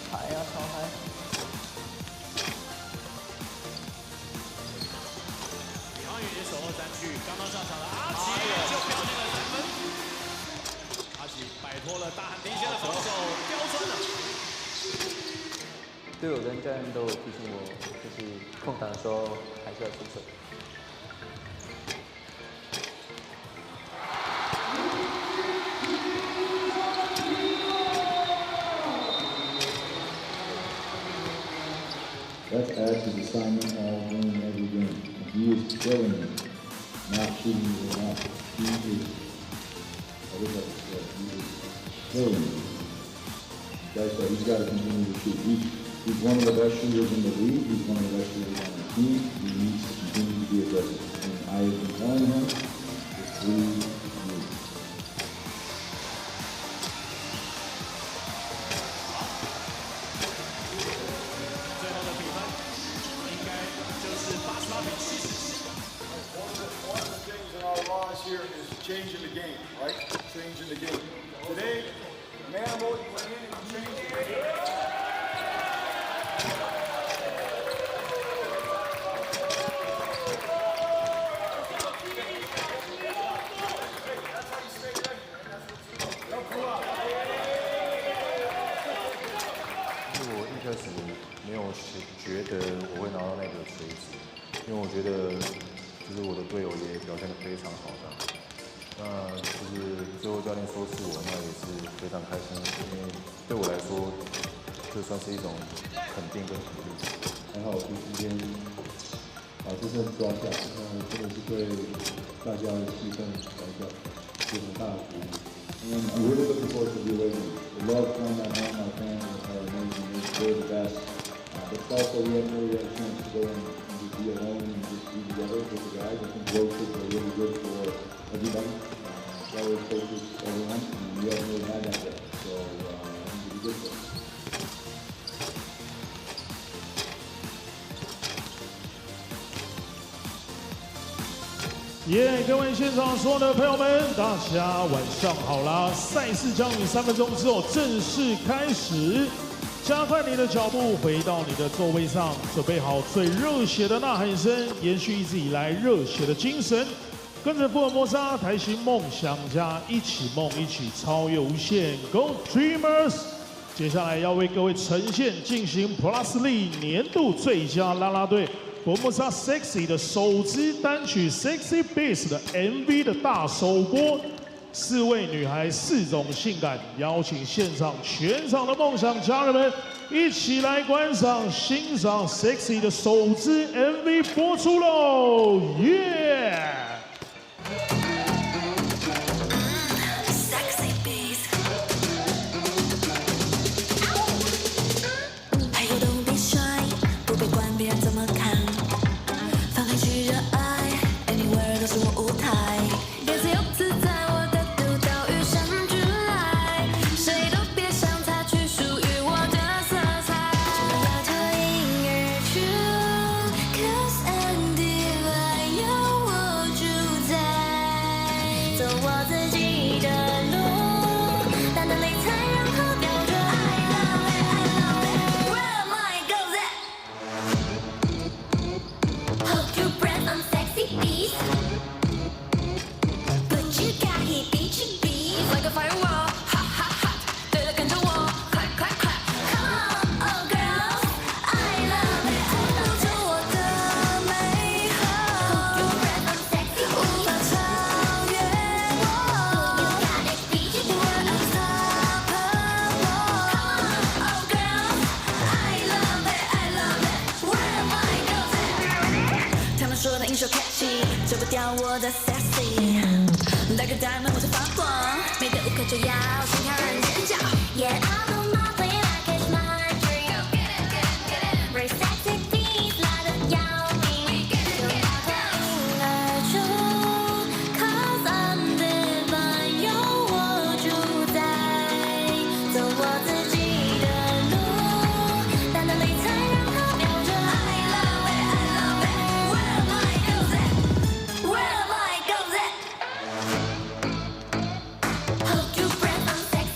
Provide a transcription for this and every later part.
嗨呀，超嗨！李航宇守候3区，刚刚上场的阿奇就飙进了3分。阿奇摆脱了大汉第一线的防守，刁钻了。队友跟教练都有提醒我，就是空档的时候还是要出手。 That's Ash's assignment all game, every game. And he is killing it, not shooting it enough. He is, he is killing it. That's why he's got to continue to shoot. He's one of the best shooters in the league. He's one of the best shooters on the team. He needs to continue to be aggressive. And I have been telling him for 3 years. 88比77。One of the things in our laws here is changing the game, right? Changing the game. Today, man mode, you went in and you changed the game. That's how you stay ready, man. That's what you do. Don't pull out. 我一开始没有觉得我会拿到那个锤子，因为我觉得就是我的队友也表现得非常好的。那就是最后教练说是我，那也是非常开心，因为对我来说，这算是一种肯定跟鼓励。还好今天把这胜抓下，那真的是对大家的气氛来讲有很大的鼓励。And I'm really looking forward to the away game. The love playing at home, our fans are amazing. They're the best. But also we haven't really had a chance to go in and just be alone and just be together with the guys. I think road trips are really good for everybody. Players, coaches, everyone. And we haven't really had that yet. So I think it'll be good for us. 各位现场所有的朋友们，大家晚上好啦！赛事将于3分钟之后正式开始，加快你的脚步，回到你的座位上，准备好最热血的呐喊声，延续一直以来热血的精神，跟着福尔摩沙台新梦想家一起梦，一起超越无限 ，Go Dreamers！ 接下来要为各位呈现进行 PLEAGUE 年度最佳啦啦队。 Formosa Sexy 的首支单曲《Sexy Beast》的 MV 的大首播，4位女孩4种性感，邀请现场全场的梦想家人们一起来观赏、欣赏 Sexy 的首支 MV 播出喽！耶！ 遮不掉我的 sexy， 戴个 diamond 我就发光，美得无可救药，心跳让人尖叫。Yeah, I know my way like it's my dream. Go get it, get it, get it. Very sexy beat， 辣得要命。就把它迎而出 ，Cause I'm divine， 有我主宰，走我自己的路，淡淡理睬让它标准。I love it, I love it. Where my goes it? Where my goes it? Hold your breath, I'm sexy.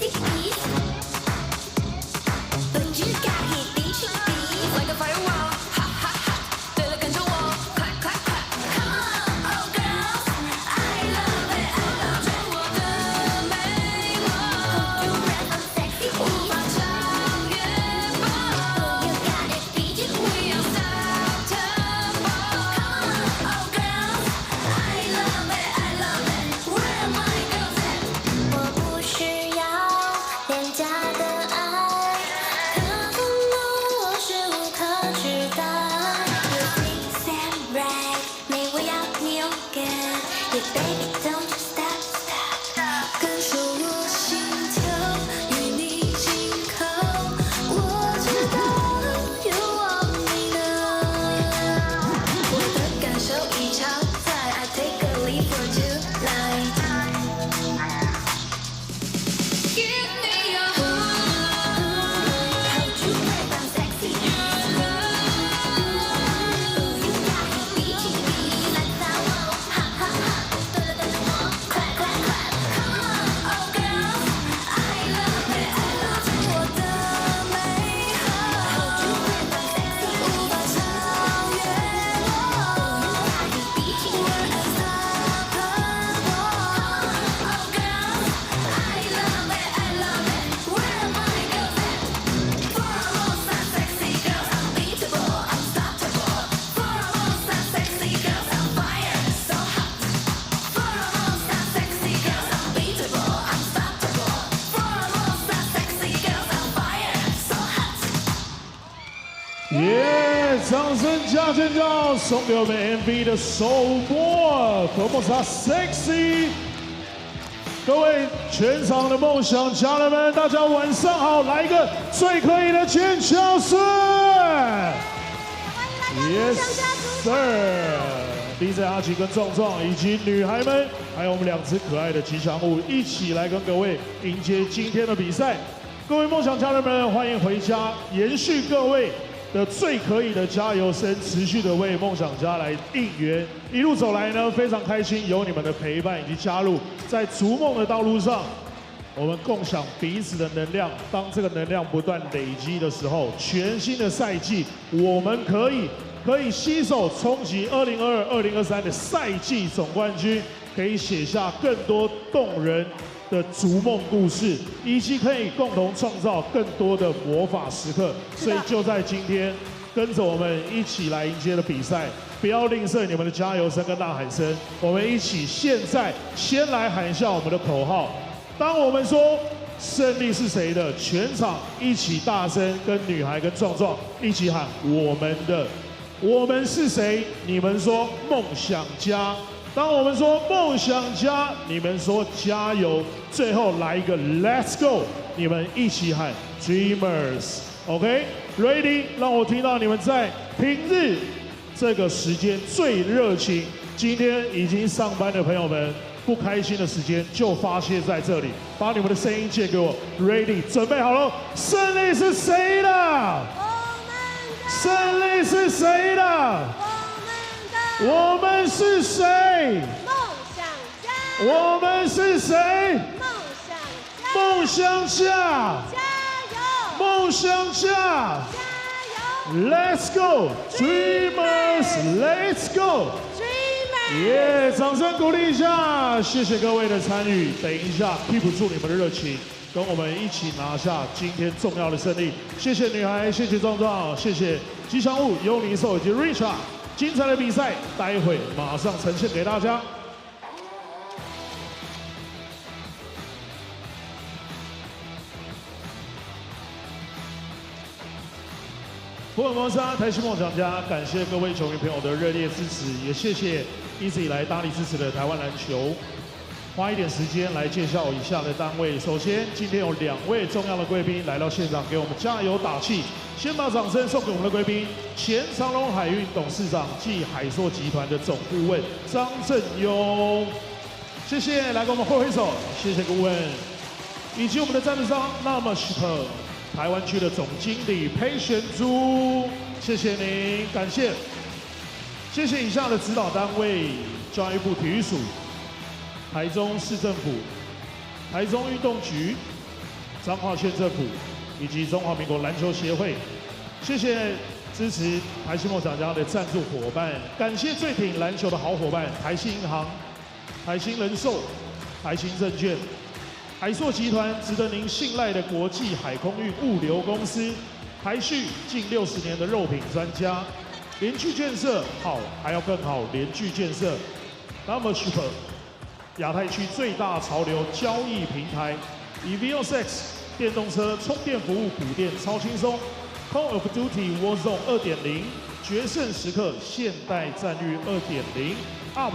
耶！掌声加尖叫，送给我们 MV 的首播 Formosa Sexy。各位全场的梦想家人们，大家晚上好！来一个最可以的尖叫声 ！Yes sir！DJ 阿奇跟壮壮以及女孩们，还有我们2只可爱的吉祥物，一起来跟各位迎接今天的比赛。各位梦想家人们，欢迎回家！延续各位的最可以的加油声，持续的为梦想家来应援。一路走来呢，非常开心有你们的陪伴以及加入，在逐梦的道路上，我们共享彼此的能量。当这个能量不断累积的时候，全新的赛季，我们可以携手冲击2022、2023的赛季总冠军，可以写下更多动人的逐梦故事，以及可以共同创造更多的魔法时刻。所以就在今天，跟着我们一起来迎接的比赛，不要吝啬你们的加油声跟呐喊声。我们一起现在先来喊一下我们的口号。当我们说胜利是谁的，全场一起大声跟女孩跟壮壮一起喊我们是谁？你们说梦想家。当我们说梦想家，你们说加油，最后来一个 Let's go， 你们一起喊 Dreamers。OK，Ready？ 让我听到你们在平日这个时间最热情。今天已经上班的朋友们，不开心的时间就发泄在这里，把你们的声音借给我。Ready？ 准备好了，胜利是谁的？胜利是谁的？我们是谁？梦想家。我们是谁？梦想家。梦想家。加油！梦想家。加油 ！Let's go, Dreamers! Let's go! Dreamers！ 耶！掌声鼓励一下，谢谢各位的参与。等一下，keep住你们的热情，跟我们一起拿下今天重要的胜利。谢谢女孩，谢谢壮壮，谢谢吉祥物幽灵兽以及 Richard。精彩的比赛，待会马上呈现给大家。福尔摩沙台新梦想家，感谢各位球迷朋友的热烈支持，也谢谢一直以来大力支持的台湾篮球。花一点时间来介绍以下的单位。首先，今天有2位重要的贵宾来到现场，给我们加油打气。先把掌声送给我们的贵宾，前长荣海运董事长暨海硕集团的总顾问张振庸，谢谢，来给我们挥挥手，谢谢顾问，以及我们的赞助商那么 Super 台湾区的总经理裴玄珠，谢谢您，感谢，谢谢以下的指导单位：教育部体育署、台中市政府、台中运动局、彰化县政府。以及中华民国篮球协会，谢谢支持台新梦想家的赞助伙伴，感谢最挺篮球的好伙伴台新银行、台新人寿、台新证券、海硕集团，值得您信赖的国际海空运物流公司，台旭近60年的肉品专家，联聚建设好还要更好，联聚建设 ，Number Super 亚太区最大潮流交易平台 ，EVOSX。电动车充电服务补电超轻松 ，Call of Duty Warzone 2.0， 决胜时刻现代战略2.0 ，UP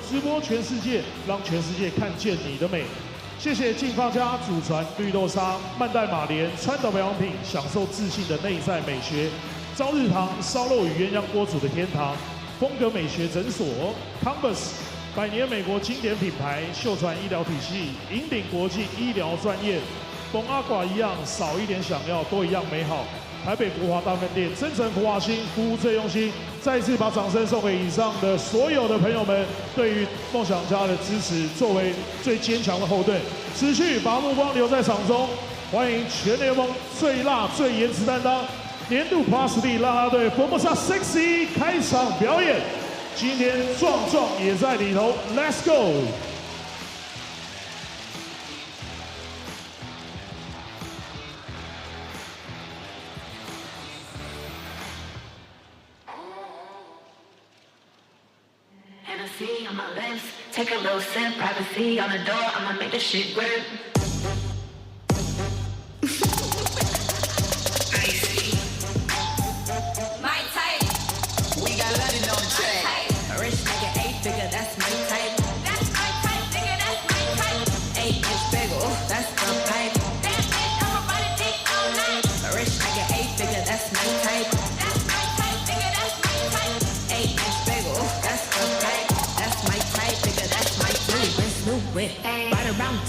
直播全世界，让全世界看见你的美。谢谢进发家祖传绿豆沙、曼黛玛莲川岛保养品，享受自信的内在美学。朝日堂烧肉与鸳鸯锅煮的天堂，风格美学诊所 Compass。100年美国经典品牌，秀传医疗体系引领国际医疗专业。跟阿寡一样，少一点想要，多一样美好。台北福华大分店，真诚福华兴，服务最用心。再一次把掌声送给以上的所有的朋友们，对于梦想家的支持，作为最坚强的后盾，持续把目光留在场中。欢迎全联盟最辣、最颜值担当，年度 Plus D 啦啦队 Formosa Sexy 开场表演。今天壮壮也在里头 ，Let's go！On my lips, take a little sip, privacy on the door, I'ma make this shit work. Icy.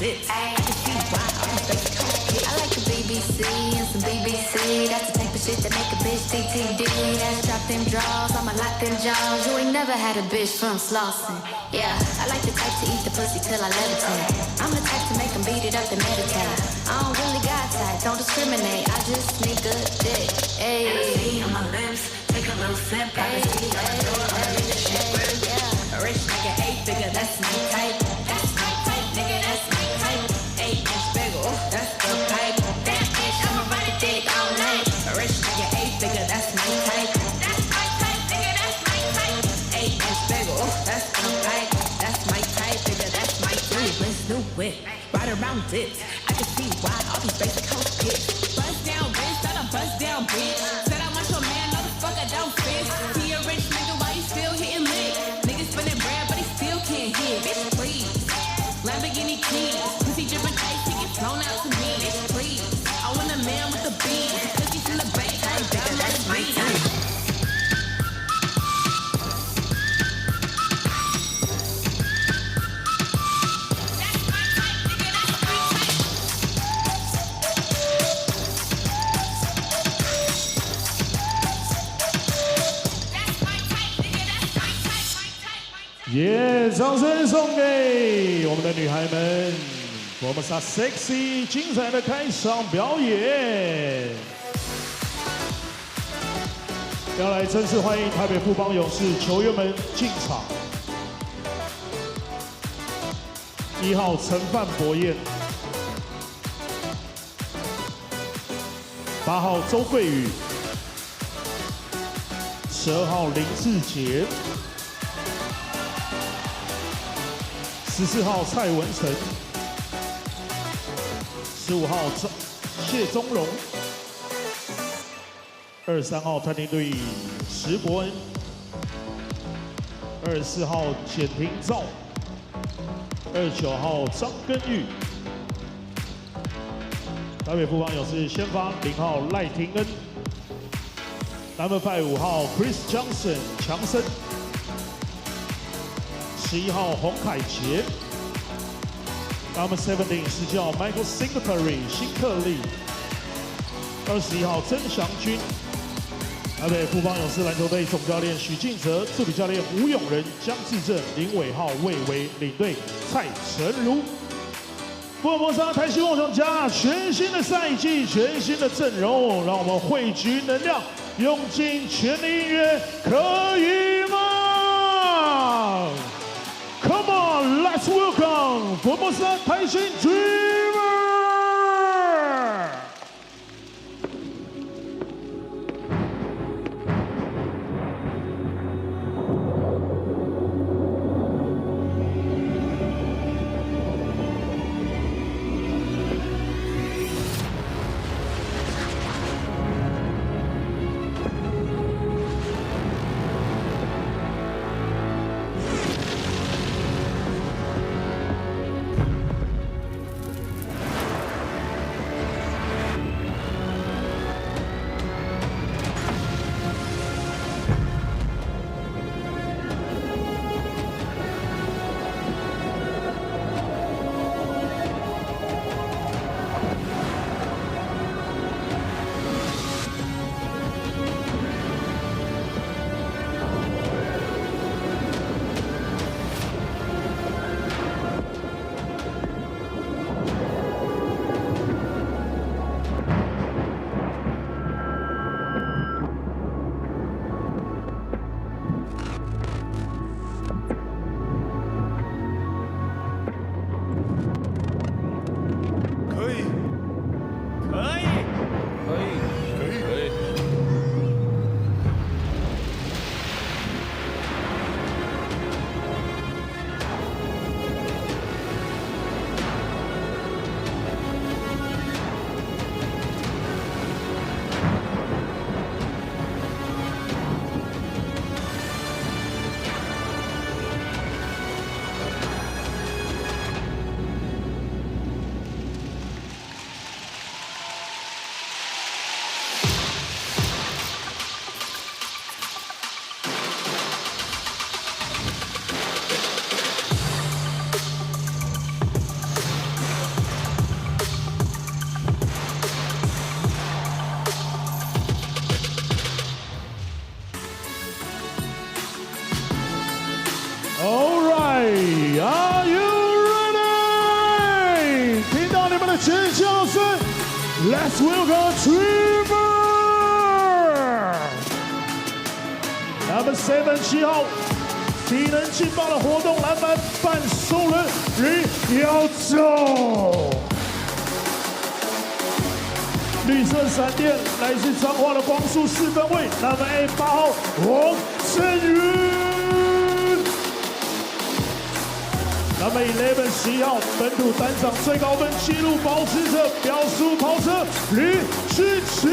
dips. I can see why all these basic hoes get. I like the BBC and some BBC. That's the type of shit that make a bitch TTD. That's drop them draws, I'ma lock them jaws. You ain't never had a bitch from Slauson. Yeah, I like the type to eat the pussy till I levitate. I'm the type to make them beat it up and meditate. I don't really got type, don't discriminate. I just sneak a dick. Ayy. Hennessy on my lips, take a little sip. Privacy on the door, I'm in this shit with. A rich nigga, 8-figure, that's my type. That's my type, nigga, that's my type. 8-inch bagel, that's the pipe. That bitch, I'ma ride a dick all night. A rich nigga, 8-figure, that's my type. That's my type, nigga, that's my type. 8-inch bagel, that's the pipe. That's my type, nigga, that's my type. New whip, ride around dips. I can see why all these basic hoes get. Bust down, bitch, that a bust down, bitch. Said I want your man, no the fuck I don't fit. He a rich nigga, why you still hitting lick? Niggas spinning bread, but he still can't hit. Bitch, please. Lamborghini keys, pussy dripping ice, he get flown out to me. Bitch, please. I want a man with a beat. Cookies in the bank, I ain't down, that's my type.耶！掌声送给我们的女孩们，Formosa sexy 精彩的开场表演。要来正式欢迎台北富邦勇士球员们进场。1号陈范博彦，8号周桂宇，12号林志杰。14号蔡文成，15号谢宗荣，23号探听队石伯恩，24号简廷照，29号张根玉。台北富邦勇士先发0号赖廷恩，Number 5 5号 Chris Johnson 强森。11号洪凯杰 ，Number 17 17号 Michael Singletary 辛克利，21号曾祥军，台北富邦勇士篮球队总教练许晋哲，助理教练吴永仁、江志正、林伟浩、魏维，领队蔡成儒。福摩沙台新梦想家，全新的赛季，全新的阵容，让我们汇聚能量，用尽全力音乐，可以吗？ Come on, let's welcome Formosa Taishin Dreamer. 「Let's welcome Trevor。Number 7 7号，体能劲爆的活动篮板伴送人李耀宗。绿色闪电来自彰化的光速4分卫，Number 8号王振宇。Number 11 11号本土单场最高分纪录保持者标速跑车吕旭奇。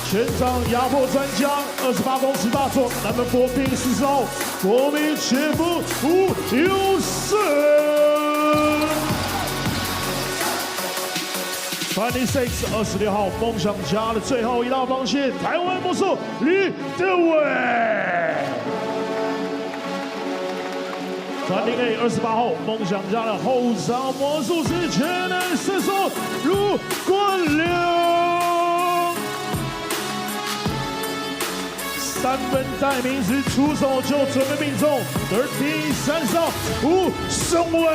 全场压迫专家28公尺大作 Number 14 40号国民前锋吴有胜。26 26号梦想家的最后一道防线，台湾魔术李德伟。28 28号梦想家的后场魔术师全能射手卢冠良。3分代名词出手就准备命中13 30号吴胜伟。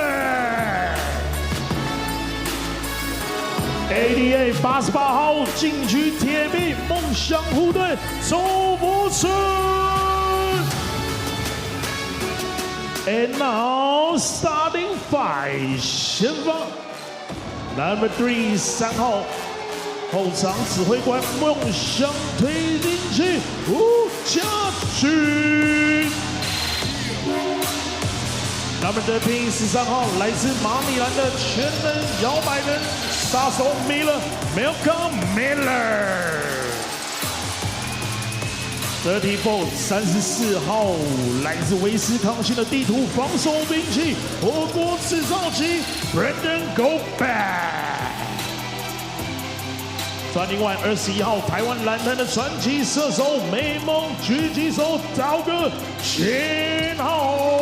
88 88号禁区铁壁梦想虎队周柏成。And now starting 5前锋 Number 3 3号后场指挥官梦想推进器吴家驹。Number 13 13号来自马里兰的全能摇摆人杀手 Malcolm Miller。34 34号来自威斯康星的地图防守兵器火锅制造机 Brandon Gobert。21 21号台湾篮坛的传奇射手美梦狙击手刀哥Chen浩。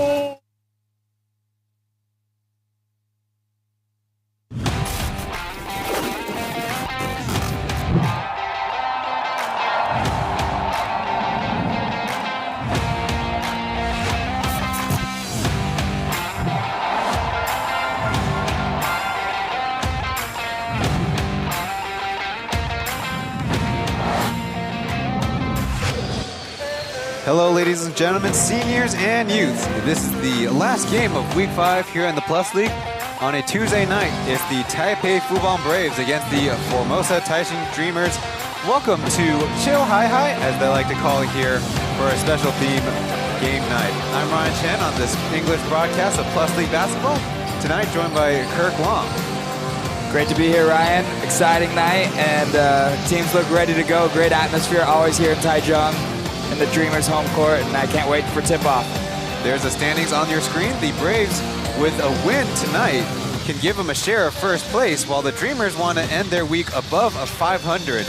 Hello, ladies and gentlemen, seniors and youth. This is the last game of Week 5 here in the Plus League. On a Tuesday night, it's the Taipei Fubon Braves against the Formosa Taishin Dreamers. Welcome to Chill Hi Hi, as they like to call it here, for a special theme game night. I'm Ryan Chen on this English broadcast of Plus League basketball. Tonight, joined by Kirk Long. Great to be here, Ryan. Exciting night, and teams look ready to go. Great atmosphere always here in Taichung. In the Dreamers home court, and I can't wait for tip-off. There's the standings on your screen. The Braves, with a win tonight, can give them a share of first place, while the Dreamers want to end their week above a 500.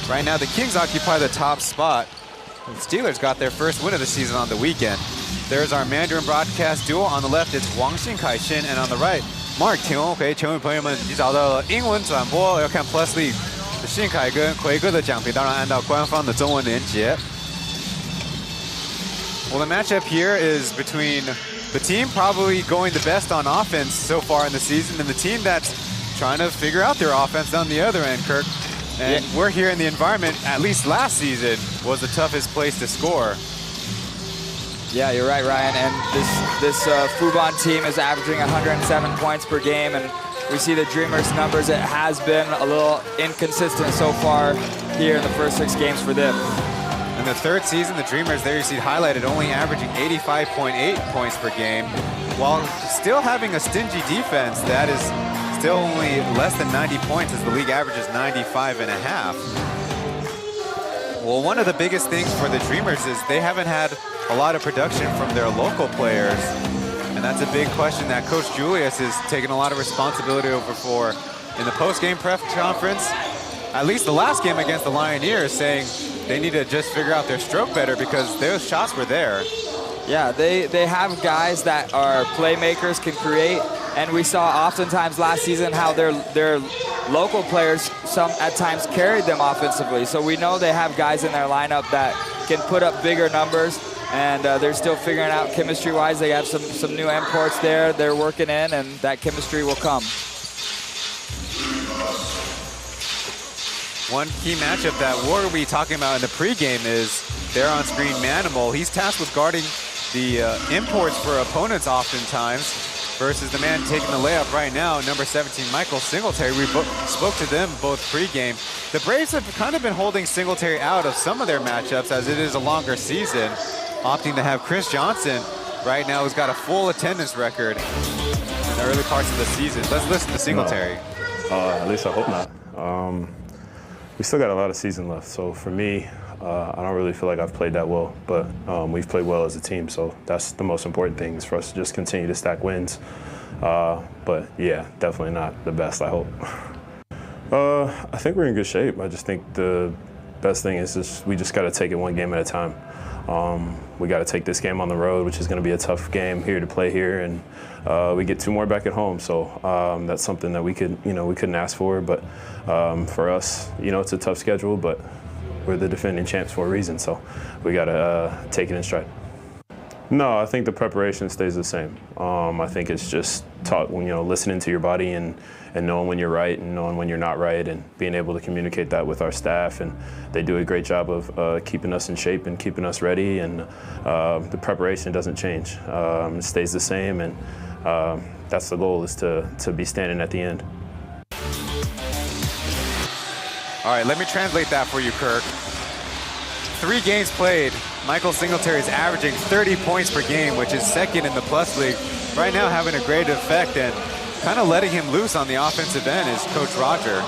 Right now, the Kings occupy the top spot. The Steelers got their first win of the season on the weekend. There's our Mandarin broadcast duo. On the left, it's Wang Xinkai-Shin, and on the right, Mark Tiong-Hui. 球迷朋友们，你找到了英文转播，要看 Plus League 的信凯跟奎哥的奖评，当然按照官方的中文连结。Well, the matchup here is between the team probably going the best on offense so far in the season and the team that's trying to figure out their offense on the other end, Kirk. And we're here in the environment, at least last season, was the toughest place to score. Yeah, you're right, Ryan. And this Fubon team is averaging 107 points per game, and we see the Dreamers' numbers. It has been a little inconsistent so far here in the first 6 games for them. In the third season, the Dreamers, there you see highlighted, only averaging 85.8 points per game, while still having a stingy defense that is still only less than 90 points as the league averages 95.5. Well, one of the biggest things for the Dreamers is they haven't had a lot of production from their local players, and that's a big question that Coach Julius is taking a lot of responsibility over for in the post-game press conference. At least the last game against the Lioneers, saying they need to just figure out their stroke better because those shots were there. Yeah, they have guys that are playmakers, can create, and we saw oftentimes last season how their local players at times carried them offensively. So we know they have guys in their lineup that can put up bigger numbers. and they're still figuring out chemistry-wise. They have some new imports there they're working in, and that chemistry will come. One key matchup that we'll be talking about in the pregame is there on screen Manimal. He's tasked with guarding the imports for opponents oftentimes versus the man taking the layup right now, number 17, Michael Singletary. We spoke to them both pregame. The Braves have kind of been holding Singletary out of some of their matchups as it is a longer season, opting to have Chris Johnson right now, who's got a full attendance record in the early parts of the season. Let's listen to Singletary. No. At least I hope not. We still got a lot of season left, so for me, I don't really feel like I've played that well, but we've played well as a team, so that's the most important thing is for us to just continue to stack wins. But yeah, definitely not the best, I hope. I think we're in good shape. I just think the best thing is we just got to take it one game at a time. We got to take this game on the road, which is going to be a tough game here to play here, and we get 2 more back at home. So that's something that we couldn't ask for. But for us, it's a tough schedule, but we're the defending champs for a reason. So we got to take it in stride. No, I think the preparation stays the same. I think it's just listening to your body and knowing when you're right and knowing when you're not right and being able to communicate that with our staff. And they do a great job of keeping us in shape and keeping us ready. And the preparation doesn't change. It stays the same. And that's the goal, is to be standing at the end. All right, let me translate that for you, Kirk. 3 games played, Michael Singletary is averaging 30 points per game, which is second in the Plus League. Right now having a great effect, and kind of letting him loose on the offensive end is Coach Roger.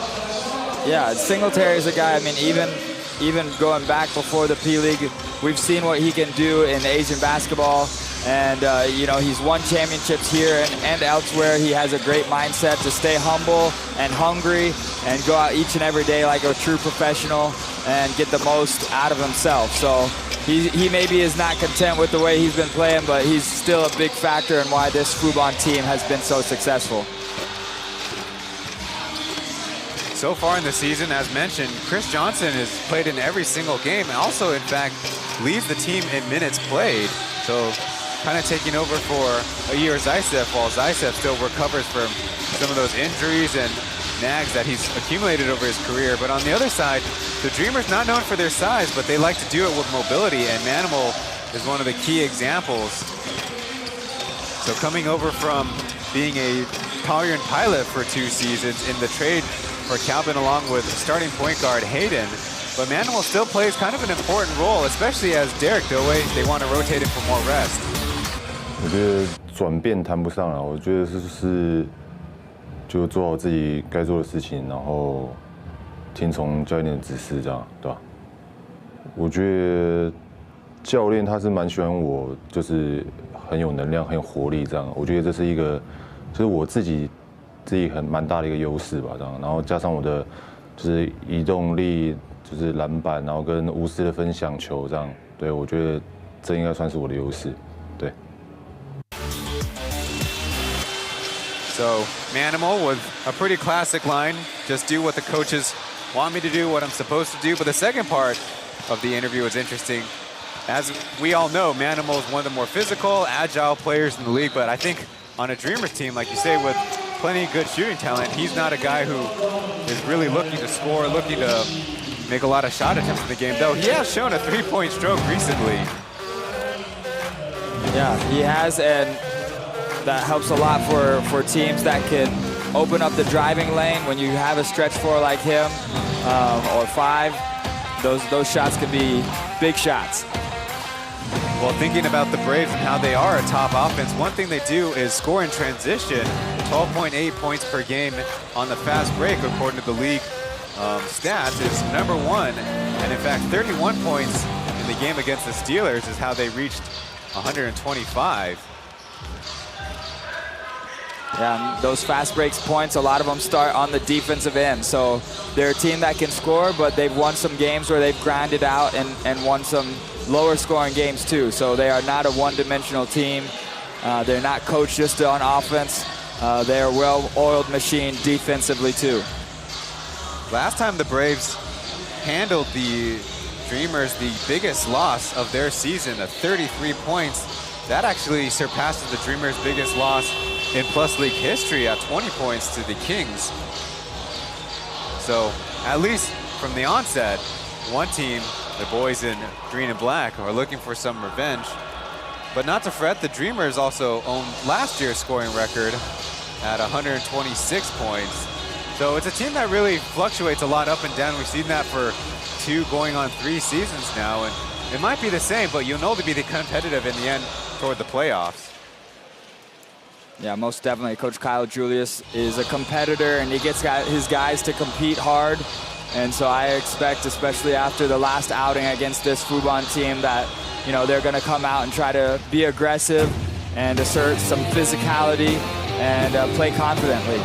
Yeah, Singletary is a guy, I mean, even going back before the P.LEAGUE, we've seen what he can do in Asian basketball. And, he's won championships here and elsewhere. He has a great mindset to stay humble and hungry and go out each and every day like a true professional and get the most out of himself. So he maybe is not content with the way he's been playing, but he's still a big factor in why this Fubon team has been so successful. So far in the season, as mentioned, Chris Johnson has played in every single game and also, in fact, leads the team in minutes played. So kind of taking over for a year Zaitsev, while Zaitsev still recovers from some of those injuries and nags that he's accumulated over his career. But on the other side, the Dreamers not known for their size, but they like to do it with mobility, and Manimal is one of the key examples. So coming over from being a Taoyuan pilot for 2 seasons in the trade for Calvin along with starting point guard Hayden, but Manimal still plays kind of an important role, especially as Derek Doway, they want to rotate him for more rest. 我觉得转变谈不上了，我觉得是就做好自己该做的事情，然后听从教练的指示，这样对吧？我觉得教练他是蛮喜欢我，就是很有能量、很有活力这样。我觉得这是一个，就是我自己蛮大的一个优势吧，这样。然后加上我的就是移动力，就是篮板，然后跟无私的分享球这样。对，我觉得这应该算是我的优势。对。 So Manimal with a pretty classic line, just do what the coaches want me to do, what I'm supposed to do. But the second part of the interview was interesting. As we all know, Manimal is one of the more physical, agile players in the league. But I think on a Dreamers team, like you say, with plenty of good shooting talent, he's not a guy who is really looking to score, looking to make a lot of shot attempts in the game. Though he has shown a 3-point stroke recently. Yeah, he has, and that helps a lot for teams that can open up the driving lane when you have a stretch 4 like him, or 5. Those shots can be big shots. Well, thinking about the Braves and how they are a top offense, one thing they do is score in transition. 12.8 points per game on the fast break, according to the league stats, is #1. And in fact, 31 points in the game against the Steelers is how they reached 125. Yeah, those fast breaks points, a lot of them start on the defensive end. So they're a team that can score, but they've won some games where they've grinded out and won some lower scoring games too. So they are not a one-dimensional team. They're not coached just on offense. They're a well-oiled machine defensively too. Last time the Braves handled the Dreamers the biggest loss of their season, at 33 points. That actually surpasses the Dreamers' biggest loss in Plus League history at 20 points to the Kings. So at least from the onset, one team, the boys in green and black, are looking for some revenge. But not to fret, the Dreamers also owned last year's scoring record at 126 points. So it's a team that really fluctuates a lot up and down. We've seen that for 2 going on 3 seasons now, and it might be the same, but you'll know to be the competitive in the end toward the playoffs. Yeah, most definitely. Coach Kyle Julius is a competitor, and he gets his guys to compete hard. And so I expect, especially after the last outing against this Fubon team, that they're going to come out and try to be aggressive and assert some physicality and play confidently.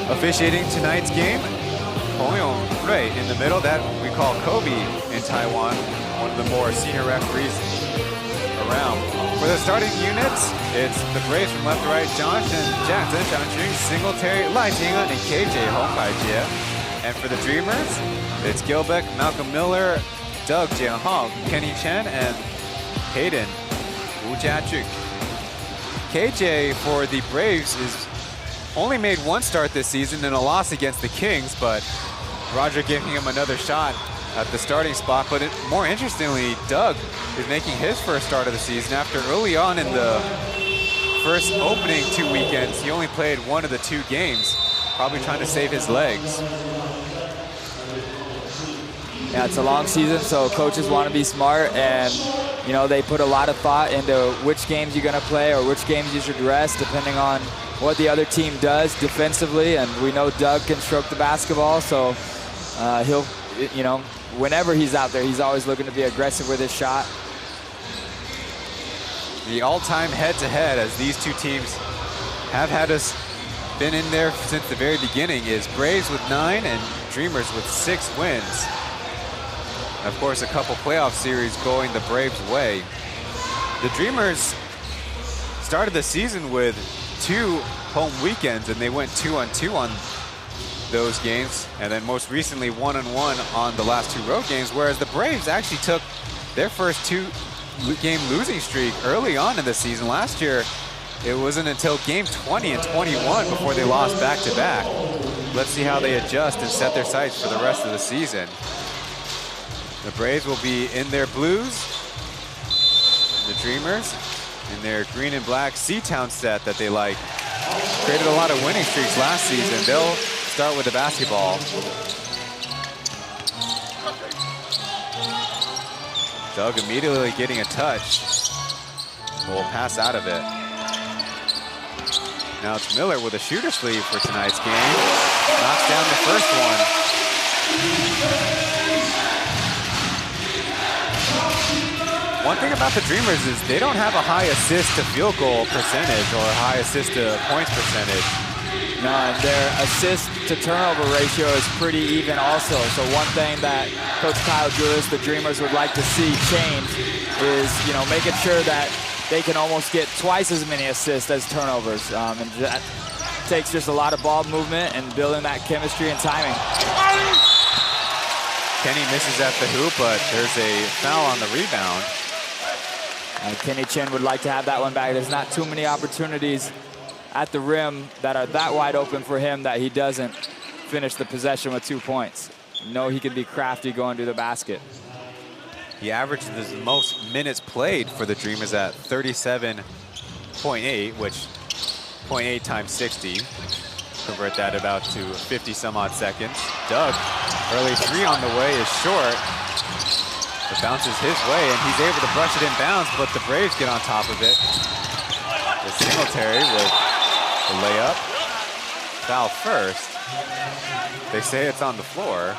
Officiating tonight's game, Hong Yong-rui in the middle, that we call Kobe in Taiwan, one of the more senior referees around. For the starting units, it's the Braves from left to right, Johnson, Jackson, Zhang Singletary, Lai Tinga, and KJ Hong Kai-jie. And for the Dreamers, it's Gilbeck, Malcolm Miller, Doug Jianhong, Kenny Chen, and Hayden Wu Jiajuk. KJ for the Braves is only made 1 start this season in a loss against the Kings, but Roger giving him another shot at the starting spot. But more interestingly, Doug is making his first start of the season after early on in the first opening 2 weekends. He only played 1 of the 2 games, probably trying to save his legs. Yeah, it's a long season, so coaches want to be smart, and they put a lot of thought into which games you're going to play or which games you should rest, depending on what the other team does defensively. And we know Doug can stroke the basketball, so he'll, whenever he's out there, he's always looking to be aggressive with his shot. The all-time head-to-head, as these 2 teams have had us been in there since the very beginning, is Braves with 9 and Dreamers with 6 wins. Of course, a couple playoff series going the Braves' way. The Dreamers started the season with 2 home weekends, and they went 2-on-2 on those games, and then most recently 1-on-1 on the last 2 road games, whereas the Braves actually took their first 2-game losing streak early on in the season. Last year, it wasn't until game 20 and 21 before they lost back-to-back. Let's see how they adjust and set their sights for the rest of the season. The Braves will be in their blues. The Dreamers in their green and black Seatown set that they like. Created a lot of winning streaks last season. They'll start with the basketball. Doug immediately getting a touch. Will pass out of it. Now it's Miller with a shooter sleeve for tonight's game. Knocks down the first one. One thing about the Dreamers is they don't have a high assist to field goal percentage or a high assist to points percentage. No, and their assist to turnover ratio is pretty even also. So one thing that Coach Kyle Julius, the Dreamers, would like to see change is, making sure that they can almost get twice as many assists as turnovers. And that takes just a lot of ball movement and building that chemistry and timing. Kenny misses at the hoop, but there's a foul on the rebound. Kenny Chen would like to have that one back. There's not too many opportunities at the rim that are that wide open for him that he doesn't finish the possession with 2 points. He can be crafty going to the basket. He averages the most minutes played for the Dreamers at 37.8, which 0.8 times 60. Convert that about to 50 some odd seconds. Doug, early 3 on the way is short. It bounces his way, and he's able to brush it in bounds, but the Braves get on top of it. The Singletary with the layup. Foul first. They say it's on the floor.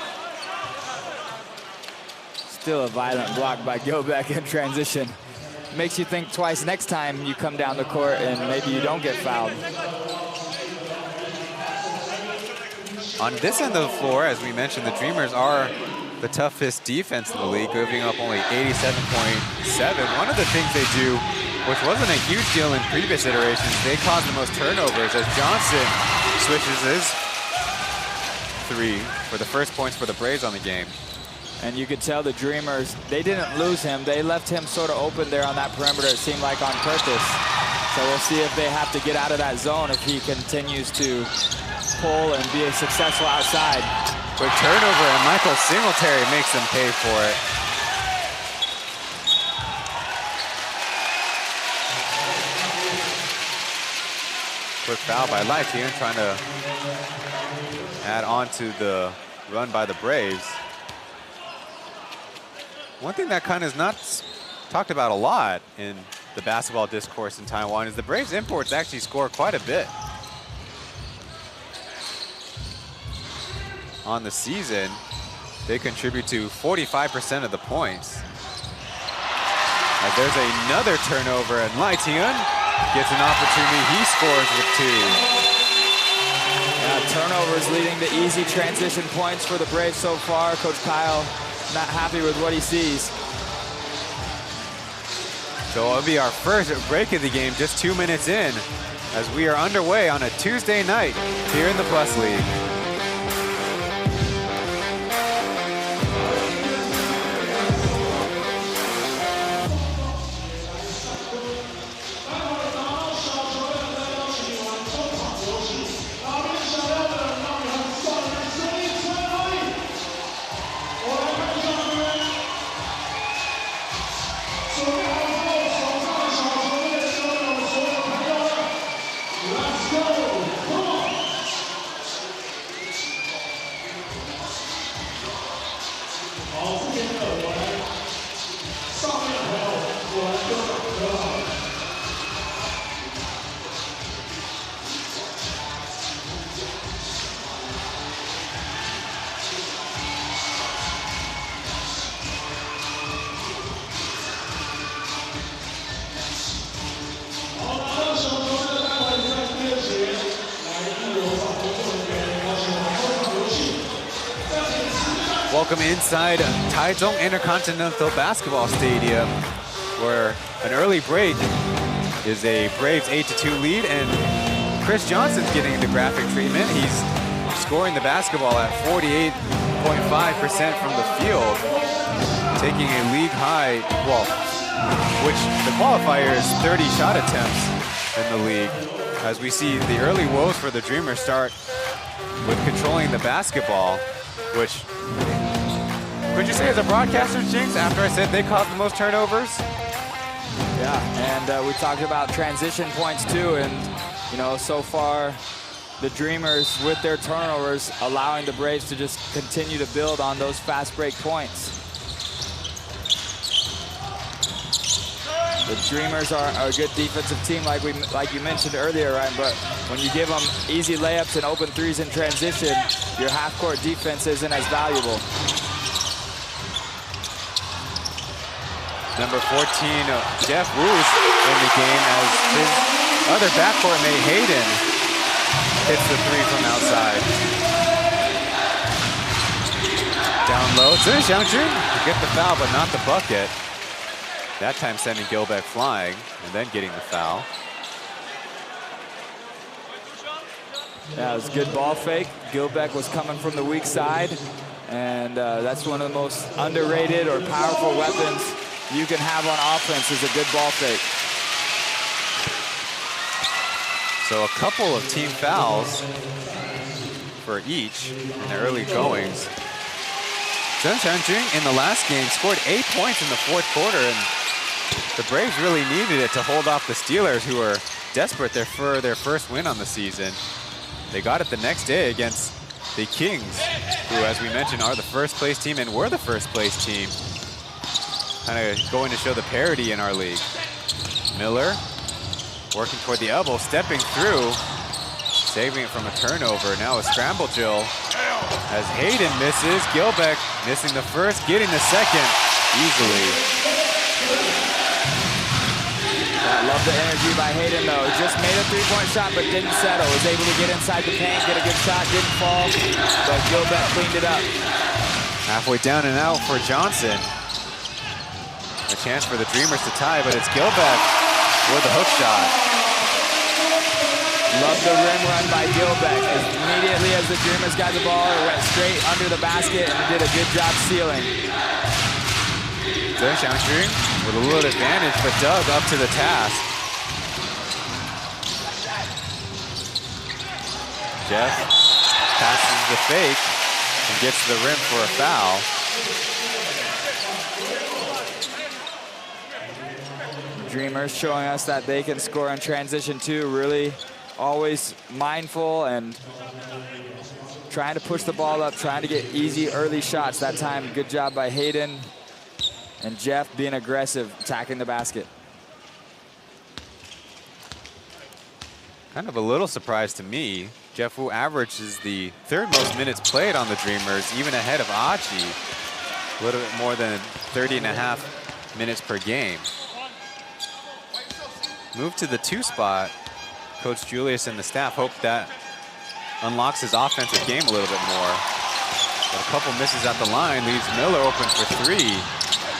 Still a violent block by Gilbeck in transition. Makes you think twice next time you come down the court and maybe you don't get fouled. On this end of the floor, as we mentioned, the Dreamers are the toughest defense in the league, giving up only 87.7. One of the things they do, which wasn't a huge deal in previous iterations, they cause the most turnovers as Johnson switches his 3 for the first points for the Braves on the game. And you could tell the Dreamers, they didn't lose him. They left him sort of open there on that perimeter, it seemed like on purpose. So we'll see if they have to get out of that zone if he continues to pull and be successful outside. Quick turnover, and Michael Singletary makes them pay for it. Quick foul by Taishin, trying to add on to the run by the Braves. One thing that kind of is not talked about a lot in the basketball discourse in Taiwan is the Braves imports actually score quite a bit. On the season, they contribute to 45% of the points. As there's another turnover, and Taishin gets an opportunity. He scores with 2. Yeah, turnovers leading to easy transition points for the Braves so far. Coach Kyle not happy with what he sees. So it'll be our first break of the game, just 2 minutes in, as we are underway on a Tuesday night here in the Plus League. Welcome inside Taichung Intercontinental Basketball Stadium, where an early break is a Braves 8-2 lead, and Chris Johnson's getting the graphic treatment. He's scoring the basketball at 48.5% from the field, taking a league high, well, which the qualifier is 30 shot attempts in the league. As we see the early woes for the Dreamers start with controlling the basketball, which, could you say as a broadcaster, Jinx, after I said they caused the most turnovers? Yeah, and we talked about transition points too, and you know, so far the Dreamers with their turnovers allowing the Braves to just continue to build on those fast break points. The Dreamers are a good defensive team, like you mentioned earlier, Ryan, but when you give them easy layups and open threes in transition, your half-court defense isn't as valuable. Number 14, Jeff Wu's in the game as his other backcourt mate, Hayden, hits the 3 from outside. Down low, Chen to get the foul, but not the bucket. That time sending Gilbeck flying and then getting the foul. Yeah, it was a good ball fake. Gilbeck was coming from the weak side, and that's one of the most underrated or powerful weapons you can have on offense is a good ball fake. So a couple of team fouls for each in the early goings. Chen in the last game scored 8 points in the fourth quarter, and the Braves really needed it to hold off the Steelers, who are desperate for their first win on the season. They got it the next day against the Kings, who, as we mentioned, are the first place team and were the first place team. Kind of going to show the parity in our league. Miller working toward the elbow, stepping through, saving it from a turnover. Now a scramble drill as Hayden misses. Gilbeck missing the first, getting the second easily. I love the energy by Hayden, though. Just made a three-point shot, but didn't settle. Was able to get inside the paint, get a good shot, didn't fall, but Gilbeck cleaned it up. Halfway down and out for Johnson. A chance for the Dreamers to tie, but it's Gilbeck with a hook shot. Love the rim run by Gilbeck. Immediately as the Dreamers got the ball, it went straight under the basket and did a good job sealing. Chen Xiangxun with a little advantage, but Doug up to the task. Jeff passes the fake and gets to the rim for a foul. Dreamers showing us that they can score in transition too. Really always mindful and trying to push the ball up, trying to get easy early shots. That time, good job by Hayden and Jeff being aggressive, attacking the basket. Kind of a little surprise to me. Jeff Wu averages the 3rd most minutes played on the Dreamers, even ahead of Achi. A little bit more than 30.5 minutes per game. Move to the 2 spot. Coach Julius and the staff hope that unlocks his offensive game a little bit more. But a couple misses at the line leaves Miller open for 3.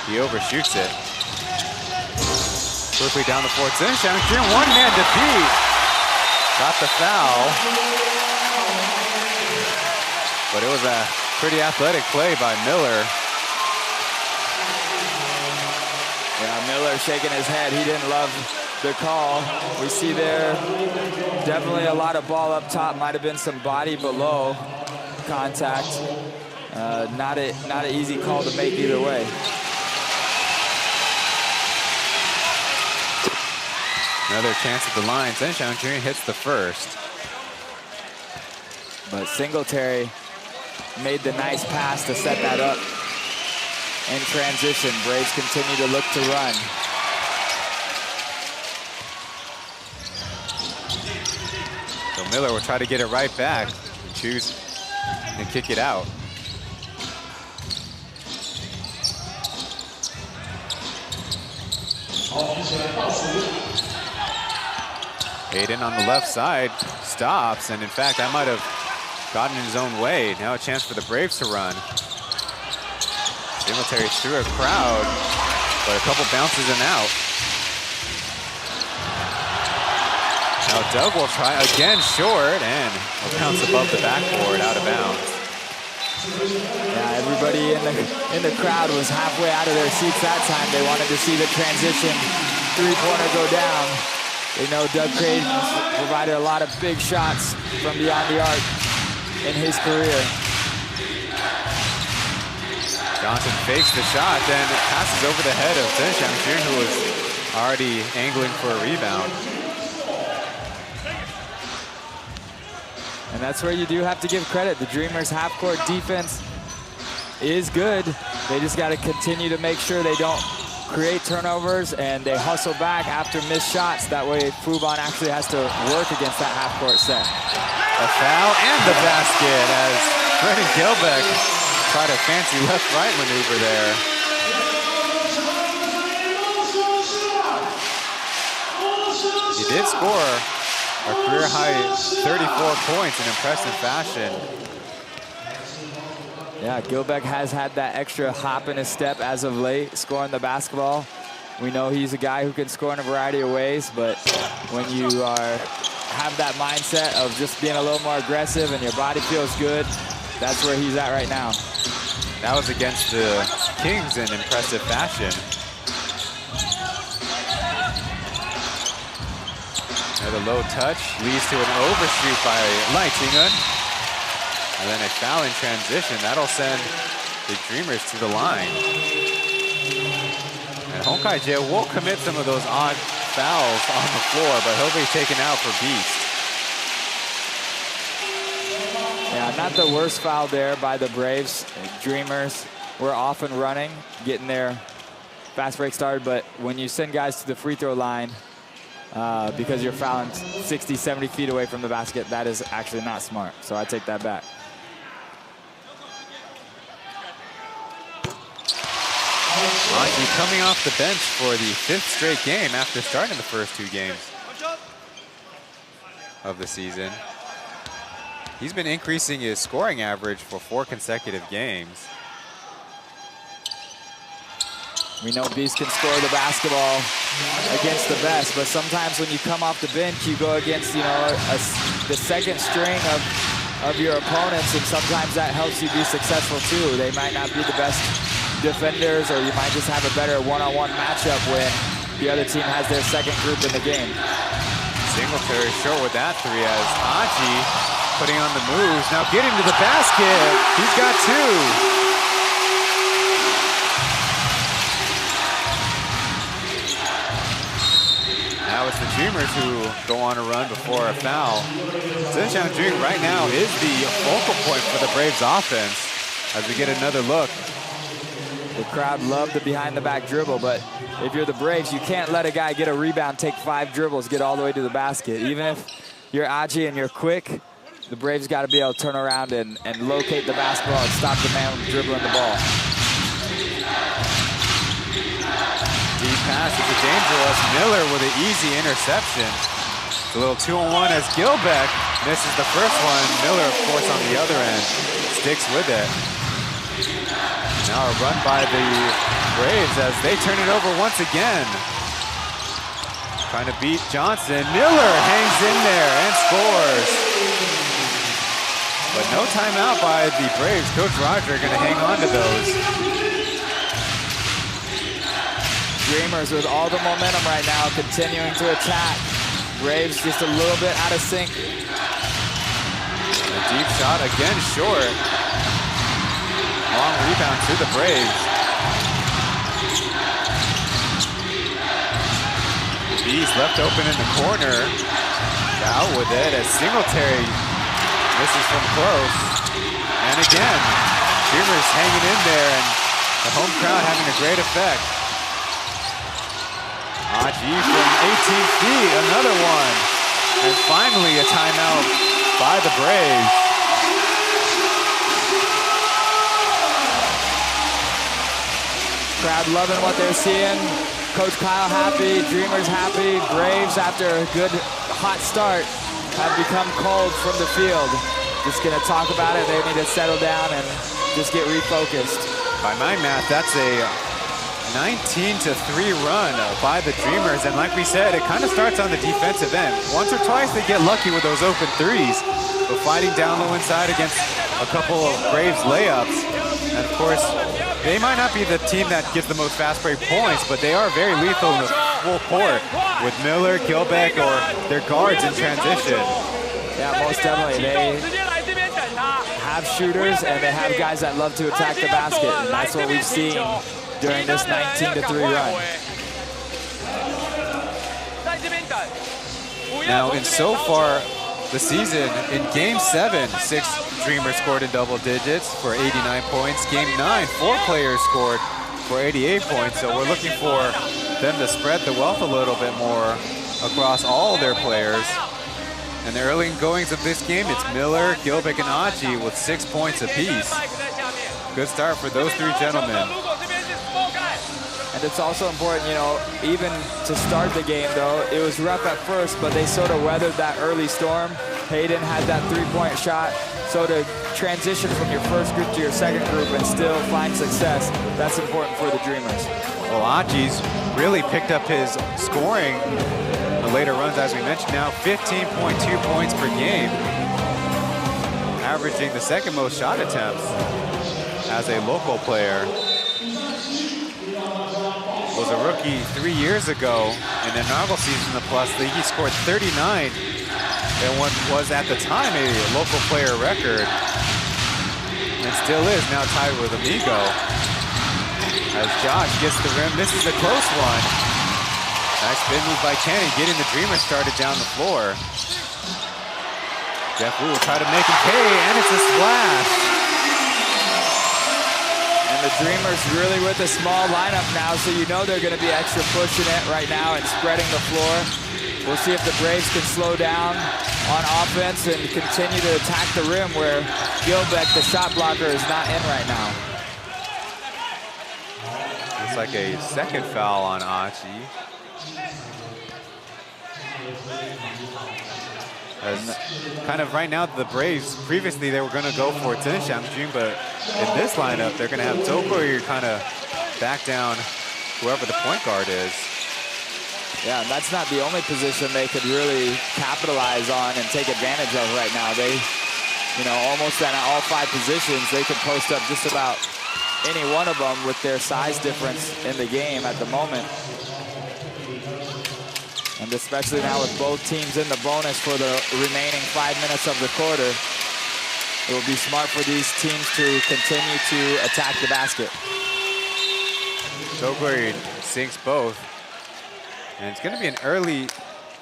He overshoots it. Quickly down the floor. Chen Xiangxun, one-man defeat. Got the foul. But it was a pretty athletic play by Miller. Yeah, Miller shaking his head. He didn't love the call. We see there definitely a lot of ball up top. Might have been some body below contact. Not an easy call to make either way. Another chance at the line. Chen Xiangxun hits the first. But Singletary made the nice pass to set that up in transition. Braves continue to look to run. So Miller will try to get it right back and choose and kick it out. Hayden on the left side stops, and in fact, that might have gotten in his own way. Now a chance for the Braves to run. Singletary through a crowd, but a couple bounces and out. Now Doug will try again short, and will bounce above the backboard, out of bounds. Yeah, everybody in the crowd was halfway out of their seats that time. They wanted to see the transition three-pointer go down. They know Doug Creighton provided a lot of big shots from beyond the arc in his career. Johnson fakes the shot, then passes over the head of Chen Xiangxun, who was already angling for a rebound. And that's where you do have to give credit. The Dreamers' half-court defense is good. They just got to continue to make sure they don't create turnovers and they hustle back after missed shots. That way Fubon actually has to work against that half-court set. A foul and the basket as Brennan Gilbeck tried a fancy left-right maneuver there. He did score a career-high 34 points in impressive fashion. Yeah, Gilbeck has had that extra hop in his step as of late, scoring the basketball. We know he's a guy who can score in a variety of ways, but when you have that mindset of just being a little more aggressive and your body feels good, that's where he's at right now. That was against the Kings in impressive fashion. Another low touch leads to an overshoot by Leitingun. And then a foul in transition. That'll send the Dreamers to the line. And Hong Kai-jae will commit some of those odd fouls on the floor, but he'll be taken out for Beast. Yeah, not the worst foul there by the Braves. Dreamers were off and running, getting their fast break started, but when you send guys to the free throw line, because you're fouling 60, 70 feet away from the basket, that is actually not smart. So I take that back. Achi coming off the bench for the 5th straight game after starting the first 2 games of the season. He's been increasing his scoring average for 4 consecutive games. We know Beast can score the basketball against the best, but sometimes when you come off the bench, you go against, you know, the second string of your opponents, and sometimes that helps you be successful too. They might not be the best defenders, or you might just have a better one-on-one matchup when the other team has their second group in the game. Singletary short with that three as Aji putting on the moves. Now getting to the basket. He's got two. Now it's the Dreamers who go on a run before a foul. Zhejiang Dream right now is the focal point for the Braves offense as we get another look. The crowd loved the behind-the-back dribble, but if you're the Braves, you can't let a guy get a rebound, take 5 dribbles, get all the way to the basket. Even if you're Aji and you're quick, the Braves got to be able to turn around and locate the basketball and stop the man from dribbling the ball. Deep pass is dangerous. Miller with an easy interception. It's a little 2-on-1 as Gilbeck misses the first one. Miller, of course, on the other end, sticks with it. Now a run by the Braves as they turn it over once again. Trying to beat Johnson. Miller hangs in there and scores. But no timeout by the Braves. Coach Roger going to hang on to those. Dreamers with all the momentum right now, continuing to attack. Braves just a little bit out of sync. A deep shot again short. Long rebound to the Braves. Beast left open in the corner. Out with it as Singletary misses from close. And again, Dreamers hanging in there and the home crowd having a great effect. Aji from 18 feet, another one. And finally a timeout by the Braves. Crowd loving what they're seeing. Coach Kyle happy, Dreamers happy. Braves, after a good hot start, have become cold from the field. Just gonna talk about it. They need to settle down and just get refocused. By my math, that's a 19-3 run by the Dreamers. And like we said, it kind of starts on the defensive end. Once or twice they get lucky with those open threes, but fighting down low inside against a couple of Braves layups. And of course, they might not be the team that gets the most fast break points, but they are very lethal in the full court with Miller, Gilbeck, or their guards in transition. Yeah, most definitely. They have shooters and they have guys that love to attack the basket. And that's what we've seen during this 19-3 run. Now, in so far the season, in Game 7, 6 Dreamers scored in double digits for 89 points. Game 9, 4 players scored for 88 points. So we're looking for them to spread the wealth a little bit more across all their players. And the early goings of this game, it's Miller, Gilbeck, and Aji with 6 points apiece. Good start for those 3 gentlemen. And it's also important, you know, even to start the game, though, it was rough at first, but they sort of weathered that early storm. Hayden had that 3-point shot. So to transition from your first group to your second group and still find success, that's important for the Dreamers. Well, Aji's really picked up his scoring in the later runs, as we mentioned now, 15.2 points per game, averaging the second most shot attempts as a local player. Was a rookie 3 years ago in the inaugural season of the Plus League. He scored 39 and what was at the time a local player record, and still is now tied with Amigo. As Josh gets the rim, misses the close one. Nice spin move by Kenny, getting the Dreamers started down the floor. Jeff Wu will try to make him pay, and it's a splash. And the Dreamers really with a small lineup now, so you know they're going to be extra pushing it right now and spreading the floor. We'll see if the Braves can slow down on offense and continue to attack the rim where Gilbeck, the shot blocker, is not in right now. Looks like a second foul on Aji. As kind of right now, the Braves, previously they were going to go for Zhejiang Dream, but in this lineup, they're going to have Toko, you're kind of back down whoever the point guard is. Yeah, and that's not the only position they could really capitalize on and take advantage of right now. They, you know, almost at all 5 positions, they could post up just about any one of them with their size difference in the game at the moment. And especially now with both teams in the bonus for the remaining 5 minutes of the quarter, it will be smart for these teams to continue to attack the basket. Soguri sinks both. And it's going to be an early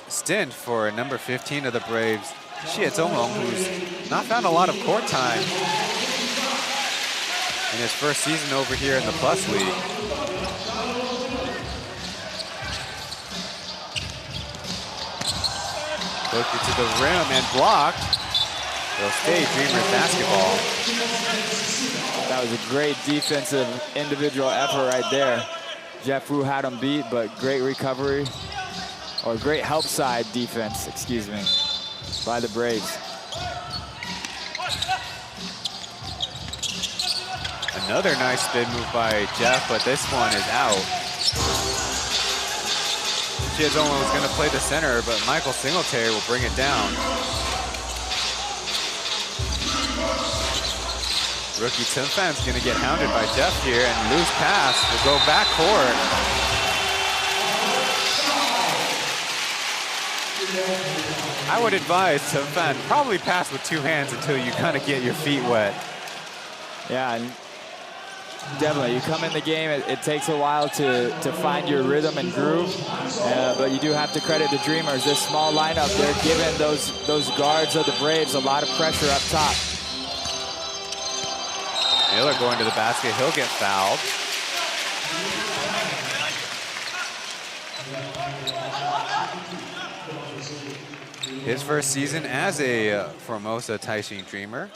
stint for number 15 of the Braves, Xie Zonglong, who's not found a lot of court time in his first season over here in the Plus League. Look to the rim and blocked. It'll stay Dreamers basketball. That was a great defensive individual effort right there. Jeff Wu had him beat, but great recovery, or great help side defense, excuse me, by the Braves. Another nice spin move by Jeff, but this one is out. Xie Zonglong was going to play the center, but Michael Singletary will bring it down. Rookie Chen Fan's going to get hounded by Jeff here, and loose pass will go back court. I would advise Chen Fan probably pass with 2 hands until you kind of get your feet wet. Yeah, and definitely. You come in the game, it takes a while to find your rhythm and groove, but you do have to credit the Dreamers. This small lineup, they're giving those guards of the Braves a lot of pressure up top. Miller going to the basket, he'll get fouled. His first season as a Formosa Taishin Dreamer.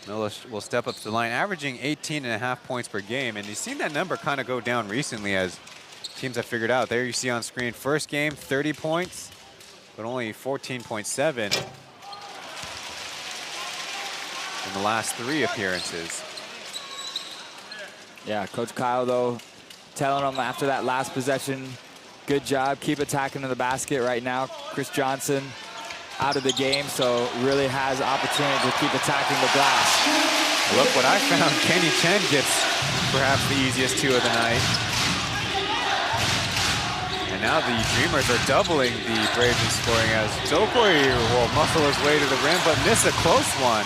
Miller will step up to the line, averaging 18.5 points per game, and you've seen that number kind of go down recently as teams have figured out. There you see on screen, first game, 30 points, but only 14.7 in the last 3 appearances. Yeah, Coach Kyle, though, telling them after that last possession, good job, keep attacking to the basket right now. Chris Johnson out of the game, so really has opportunity to keep attacking the glass. Look what I found. Kenny Chen gets perhaps the easiest 2 of the night. And now the Dreamers are doubling the Braves in scoring as Zokoi will muscle his way to the rim, but miss a close one.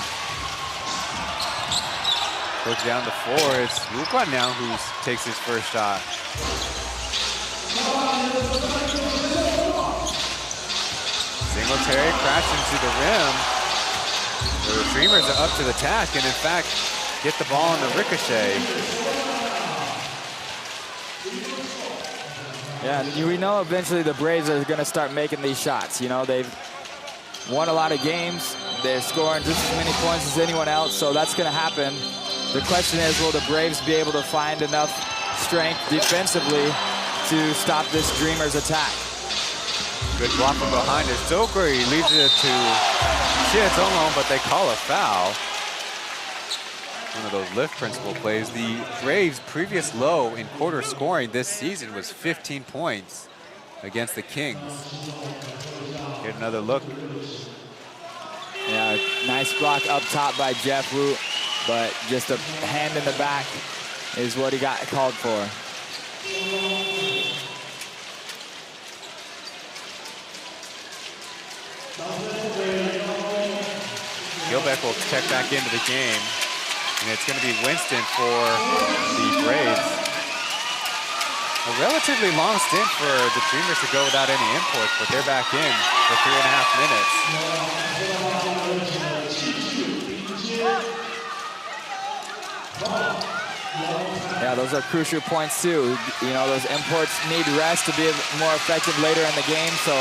Goes down to 4. It's Wu Guan now who takes his first shot. Singletary crashing to the rim. The Dreamers are up to the task and in fact get the ball on the ricochet. Yeah, and we know eventually the Braves are going to start making these shots. You know, they've won a lot of games. They're scoring just as many points as anyone else, so that's going to happen. The question is, will the Braves be able to find enough strength defensively to stop this Dreamers attack? Good block from behind it. Zokuri leaves it to Xie Zonglong, but they call a foul. One of those lift principle plays. The Braves' previous low in quarter scoring this season was 15 points against the Kings. Get another look. Yeah, nice block up top by Jeff Wu, but just a hand in the back is what he got called for. Gilbeck will check back into the game, and it's going to be Winston for the Braves. A relatively long stint for the Dreamers to go without any imports, but they're back in for 3.5 minutes. Yeah, those are crucial points too. You know, those imports need rest to be more effective later in the game, so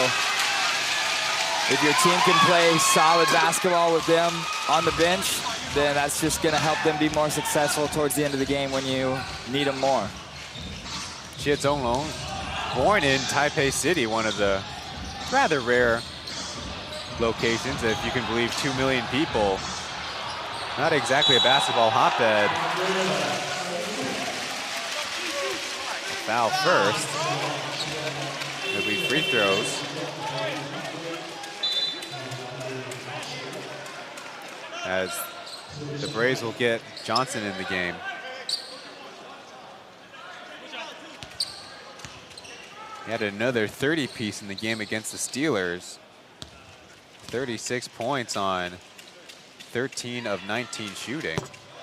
if your team can play solid basketball with them on the bench, then that's just going to help them be more successful towards the end of the game when you need them more. Xie Zonglong, born in Taipei City, one of the rather rare locations, if you can believe 2 million people. Not exactly a basketball hotbed. foul first. It'll be free throws. As the Braves will get Johnson in the game. He had another 30-piece in the game against the Steelers. 36 points on 13 of 19 shooting.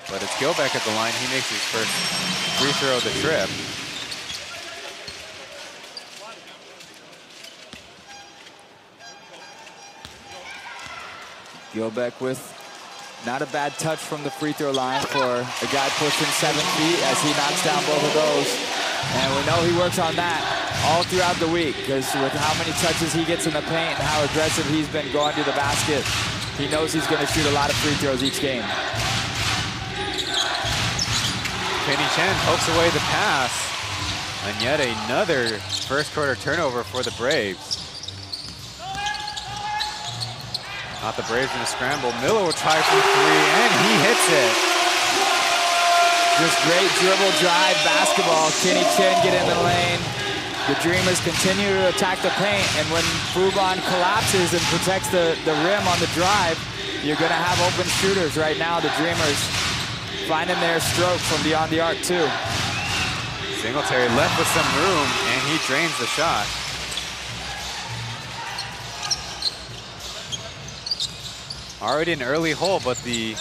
But it's Gilbeck at the line. He makes his first free throw of the trip. Gilbeck with not a bad touch from the free throw line for a guy pushing 7 feet as he knocks down both of those. And we know he works on that all throughout the week, because with how many touches he gets in the paint and how aggressive he's been going to the basket, he knows he's going to shoot a lot of free throws each game. Kenny Chen pokes away the pass. And yet another first quarter turnover for the Braves. Not the Braves in a scramble. Miller will try for 3, and he hits it. Just great dribble drive basketball. Kenny Chen get in the lane. The Dreamers continue to attack the paint, and when Fubon collapses and protects the rim on the drive, you're going to have open shooters. Right now, the Dreamers finding their stroke from beyond the arc, too. Singletary left with some room, and he drains the shot. Already an early hole, but the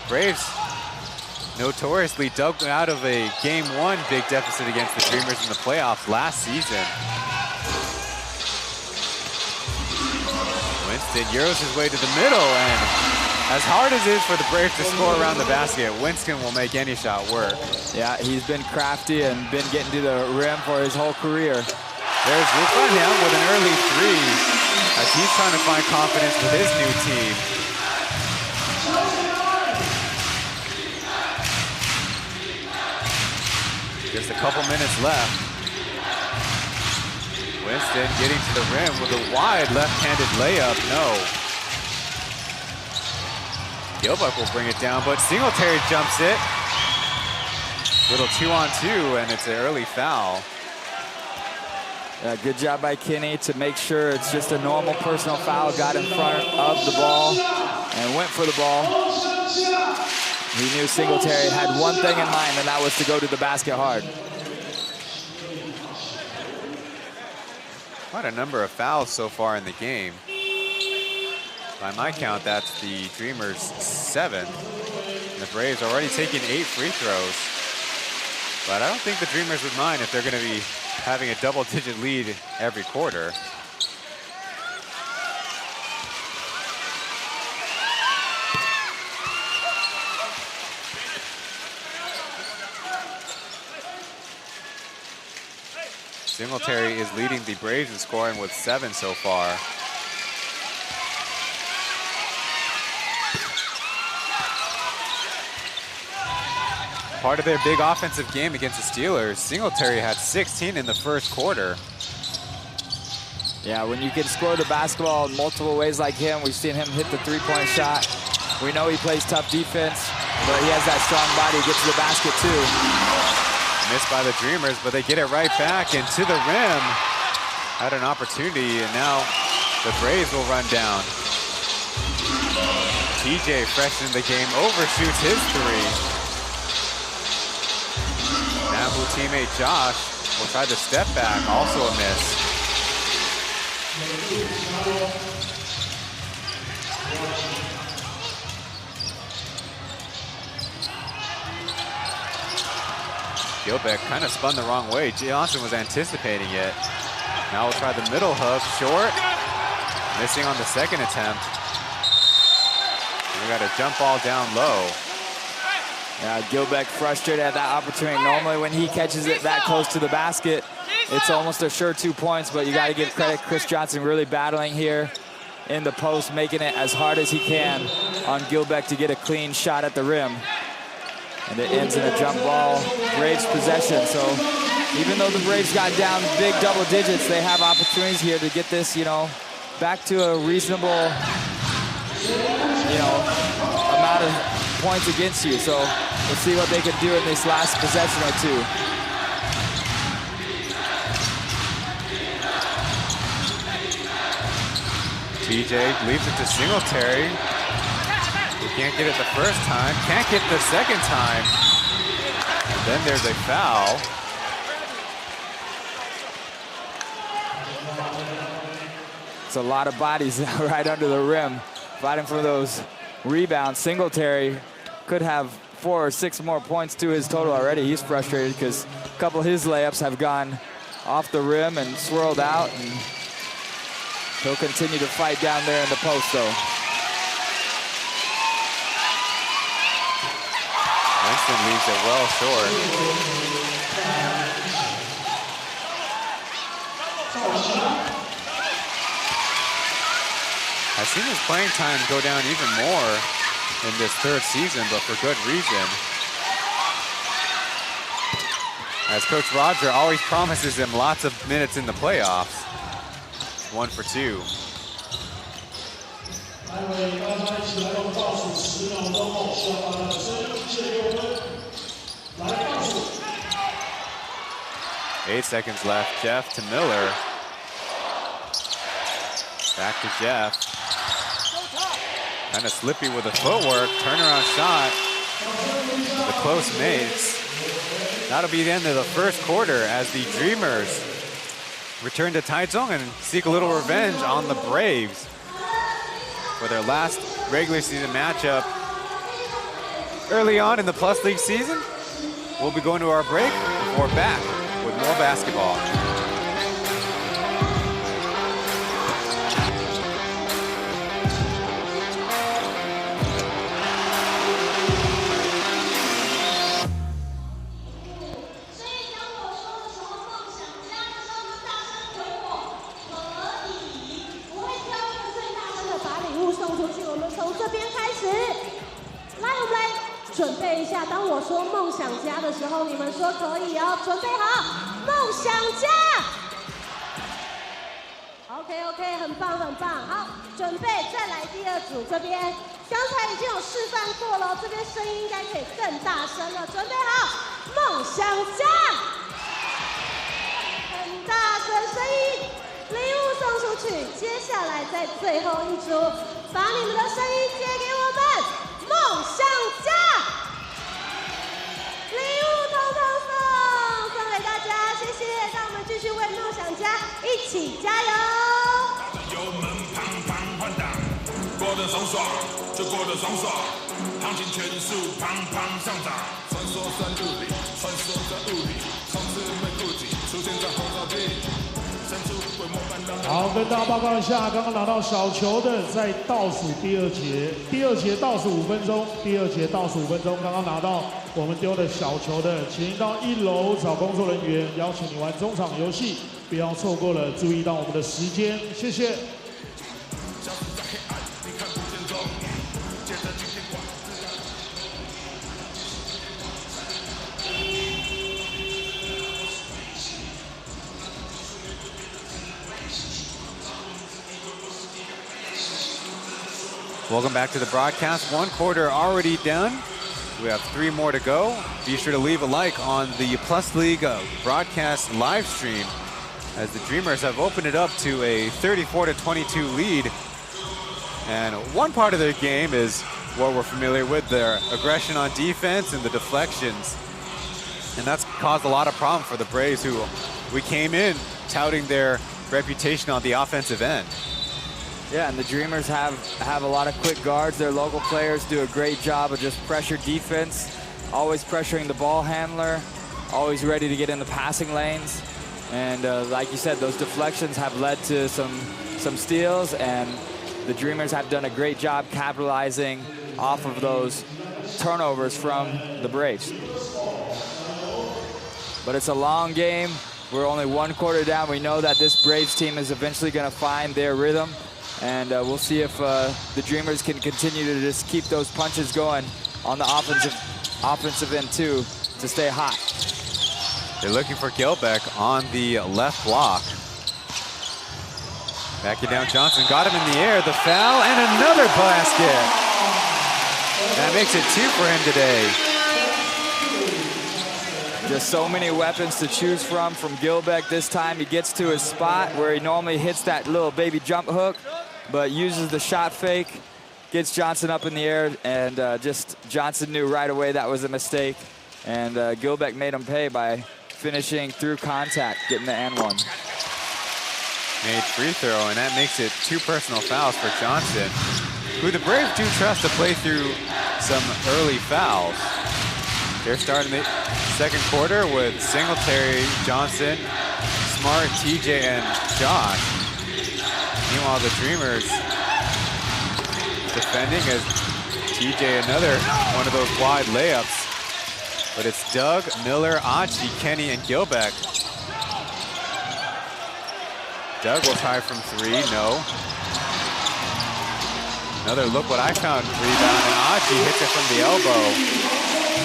Braves notoriously dug out of a Game 1 big deficit against the Dreamers in the playoffs last season. Winston Euros his way to the middle, and as hard as it is for the Braves to score around the basket, Winston will make any shot work. Yeah, he's been crafty and been getting to the rim for his whole career. There's Rufanel with an early 3 as he's trying to find confidence with his new team. Just a couple minutes left. Winston getting to the rim with a wide left-handed layup. No. Gilbeck will bring it down, but Singletary jumps it. Little 2-on-2, and it's an early foul. Yeah, good job by Kenny to make sure it's just a normal personal foul. Got in front of the ball and went for the ball. He knew Singletary had one thing in mind, and that was to go to the basket hard. Quite a number of fouls so far in the game. By my count, that's the Dreamers' 7th. And the Braves already taking 8 free throws. But I don't think the Dreamers would mind if they're going to be having a double-digit lead every quarter. Singletary is leading the Braves in scoring with 7 so far. Part of their big offensive game against the Steelers, Singletary had 16 in the first quarter. Yeah, when you can score the basketball in multiple ways like him, we've seen him hit the 3-point shot. We know he plays tough defense, but he has that strong body to get to the basket too. Missed by the Dreamers, but they get it right back and to the rim. Had an opportunity, and now the Braves will run down. TJ, fresh in the game, overshoots his 3. Nabu teammate Josh will try the step back, also a miss. Gilbeck kind of spun the wrong way. Johnson was anticipating it. Now we'll try the middle hook, short. Missing on the second attempt. And we got a jump ball down low. Yeah, Gilbeck frustrated at that opportunity. Normally when he catches it that close to the basket, it's almost a sure 2 points, but you got to give credit. Chris Johnson really battling here in the post, making it as hard as he can on Gilbeck to get a clean shot at the rim. And it ends in a jump ball, Braves possession. So even though the Braves got down big double digits, they have opportunities here to get this, back to a reasonable, amount of points against you. So let's see what they can do in this last possession or two. BJ leaves it to Singletary. He can't get it the first time, can't get the second time. And then there's a foul. It's a lot of bodies right under the rim, fighting for those rebounds. Singletary could have 4 or 6 more points to his total already. He's frustrated because a couple of his layups have gone off the rim and swirled out. And he'll continue to fight down there in the post, though. Winston leaves it well short. I've seen his playing time go down even more in this 3rd season, but for good reason. As Coach Roger always promises him lots of minutes in the playoffs. 1 for 2. 8 seconds left. Jeff to Miller. Back to Jeff. Kind of slippy with the footwork. Turnaround shot. The close mates. That'll be the end of the 1st quarter as the Dreamers return to Taichung and seek a little revenge on the Braves for their last regular season matchup early on in the Plus League season. We'll be going to our break. We're back with more basketball.准备一下，当我说梦想家的时候，你们说可以哦，准备好，梦想家。OK， 很棒很棒，好，准备再来第2组这边，刚才已经有示范过了，这边声音应该可以更大声了，准备好，梦想家，很大声声音，礼物送出去，接下来在最后一组，把你们的声音借给我们，梦想家。 礼物统统送给大家，谢谢！让我们继续为梦想家一起加油！油门砰砰换挡，过得爽爽就过得爽爽，行情全数砰砰上涨，穿梭在路里，穿梭在雾里，从此没顾忌，出现在后照镜。 好，跟大家报告一下，刚刚拿到小球的在倒数第2节，第2节倒数5分钟，第2节倒数5分钟，刚刚拿到我们丢的小球的，请到1楼找工作人员，邀请你玩中场游戏，不要错过了，注意到我们的时间，谢谢。 Welcome back to the broadcast. 1 quarter already done. We have 3 more to go. Be sure to leave a like on the Plus League broadcast live stream as the Dreamers have opened it up to a 34-22 lead. And one part of their game is what we're familiar with, their aggression on defense and the deflections. And that's caused a lot of problem for the Braves, who we came in touting their reputation on the offensive end. Yeah, and the Dreamers have a lot of quick guards. Their local players do a great job of just pressure defense, always pressuring the ball handler, always ready to get in the passing lanes. And like you said, those deflections have led to some steals, and the Dreamers have done a great job capitalizing off of those turnovers from the Braves. But it's a long game. We're only 1 quarter down. We know that this Braves team is eventually going to find their rhythm. And we'll see if the Dreamers can continue to just keep those punches going on the offensive end too, to stay hot. They're looking for Gilbeck on the left block. Back it down, Johnson got him in the air, the foul, and another basket. That makes it 2 for him today. Just so many weapons to choose from Gilbeck. This time he gets to his spot where he normally hits that little baby jump hook. but uses the shot fake, gets Johnson up in the air, and just Johnson knew right away that was a mistake. And Gilbeck made him pay by finishing through contact, getting the and one. Made free throw, and that makes it 2 personal fouls for Johnson, who the Braves do trust to play through some early fouls. They're starting the second quarter with Singletary, Johnson, Smart, TJ, and Josh. Meanwhile, the Dreamers defending as TJ another one of those wide layups. But it's Doug, Miller, Achi, Kenny, and Gilbeck. Doug will try from 3, no. Another look what I found rebound, and Achi hits it from the elbow.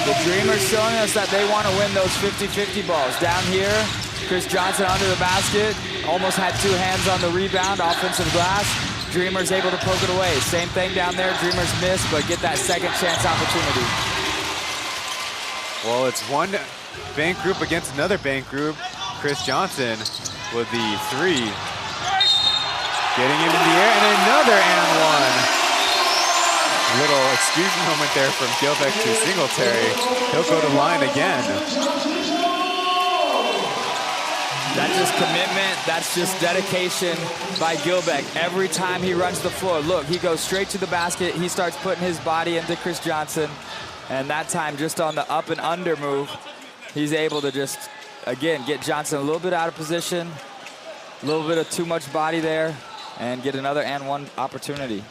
The Dreamers showing us that they want to win those 50-50 balls. Down here, Chris Johnson under the basket, almost had 2 hands on the rebound, offensive glass. Dreamers able to poke it away. Same thing down there, Dreamers miss, but get that second chance opportunity. Well, it's one bank group against another bank group. Chris Johnson with the 3. Getting him in the air, and another and one. A little excuse moment there from Gilbeck to Singletary. He'll go to line again. That's just commitment, that's just dedication by Gilbeck. Every time he runs the floor, look, he goes straight to the basket, he starts putting his body into Chris Johnson, and that time just on the up and under move, he's able to just, again, get Johnson a little bit out of position, a little bit of too much body there, and get another and one opportunity.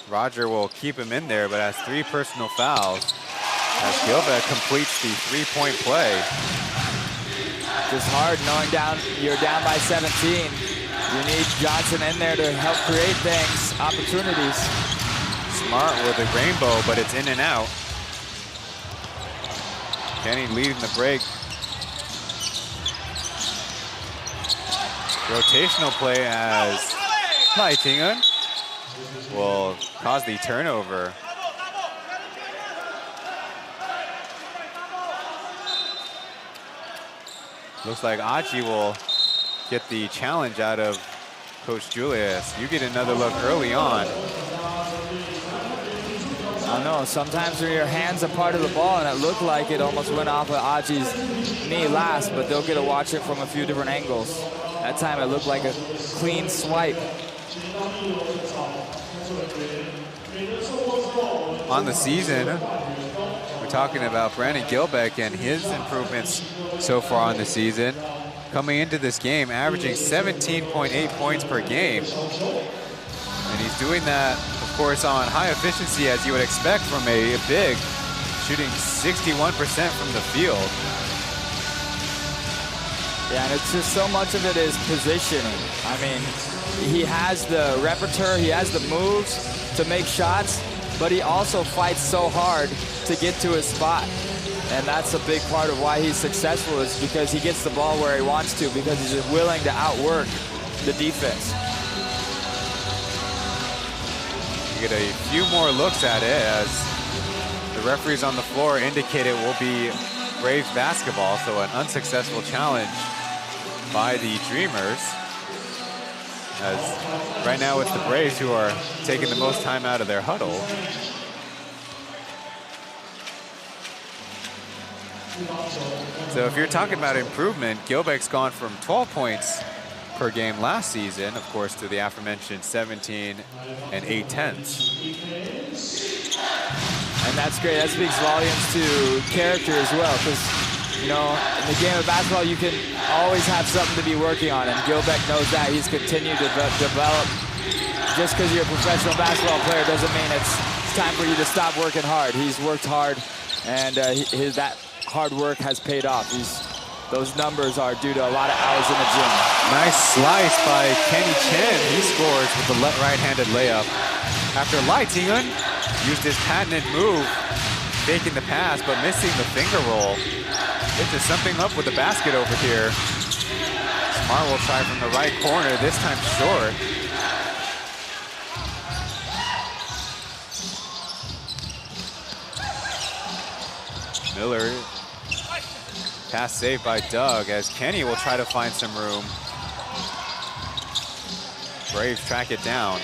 Roger will keep him in there, but has 3 personal fouls as Gilbeck completes the 3-point play. Just hard knowing you're down by 17. You need Johnson in there to help create things, opportunities. Smart with a rainbow, but it's in and out. Kenny leading the break. Rotational play as Taitingan will cause the turnover. Looks like Achi will get the challenge out of Coach Julius. You get another look early on. I know, sometimes when your hands are part of the ball, and it looked like it almost went off of Achi's knee last, but they'll get to watch it from a few different angles. That time it looked like a clean swipe. On the season, we're talking about Brandon Gilbeck and his improvements so far on the season. Coming into this game, averaging 17.8 points per game. And he's doing that, of course, on high efficiency, as you would expect from a big, shooting 61% from the field. Yeah, and it's just so much of it is positioning. I mean, he has the repertoire, he has the moves to make shots, but he also fights so hard to get to his spot. And that's a big part of why he's successful, is because he gets the ball where he wants to, because he's willing to outwork the defense. You get a few more looks at it as the referees on the floor indicate it will be Braves basketball, so an unsuccessful challenge by the Dreamers. As right now it's the Braves who are taking the most time out of their huddle. So if you're talking about improvement, Gilbeck's gone from 12 points per game last season, of course, to the aforementioned 17 and 8/10. And that's great. That speaks volumes to character as well, because, you know, in the game of basketball, you can always have something to be working on, and Gilbeck knows that. He's continued to develop. Just because you're a professional basketball player doesn't mean it's time for you to stop working hard. He's worked hard, and that hard work has paid off. Those numbers are due to a lot of hours in the gym. Nice slice by Kenny Chen. He scores with the right-handed layup. After Lai Tingun used his patented move, faking the pass, but missing the finger roll. It's just something up with the basket over here. Smart will try from the right corner, this time short. Miller. Pass saved by Doug as Kenny will try to find some room. Braves track it down.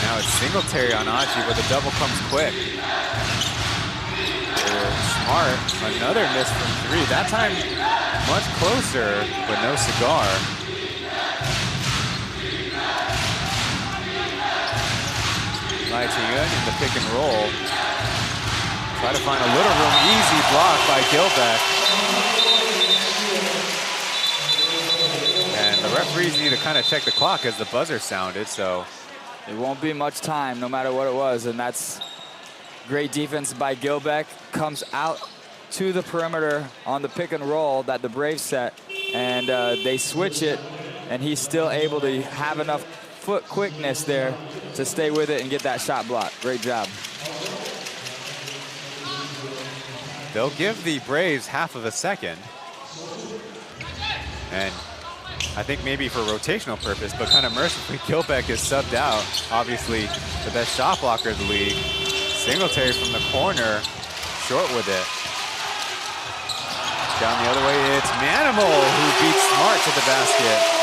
Now it's Singletary on Achi, but the double comes quick. Smart, another miss from 3. That time much closer, but no cigar. Lai Chiyun in the pick and roll. Try to find a little room, easy block by Gilbeck. And the referees need to kind of check the clock as the buzzer sounded, so. It won't be much time, no matter what it was, and that's great defense by Gilbeck. Comes out to the perimeter on the pick and roll that the Braves set, and they switch it, and he's still able to have enough foot quickness there to stay with it and get that shot block. Great job. They'll give the Braves half of a second. And I think maybe for rotational purpose, but kind of mercifully, Gilbeck is subbed out. Obviously, the best shot blocker of the league. Singletary from the corner, short with it. Down the other way, it's Manimal who beats Smart to the basket.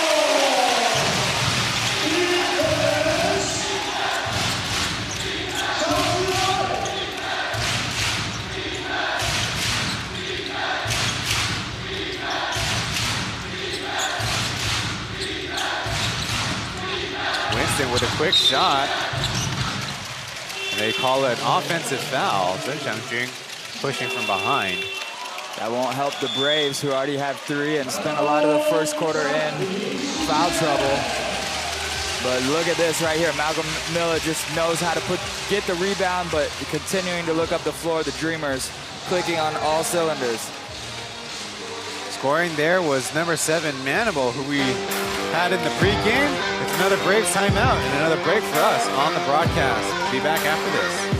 With a quick shot. And they call it offensive foul. Chen Xiangjun pushing from behind. That won't help the Braves, who already have 3 and spent a lot of the first quarter in foul trouble. But look at this right here. Malcolm Miller just knows how to get the rebound, but continuing to look up the floor. The Dreamers clicking on all cylinders. Scoring there was number 7, Manimal, who we had in the pregame. It's another Braves timeout and another break for us on the broadcast. Be back after this.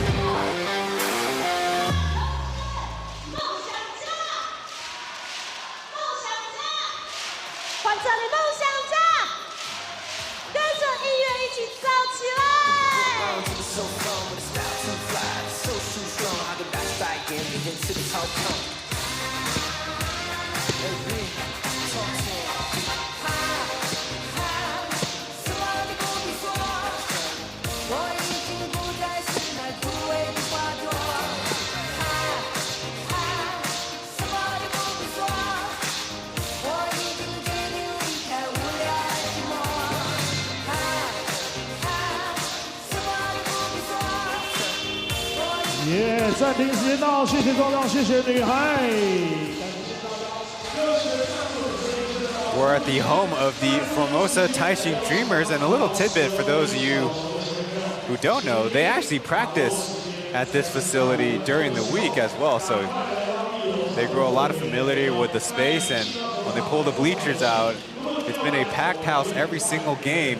Yeah， 暂停时间到，谢谢庄长，谢谢女孩。We're at the home of the Formosa Taishin Dreamers, and a little tidbit for those of you who don't know, they actually practice at this facility during the week as well, so they grow a lot of familiarity with the space, and when they pull the bleachers out, it's been a packed house every single game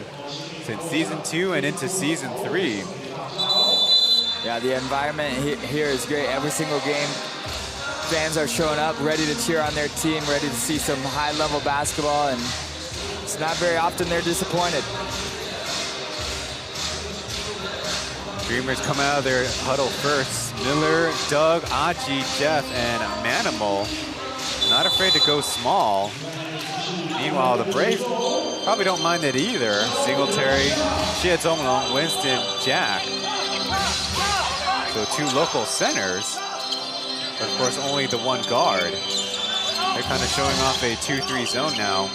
since season 2 and into season 3. Yeah, the environment here is great. Every single game, fans are showing up, ready to cheer on their team, ready to see some high-level basketball, and it's not very often they're disappointed. Dreamers come out of their huddle first. Miller, Doug, Achi, Jeff, and Manimal. Not afraid to go small. Meanwhile, the Braves probably don't mind it either. Singletary, Xie Zonglong, Winston, Jack. So 2 local centers, but of course only the 1 guard. They're kind of showing off a 2-3 zone now.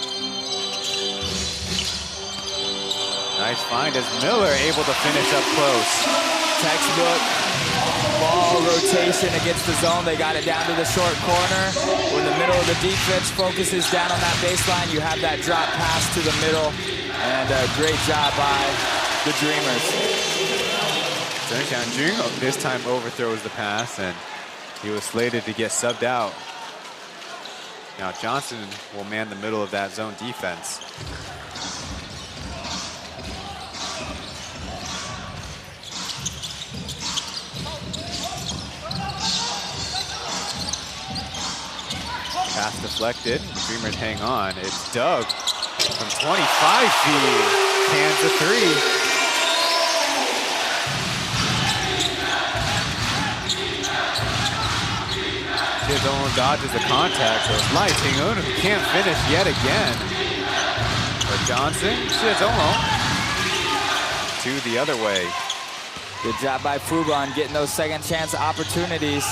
Nice find as Miller able to finish up close. Textbook ball rotation against the zone. They got it down to the short corner. When the middle of the defense focuses down on that baseline, you have that drop pass to the middle, and a great job by the Dreamers. Chen Xiangjun this time overthrows the pass, and he was slated to get subbed out. Now Johnson will man the middle of that zone defense. Pass deflected, Dreamers hang on. It's Doug from 25 feet, cans the 3. Chen dodges the contact, so it's Lai Ting-un who can't finish yet again. But Johnson, Chen to the other way. Good job by Fubon getting those second chance opportunities.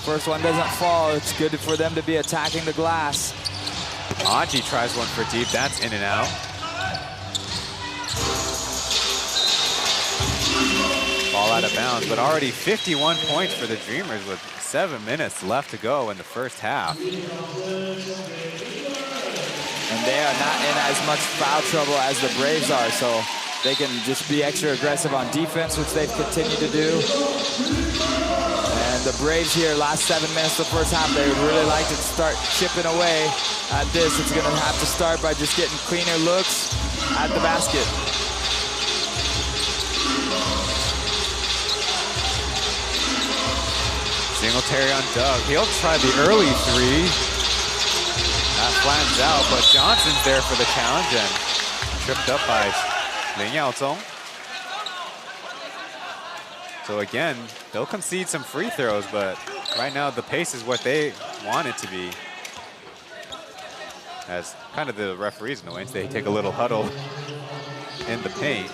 First one doesn't fall. It's good for them to be attacking the glass. Aji tries one for deep. That's in and out. Ball out of bounds, but already 51 points for the Dreamers with 7 minutes left to go in the first half. And they are not in as much foul trouble as the Braves are, so they can just be extra aggressive on defense, which they've continued to do. And the Braves here, last 7 minutes of the first half, they would really like to start chipping away at this. It's going to have to start by just getting cleaner looks at the basket. Singletary on Doug. He'll try the early three. That flattens out, but Johnson's there for the challenge and tripped up by Lin Yaozong. So again, they'll concede some free throws, but right now the pace is what they want it to be. As kind of the referees know, they take a little huddle in the paint.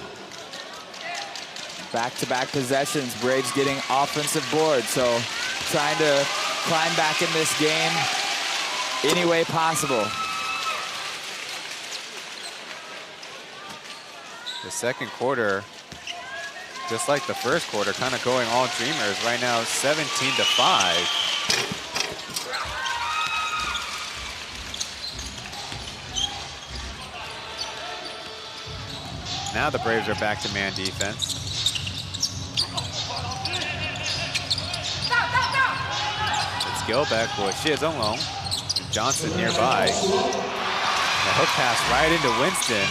Back-to-back possessions, Braves getting offensive boards, so trying to climb back in this game any way possible. The second quarter, just like the first quarter, kind of going all Dreamers. Right now, 17-5. Now the Braves are back to man defense. It's Gilbeck with Xie Zonglong. Johnson nearby. The hook pass right into Winston.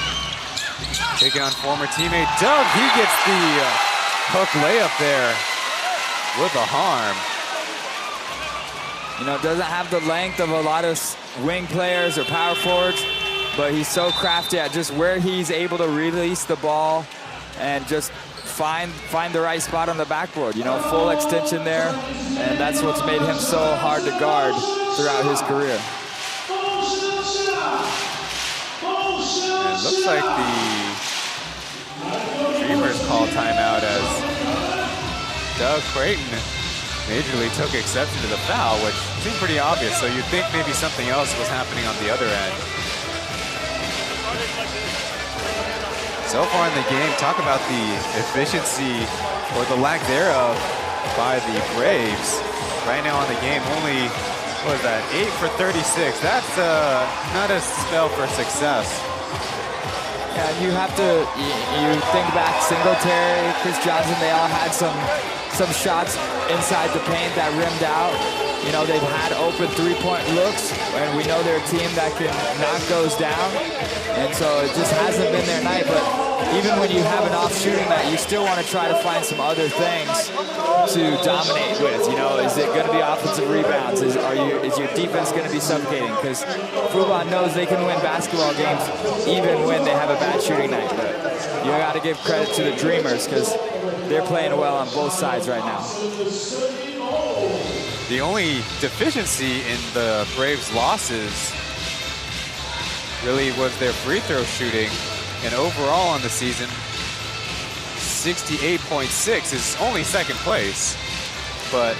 Taking on former teammate Doug. He gets the hook layup there with a harm. You know, doesn't have the length of a lot of wing players or power forwards, but he's so crafty at just where he's able to release the ball and just find the right spot on the backboard. You know, full extension there, and that's what's made him so hard to guard throughout his career. And it looks like the Dreamers call timeout as Doug Creighton majorly took exception to the foul, which seemed pretty obvious, so you'd think maybe something else was happening on the other end. So far in the game, talk about the efficiency or the lack thereof by the Braves. Right now on the game, only, what is that, 8 for 36. That's not a spell for success. Yeah, you have to, you think back, Singletary, Chris Johnson, they all had some shots inside the paint that rimmed out. You know, they've had open three-point looks, and we know they're a team that can knock those down. And so it just hasn't been their night, but even when you have an off shooting night, you still want to try to find some other things to dominate with. You know, is it going to be offensive rebounds? Is your defense going to be suffocating? Because Fubon knows they can win basketball games even when they have a bad shooting night. But you got to give credit to the Dreamers because they're playing well on both sides right now. The only deficiency in the Braves' losses really was their free throw shooting. And overall on the season, 68.6 is only second place, but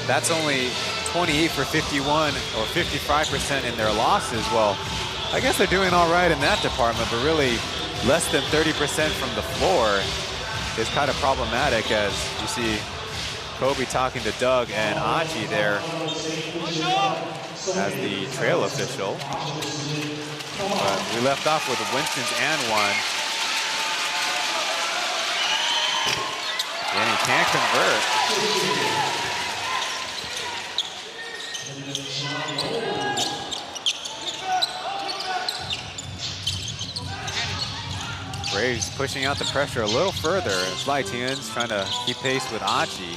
that's only 28 for 51 or 55% in their losses. Well, I guess they're doing all right in that department, but really less than 30% from the floor is kind of problematic, as you see Kobe talking to Doug and Aji there as the trail official. But we left off with Winston's and one. And he can't convert. Braves pushing out the pressure a little further as Lai Tian's trying to keep pace with Aji.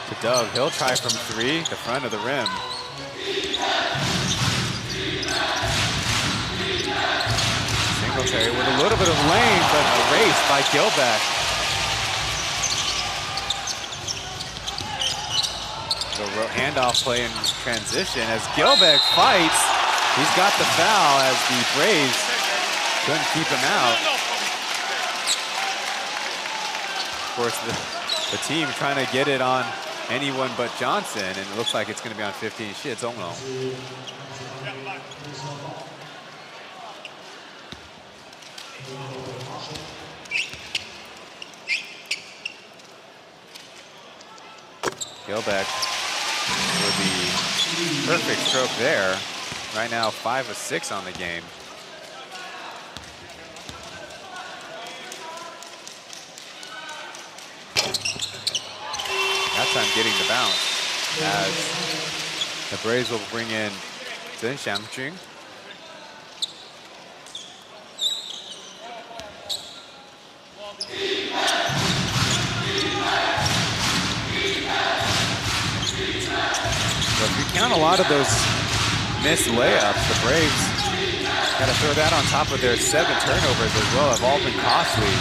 To Doug, he'll try from three, the front of the rim. Singletary with a little bit of lane, but erased by Gilbeck. Little handoff play in transition as Gilbeck fights. He's got the foul as the Braves couldn't keep him out. Of course, the team trying to get it on anyone but Johnson, and it looks like it's going to be on 15. Shit, Zongno. Gilbeck with the perfect stroke there. Right now, 5 of 6 on the game. That time getting the bounce as the Braves will bring in Zhen Xiangjun. So if you count a lot of those missed layups, the Braves got to throw that on top of their 7 turnovers as well, have all been costly.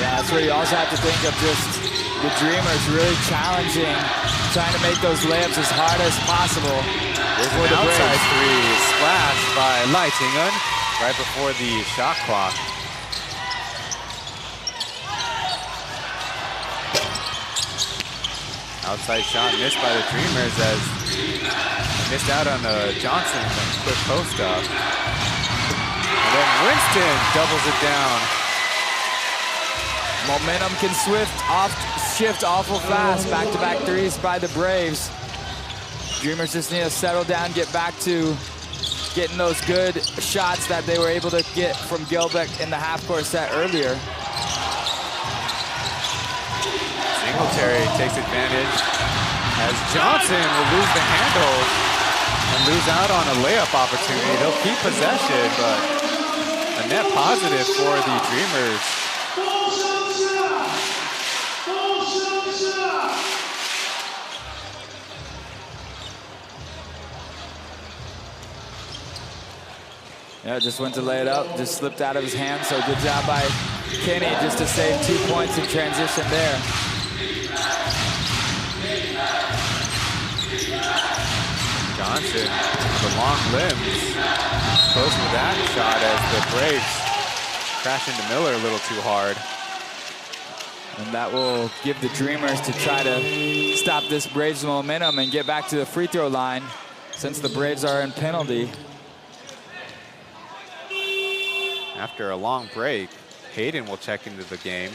Yeah, that's where you also have to think of just the Dreamers really challenging, trying to make those layups as hard as possible. There's an outside three splash by Leitingen right before the shot clock. Outside shot missed by the Dreamers as missed out on Johnson quick post up. And then Winston doubles it down. Momentum can shift awful fast. Back-to-back threes by the Braves. Dreamers just need to settle down, get back to getting those good shots that they were able to get from Gilbeck in the half-court set earlier. Singletary takes advantage as Johnson will lose the handle and lose out on a layup opportunity. They'll keep possession, but a net positive for the Dreamers. Yeah, just went to lay it up, just slipped out of his hand, so good job by Kenny just to save 2 points in transition there. Johnson with the long limbs, close to that shot as the Braves crash into Miller a little too hard. And that will give the Dreamers to try to stop this Braves momentum and get back to the free throw line since the Braves are in penalty. After a long break, Hayden will check into the game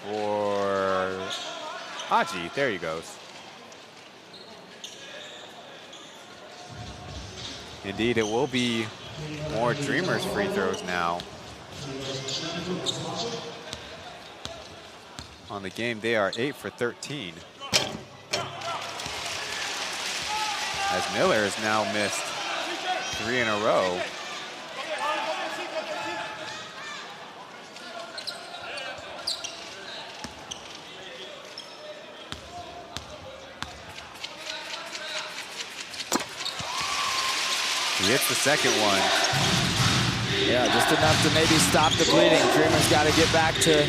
for Haji. There he goes. Indeed, it will be more Dreamers free throws now. On the game, they are 8 for 13. As Miller has now missed 3 in a row. He hits the second one. Yeah, just enough to maybe stop the bleeding. Dreamers got to get back to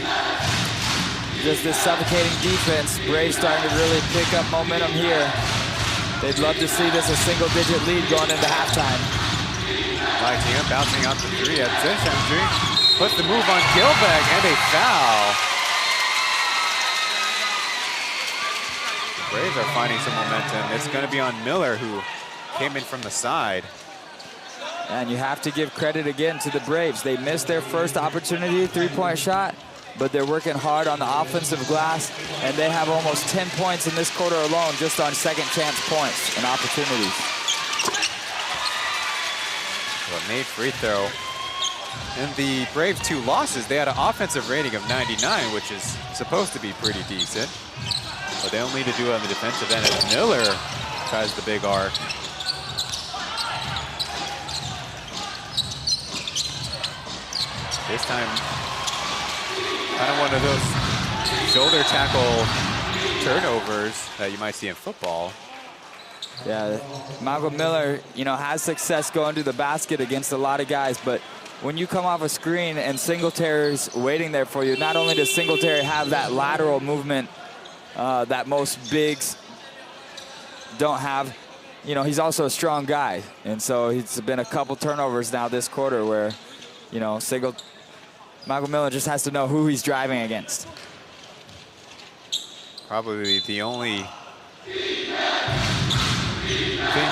just this suffocating defense. Braves starting to really pick up momentum here. They'd love to see this a single-digit lead going into halftime. Lighting bouncing out the 3 at Chen Xiangjun. Puts the move on Gilbeck and a foul. The Braves are finding some momentum. It's going to be on Miller, who came in from the side. And you have to give credit again to the Braves. They missed their first opportunity, 3-point shot, but they're working hard on the offensive glass, and they have almost 10 points in this quarter alone just on second chance points and opportunities. Well, made free throw. In the Braves' 2 losses, they had an offensive rating of 99, which is supposed to be pretty decent. But they only need to do it on the defensive end as Miller tries the big arc. This time, kind of one of those shoulder tackle turnovers that you might see in football. Yeah, Malcolm Miller, you know, has success going to the basket against a lot of guys, but when you come off a screen and Singletary's waiting there for you, not only does Singletary have that lateral movement that most bigs don't have. You know, he's also a strong guy, and so it's been a couple turnovers now this quarter where, you know, Michael Miller just has to know who he's driving against. Probably the only thing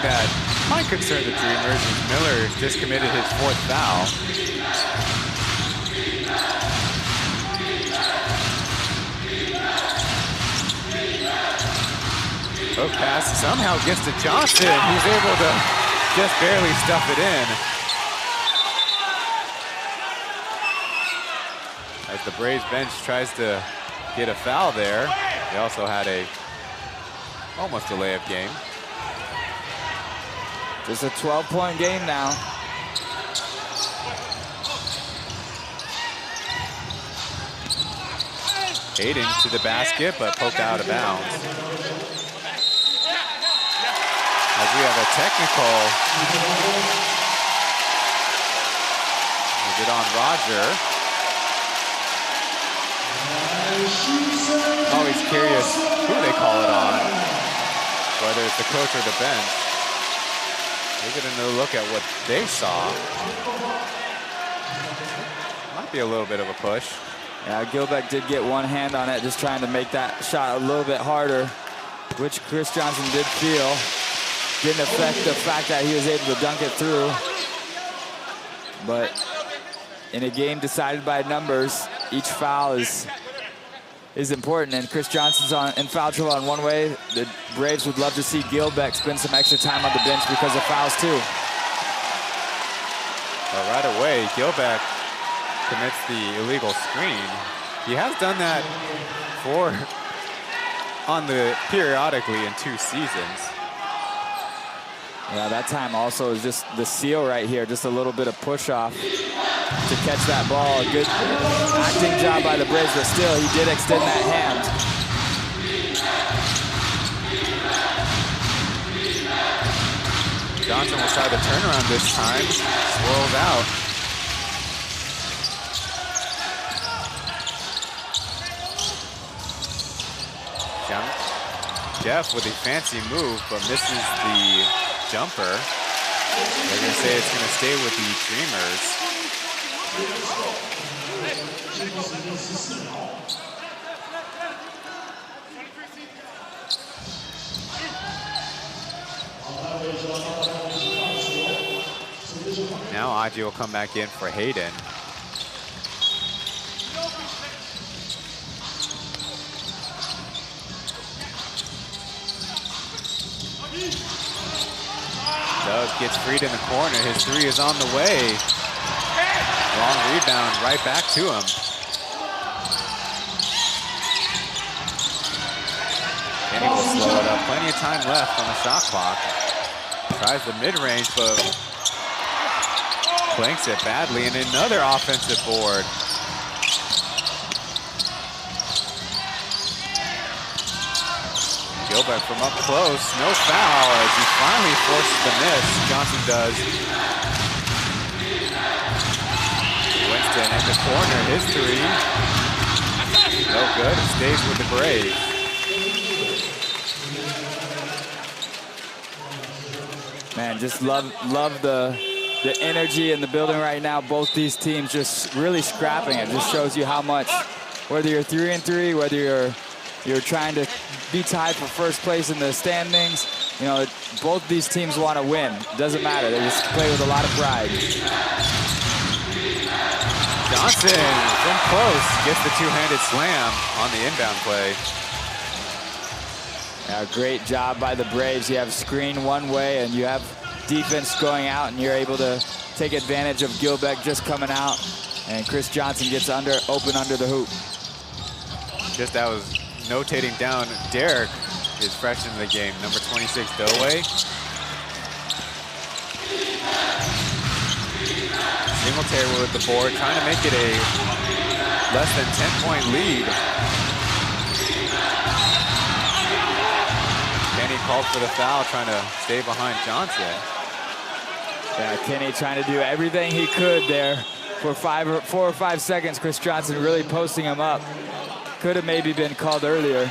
that might concern the Dreamers is Miller just committed his 4th foul. Hook pass somehow gets to Johnson. He's able to just barely stuff it in. As the Braves bench tries to get a foul there. They also had almost a layup game. Just a 12-point game now. Hayden to the basket, but poked out of bounds. As we have a technical. Is it on Roger? Always curious who they call it on, whether it's the coach or the bench. They're getting a look at what they saw. Might be a little bit of a push. Yeah, Gilbeck did get one hand on it, just trying to make that shot a little bit harder, which Chris Johnson did feel. Didn't affect the fact that he was able to dunk it through. But in a game decided by numbers, each foul is important, and Chris Johnson's in foul trouble on one way. The Braves would love to see Gilbeck spend some extra time on the bench because of fouls too. But right away, Gilbeck commits the illegal screen. He has done that periodically in 2 seasons. Yeah, that time also is just the seal right here, just a little bit of push off to catch that ball. A good acting job by the Braves, but still, he did extend that hand. Johnson will try the turnaround this time. Swirls out. Jeff with a fancy move, but misses the jumper. They're going to say it's going to stay with the Dreamers. Now Aji will come back in for Hayden. Doug gets freed in the corner. His 3 is on the way. Long rebound right back to him. Kenny will slow it up. Plenty of time left on the shot clock. Tries the mid-range, but clanks it badly, and another offensive board. Gilbert from up close, no foul as he finally forces the miss. Johnson does. Winston in the corner, his 3. No good, it stays with the Braves. Man, just love the energy in the building right now. Both these teams just really scrapping it. Just shows you how much, whether you're 3-3, whether you're trying to be tied for first place in the standings. You know, both these teams want to win. Doesn't matter. They just play with a lot of pride. Johnson from close gets the 2-handed slam on the inbound play. Yeah, great job by the Braves. You have screen one way and you have defense going out, and you're able to take advantage of Gilbeck just coming out, and Chris Johnson gets open under the hoop. Just I was notating down, Derek is fresh into the game, number 26, Doway. Singletary with the board, trying to make it a less than 10-point lead. Kenny called for the foul, trying to stay behind Johnson. Yeah, Kenny trying to do everything he could there for 4 or 5 seconds. Chris Johnson really posting him up. Could have maybe been called earlier.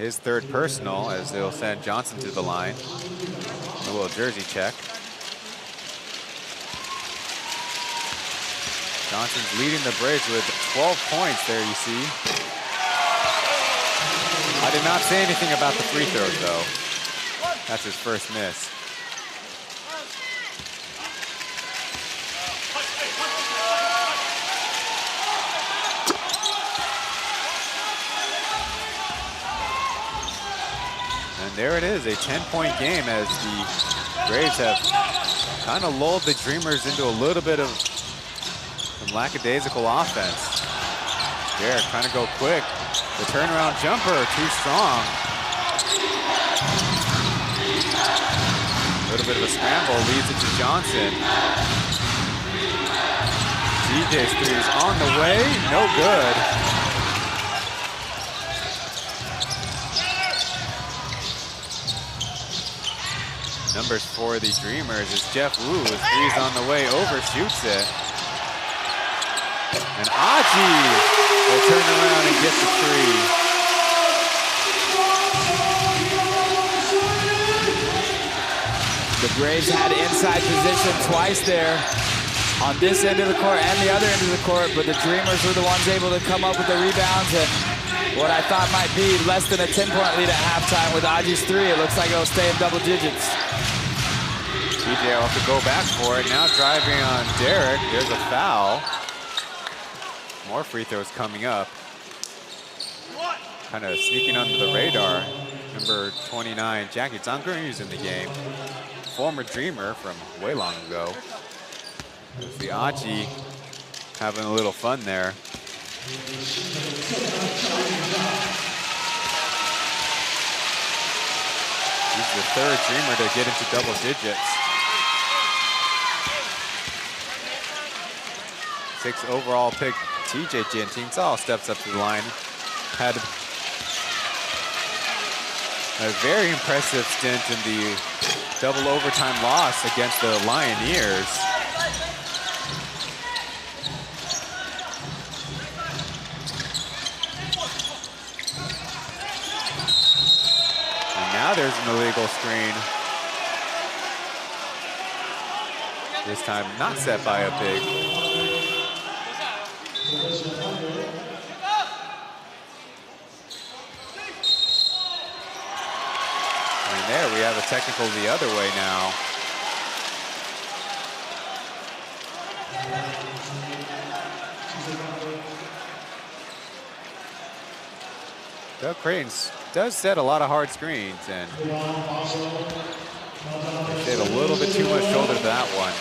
his third personal as they'll send Johnson to the line. A little jersey check. Johnson's leading the Braves with 12 points there, you see. I did not say anything about the free throws, though. That's his first miss. And there it is, a 10-point game as the Braves have kind of lulled the Dreamers into a little bit of some lackadaisical offense. Derek trying to go quick. The turnaround jumper, too strong. A little bit of a scramble leads it to Johnson. DJ's three is on the way, no good. Numbers for the Dreamers is Jeff Wu. His three's on the way, overshoots it. And Aji will turn around and get the three. The Braves had inside position twice there on this end of the court and the other end of the court, but the Dreamers were the ones able to come up with the rebounds and what I thought might be less than a 10-point lead at halftime with Aji's three. It looks like it'll stay in double digits. DJ will have to go back for it. Now driving on Derek. There's a foul. More free throws coming up. Kind of sneaking under the radar. Number 29, Jackie Zhangger, is in the game. Former Dreamer from way long ago. There's the Aji having a little fun there. He's the third Dreamer to get into double digits. 6th overall pick, TJ Jiantingzao steps up to the line. Had a very impressive stint in the double overtime loss against the Lioneers. And now there's an illegal screen. This time not set by a big. And there we have a technical the other way now. Doug Creighton does set a lot of hard screens, and they did a little bit too much shoulder to that one.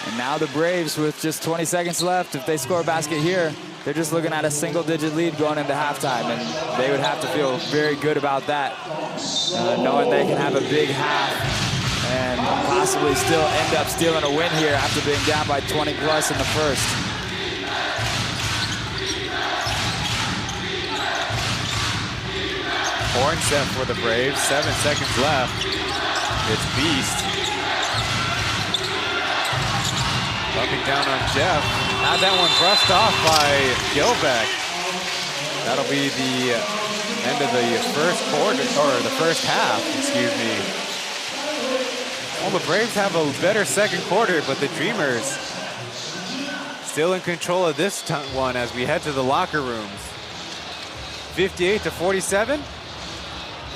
And now the Braves, with just 20 seconds left, if they score a basket here, they're just looking at a single-digit lead going into halftime, and they would have to feel very good about that, knowing they can have a big half and possibly still end up stealing a win here after being down by 20 plus in the first. Horn set for the Braves, 7 seconds left. It's Beast. Bumping down on Jeff. Had that one brushed off by Gilbeck. That'll be the end of the first quarter, or the first half, excuse me. Well, the Braves have a better second quarter, but the Dreamers still in control of this one as we head to the locker rooms. 58-47.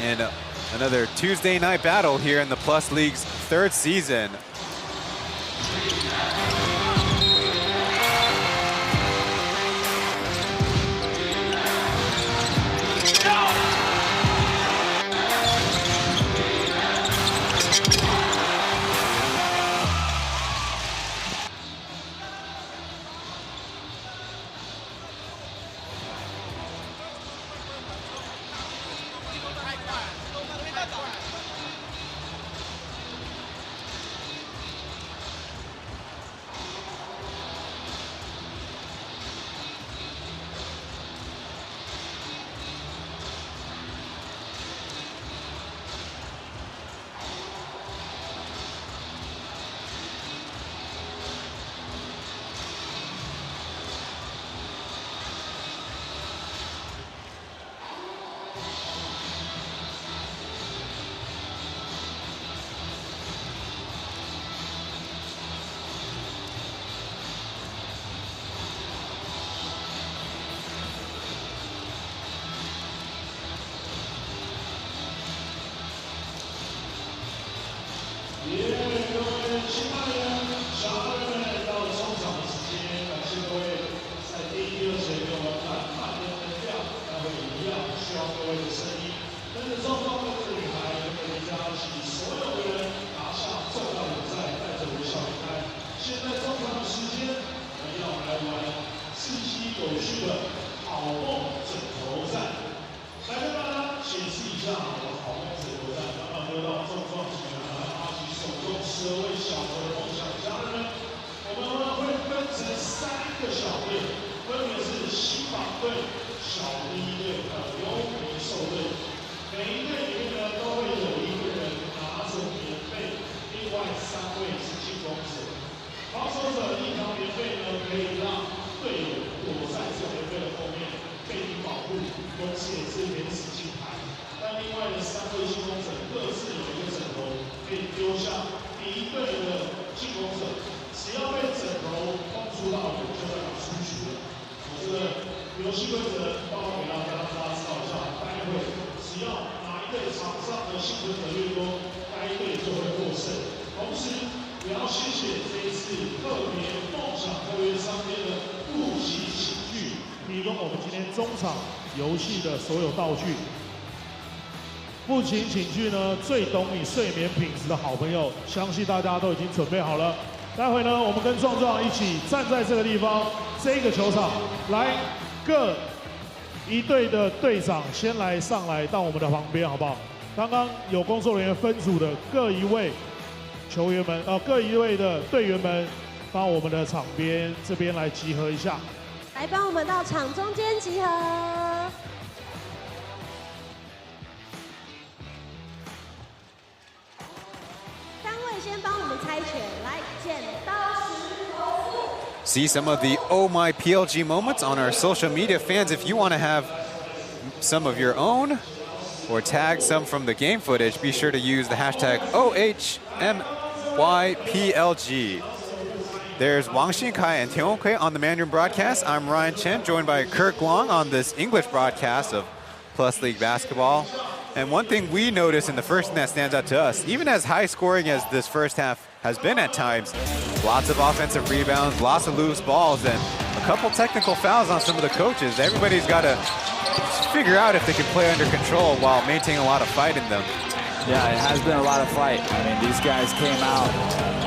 And another Tuesday night battle here in the Plus League's 3rd season. 好梦枕头战。来跟大家显示一下我们好梦枕头战刚刚得到重创级的阿奇手中12位小的梦想家人，我们会分成3个小队，分别是新房队、小一队还有优米兽队。每一队里面呢都会有一个人拿着棉被，另外3位是进攻者。防守者一条棉被呢可以让队友躲在这棉被的后面，被你保护，同时也是免死金牌。但另外的3位进攻者各自有一个枕头，可以丢向第一队的进攻者，只要被枕头碰触到，就代表出局了。这个游戏规则报告给大家知道一下，待会只要哪一队场上的幸存者越多，该队就会获胜。同时，也要谢谢这一次特别梦想特约商店的不息寝具，提供我们今天中场游戏的所有道具。不息寝具呢，最懂你睡眠品质的好朋友，相信大家都已经准备好了。待会呢，我们跟壮壮一起站在这个地方，这个球场，来各一队的队长先上来到我们的旁边，好不好？刚刚有工作人员分组的各一位球员们，各一位的队员们，帮我们的场边这边来集合一下，来帮我们到场中间集合。3位先帮我们猜拳，来剪刀石头布。See some of the Oh My PLG moments on our social media. Fans, if you want to have some of your own or tag some from the game footage, be sure to use the hashtag OHMYPLG. There's Wang Xinkai and Tian Wei on the Mandarin broadcast. I'm Ryan Chen, joined by Kirk Long on this English broadcast of Plus League basketball. And one thing we noticed, and the first thing that stands out to us, even as high scoring as this first half has been at times, lots of offensive rebounds, lots of loose balls, and a couple technical fouls on some of the coaches. Everybody's got to figure out if they can play under control while maintaining a lot of fight in them. Yeah, it has been a lot of fight. I mean, these guys came out,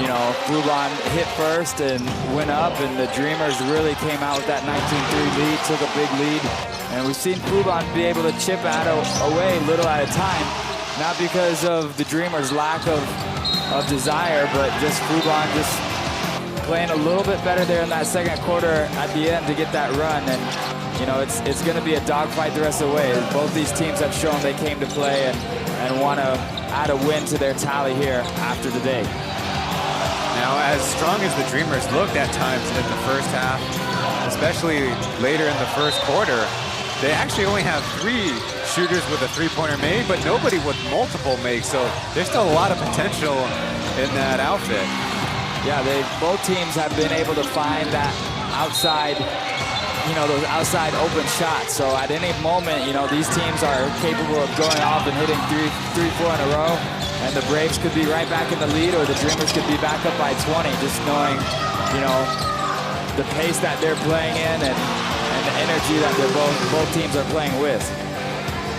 you know, Fubon hit first and went up, and the Dreamers really came out with that 19-3 lead, took a big lead. And we've seen Fubon be able to chip away little at a time, not because of the Dreamers' lack of desire, but just Fubon just playing a little bit better there in that second quarter at the end to get that run. And you know, it's going to be a dogfight the rest of the way. Both these teams have shown they came to play and want to add a win to their tally here after the day. Now, as strong as the Dreamers looked at times in the first half, especially later in the first quarter, they actually only have 3 shooters with a three-pointer made, but nobody with multiple makes, so there's still a lot of potential in that outfit. Yeah, both teams have been able to find that outside, you know, those outside open shots. So at any moment, you know, these teams are capable of going off and hitting 3-4 in a row, and the Braves could be right back in the lead, or the Dreamers could be back up by 20, just knowing, you know, the pace that they're playing in and the energy that both teams are playing with.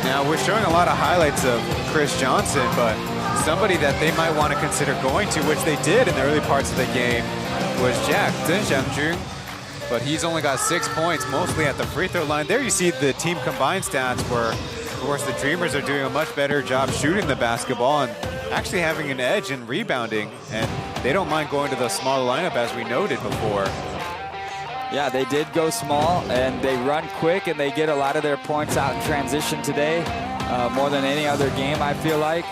Now, we're showing a lot of highlights of Chris Johnson, but somebody that they might want to consider going to, which they did in the early parts of the game, was Jack Zhen Xiangjun. But he's only got 6 points, mostly at the free throw line. There you see the team combined stats where, of course, the Dreamers are doing a much better job shooting the basketball and actually having an edge in rebounding. And they don't mind going to the smaller lineup, as we noted before. Yeah, they did go small, and they run quick, and they get a lot of their points out in transition today, more than any other game, I feel like.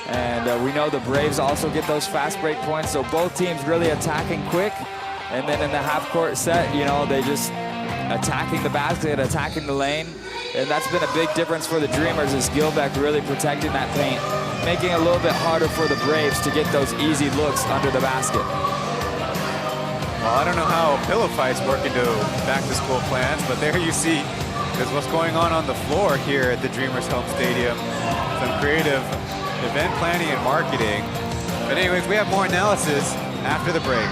And we know the Braves also get those fast break points, so both teams really attacking quick. And then in the half-court set, you know, they just attacking the basket, attacking the lane. And that's been a big difference for the Dreamers, is Gilbeck really protecting that paint, making it a little bit harder for the Braves to get those easy looks under the basket. Well, I don't know how pillow fights work into back-to-school plans, but there you see is what's going on the floor here at the Dreamers home stadium. Some creative event planning and marketing. But anyways, we have more analysis after the break.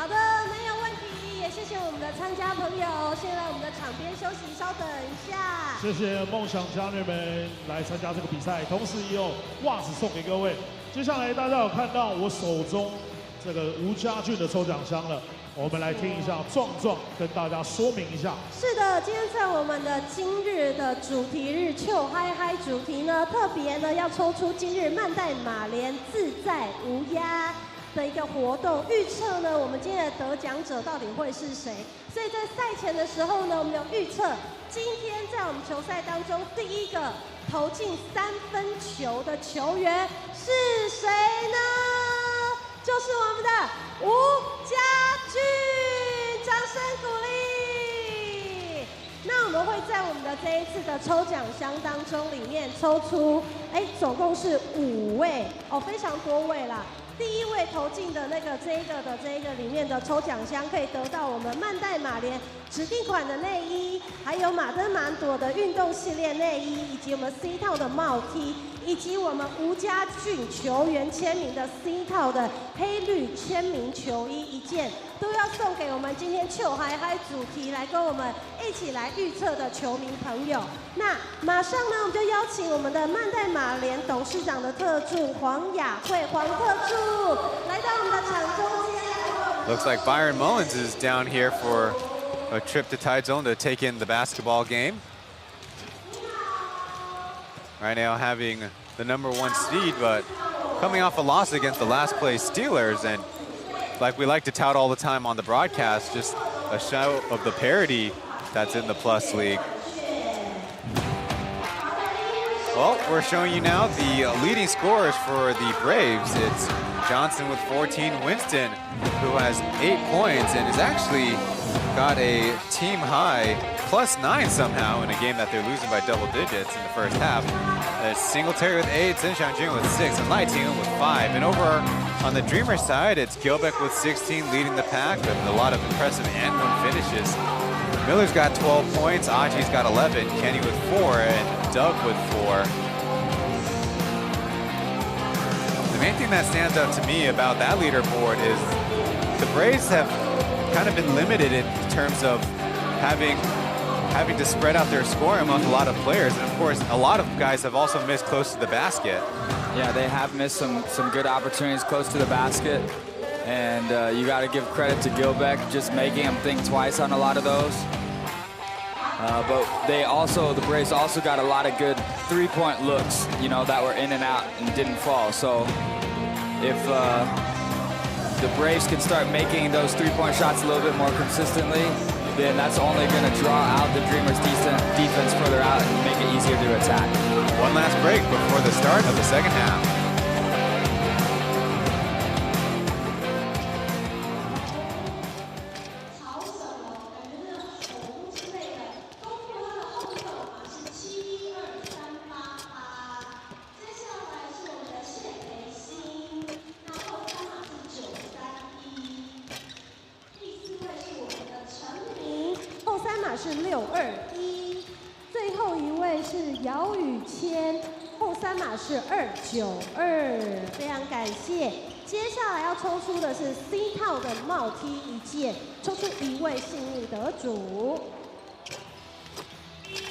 好的，没有问题，也谢谢我们的参加朋友。现在我们的场边休息，稍等一下。谢谢梦想家人们来参加这个比赛，同时也有袜子送给各位。接下来大家有看到我手中这个吴家俊的抽奖箱了，我们来听一下壮壮跟大家说明一下。是的，今天在我们的今日的主题日秋嗨嗨主题呢，特别呢要抽出今日曼代马莲自在无压的一个活动，预测呢我们今天的得奖者到底会是谁？所以在赛前的时候呢，我们有预测今天在我们球赛当中第一个投进3分球的球员是谁呢？就是我们的吴家俊，掌声鼓励。那我们会在我们的这一次的抽奖箱当中里面抽出，总共是5位哦，非常多位啦。第一位投进的这一个里面的抽奖箱，可以得到我们曼代马莲指定款的内衣，还有马登满朵的运动系列内衣，以及我们 C 套的帽 T， 以及我们吴家俊球员签名的 C 套的黑绿签名球衣一件，都要送给我们今天秋嗨嗨主题来跟我们一起来预测的球迷朋友。那马上呢，我们就邀请我们的曼代马莲董事长的特助黄雅慧黄特助。Looks like Byron Mullins is down here for a trip to Taichung to take in the basketball game. Right now having the #1 seed, but coming off a loss against the last place Steelers, and like we like to tout all the time on the broadcast, just a show of the parity that's in the Plus League. Well, we're showing you now the leading scorers for the Braves. It's Johnson with 14, Winston, who has 8 points and has actually got a team high +9 somehow in a game that they're losing by double digits in the first half. It's Singletary with 8, Chen with 6, and Lai Ting with 5. And over on the Dreamer side, it's Gilbeck with 16 leading the pack with a lot of impressive and-one finishes. Miller's got 12 points, Aji's got 11, Kenny with 4, and Doug with 4. The main thing that stands out to me about that leaderboard is the Braves have kind of been limited in terms of having to spread out their scoring among a lot of players. And of course, a lot of guys have also missed close to the basket. Yeah, they have missed some good opportunities close to the basket. And you got to give credit to Gilbeck, just making him think twice on a lot of those. But the Braves also got a lot of good three-point looks, that were in and out and didn't fall. So if the Braves can start making those three-point shots a little bit more consistently, then that's only going to draw out the Dreamers' defense further out and make it easier to attack. One last break before the start of the second half.是621，最后一位是姚宇谦，后3码是292，非常感谢。接下来要抽出的是 C 套的帽 T 一件，抽出1位幸运得主，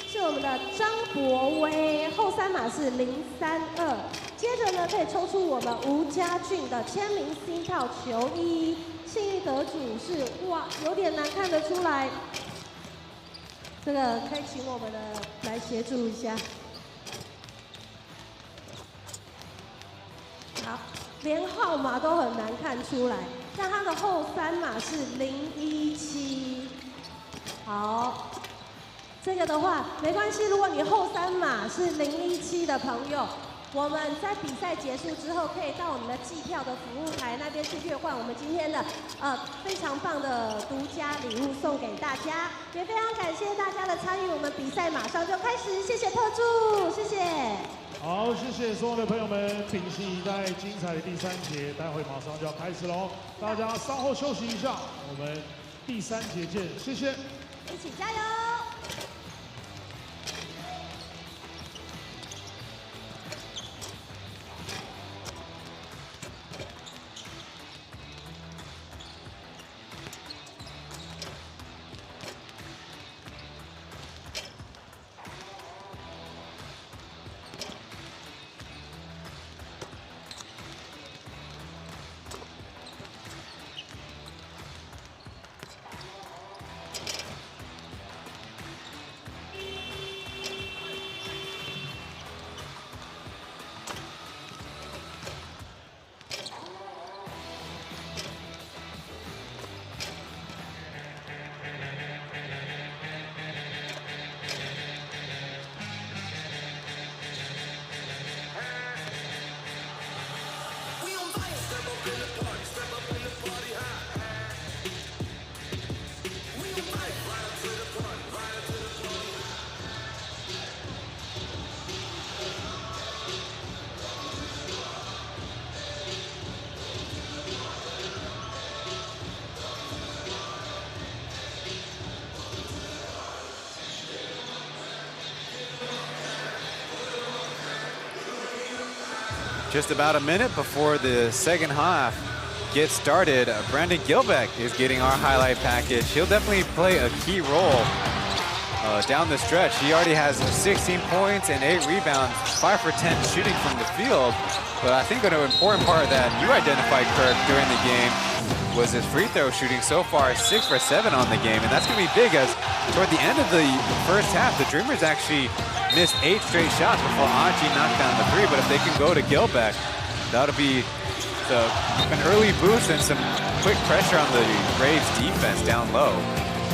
是我们的张博威，后3码是032。接着呢，可以抽出我们吴家俊的签名 C 套球衣，幸运得主是有点难看得出来。这个可以请我们的来协助一下。好，连号码都很难看出来。那它的后3码是017。好，这个的话没关系，如果你后3码是017的朋友，我们在比赛结束之后，可以到我们的计票的服务台那边去兑换我们今天的非常棒的独家礼物送给大家。也非常感谢大家的参与，我们比赛马上就开始，谢谢特助，谢谢。好，谢谢所有的朋友们，屏息以待精彩的第3节，待会马上就要开始喽，大家稍后休息一下，我们第3节见，谢谢，一起加油。just about a minute before the second half gets started. Brandon Gilbeck is getting our highlight package. He'll definitely play a key role down the stretch. He already has 16 points and 8 rebounds, 5 for 10 shooting from the field. But I think an important part that you identified, Kirk, during the game was his free throw shooting. So far, 6 for 7 on the game, and that's going to be big as toward the end of the first half, the Dreamers actually missed 8 straight shots before Aji knocked down the 3. But if they can go to Gilbeck, that'll be an early boost and some quick pressure on the Braves defense down low.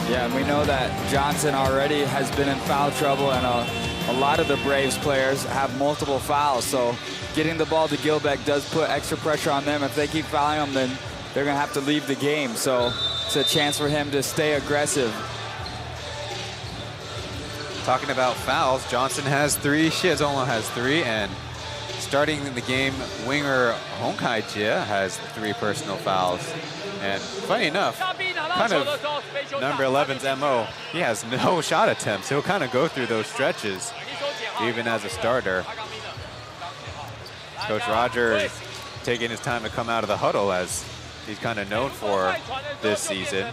Yeah, and we know that Johnson already has been in foul trouble, and a lot of the Braves players have multiple fouls. So getting the ball to Gilbeck does put extra pressure on them. If they keep fouling him, then they're going to have to leave the game. So it's a chance for him to stay aggressive. Talking about fouls, Johnson has 3, Shiazonlo has 3, and starting the game, winger Hong Kai-jie has 3 personal fouls. And funny enough, kind of number 11's MO, he has no shot attempts. He'll kind of go through those stretches, even as a starter. Coach Roger taking his time to come out of the huddle, as he's kind of known for this season.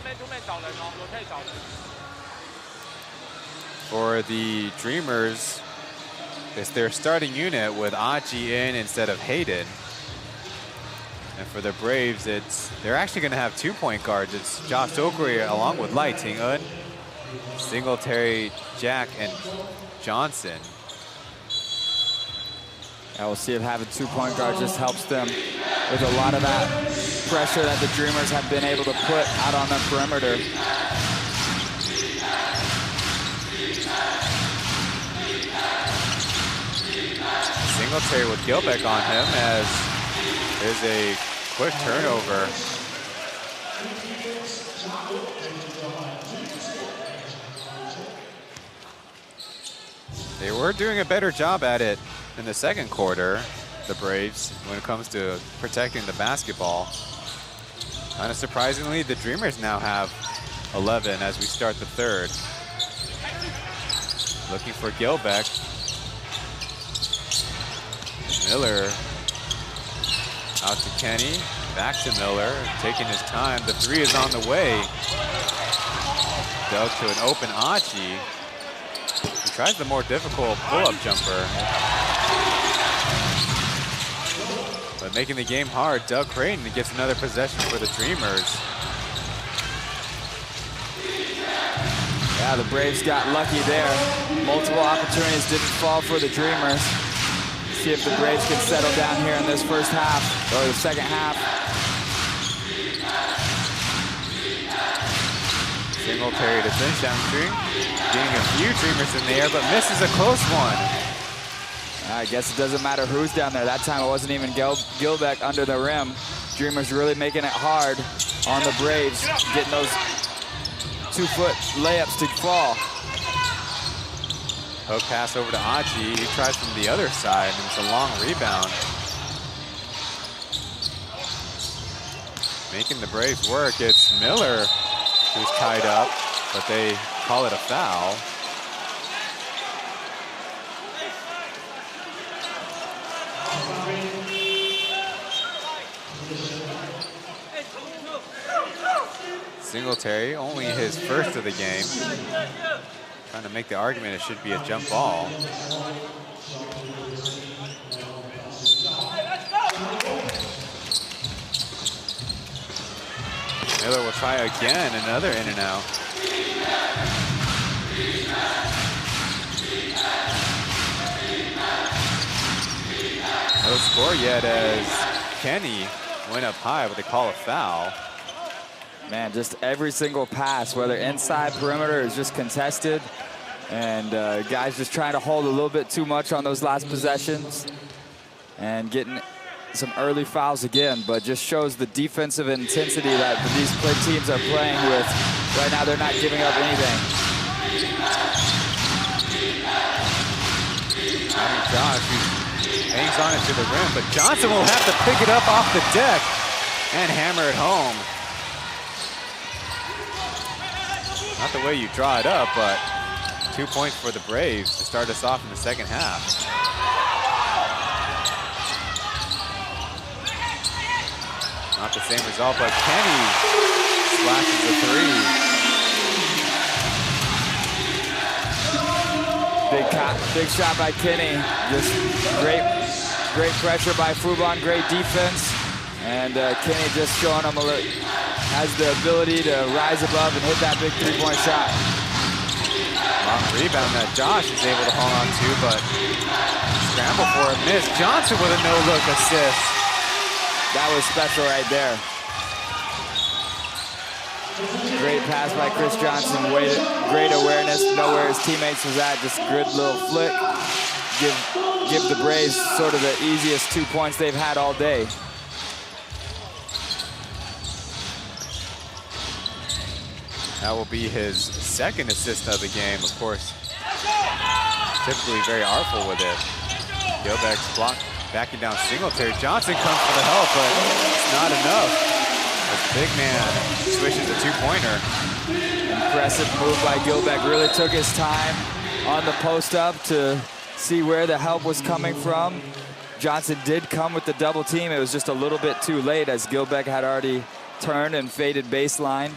For the Dreamers, it's their starting unit with Aji in instead of Hayden. And for the Braves, they're actually going to have 2 point guards. It's Josh Okri along with Lai Ting-eun, Singletary, Jack, and Johnson. I will see if having 2 point guards just helps them with a lot of that pressure that the Dreamers have been able to put out on the perimeter. Singletary with Gilbeck on him, as there's a quick turnover. They were doing a better job at it in the second quarter, the Braves, when it comes to protecting the basketball. Kind of surprisingly, the Dreamers now have 11 as we start the third. Looking for Gilbeck. Miller out to Kenny, back to Miller, taking his time. The 3 is on the way. Dug to an open Aji. He tries the more difficult pull-up jumper. But making the game hard, Doug Creighton gets another possession for the Dreamers. Yeah, the Braves got lucky there. Multiple opportunities didn't fall for the Dreamers. See if the Braves can settle down here in this first half, or the second half. Singletary to Chen Xiangqun, getting a few Dreamers in the air, but misses a close one. I guess it doesn't matter who's down there. That time it wasn't even Gilbeck under the rim. Dreamers really making it hard on the Braves, getting those 2-foot layups to fall. Hook pass over to Aji. He tries from the other side, and it's a long rebound. Making the Braves work. It's Miller who's tied up, but they call it a foul. Singletary, only his first of the game. Trying to make the argument it should be a jump ball. Miller will try again, another in and out. No score yet as Kenny went up high, but they call a foul. Man, just every single pass, whether inside perimeter is just contested, and guys just trying to hold a little bit too much on those last possessions and getting some early fouls again, but just shows the defensive intensity that these teams are playing with. Right now, they're not giving up anything. Josh, he hangs on it to the rim, but Johnson will have to pick it up off the deck and hammer it home. Not the way you draw it up, but 2 points for the Braves to start us off in the second half. Not the same result, but Kenny slashes the three. Big shot by Kenny. Just great pressure by Fubon, great defense. And Kenny just showing him has the ability to rise above and hit that big three-point shot. Long rebound that Josh is able to hold on to, but scramble for a miss. Johnson with a no-look assist. That was special right there. Great pass by Chris Johnson. Great awareness, know where his teammates was at. Just good little flick. Give the Braves sort of the easiest 2 points they've had all day. That will be his second assist of the game, of course. Typically very artful with it. Gilbeck's block, backing down Singletary. Johnson comes for the help, but it's not enough. The big man swishes a two-pointer. Impressive move by Gilbeck. Really took his time on the post-up to see where the help was coming from. Johnson did come with the double team. It was just a little bit too late as Gilbeck had already turned and faded baseline.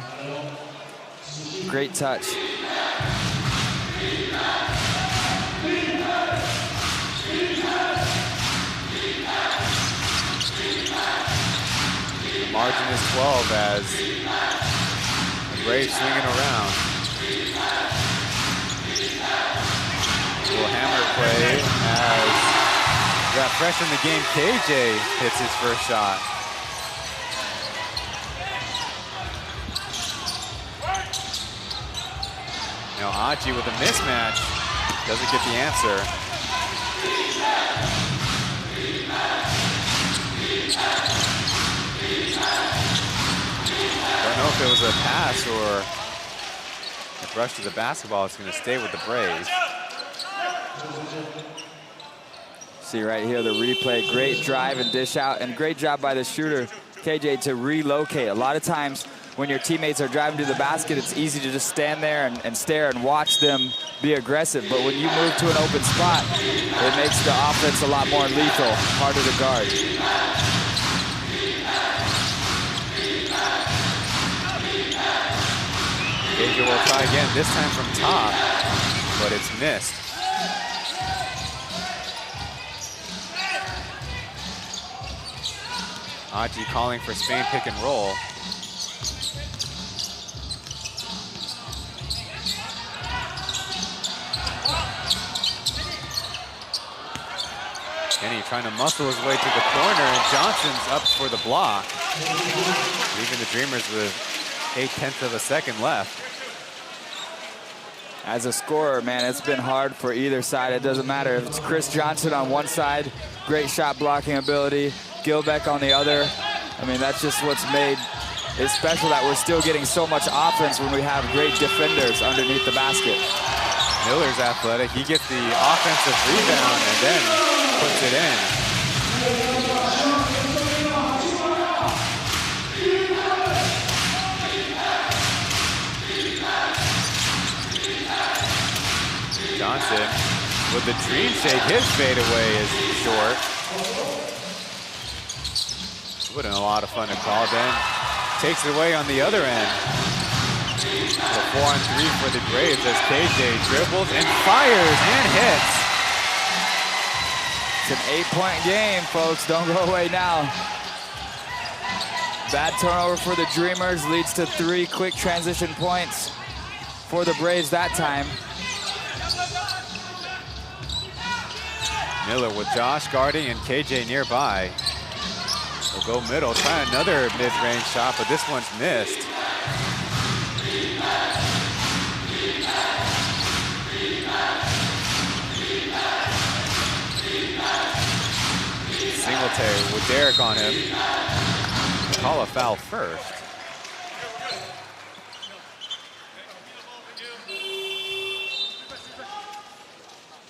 Great touch. The margin is 12 as the Braves swinging around. Little hammer play as got fresh in the game. KJ hits his first shot. Now Aji with a mismatch, doesn't get the answer. Don't know if it was a pass or a brush to the basketball. It's going to stay with the Braves. See right here the replay, great drive and dish out, and great job by the shooter, KJ, to relocate. A lot of times when your teammates are driving to the basket, it's easy to just stand there and stare and watch them be aggressive. But when you move to an open spot, it makes the offense a lot more lethal, harder to guard. KJ will try again, this time from top, but it's missed. Aji calling for Spain pick and roll. Kenny trying to muscle his way to the corner, and Johnson's up for the block. Leaving the Dreamers with 0.8 of a second left. As a scorer, man, it's been hard for either side. It doesn't matter if it's Chris Johnson on one side, great shot blocking ability, Gilbeck on the other. I mean, that's just what's made it special that we're still getting so much offense when we have great defenders underneath the basket. Miller's athletic. He gets the offensive rebound and then puts it in. Johnson with the dream shake. His fadeaway is short. Would have been a lot of fun to call. Then takes it away on the other end. The 4-on-3 for the Braves as KJ dribbles and fires and hits. It's an 8-point game, folks. Don't go away now. Bad turnover for the Dreamers leads to 3 quick transition points for the Braves that time. Miller with Josh guarding and KJ nearby. We'll go middle, try another mid-range shot, but this one's missed. Singletary with Derek on him. Call a foul first.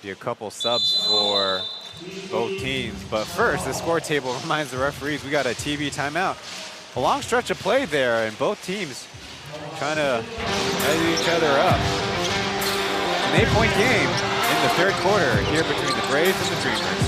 Be a couple subs for both teams, but first the score table reminds the referees we got a TV timeout. A long stretch of play there, and both teams trying to head each other up. An 8-point game in the third quarter here between the Braves and the Dreamers.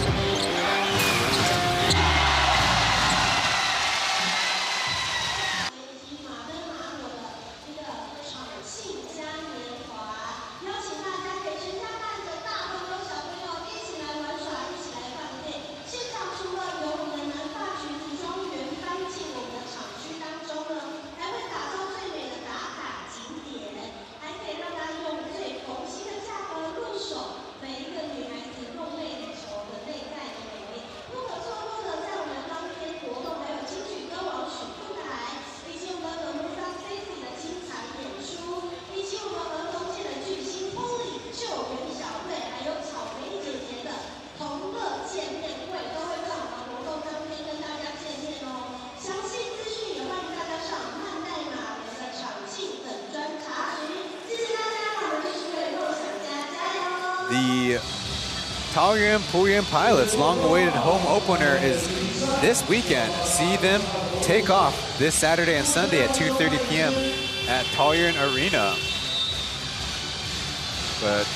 The Taoyuan Puyuan Pilots' long-awaited home opener is this weekend. See them take off this Saturday and Sunday at 2:30 p.m. at Taoyuan Arena. But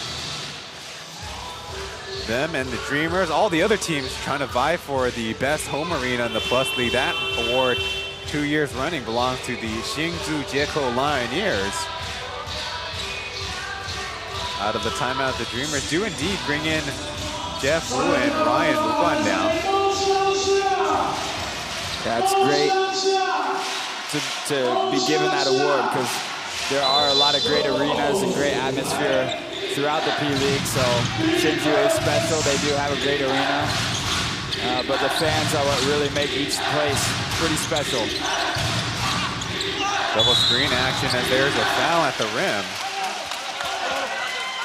them and the Dreamers, all the other teams trying to vie for the best home arena in the Plus League. That award 2 years running belongs to the Hsinchu Jiekou Lioneers. Out of the timeout, the Dreamers do indeed bring in Jeff Wu and Ryan Luguan now. That's great to be given that award, because there are a lot of great arenas and great atmosphere throughout the P-League, so Hsinchu is special. They do have a great arena, but the fans are what really make each place pretty special. Double screen action, and there's a foul at the rim.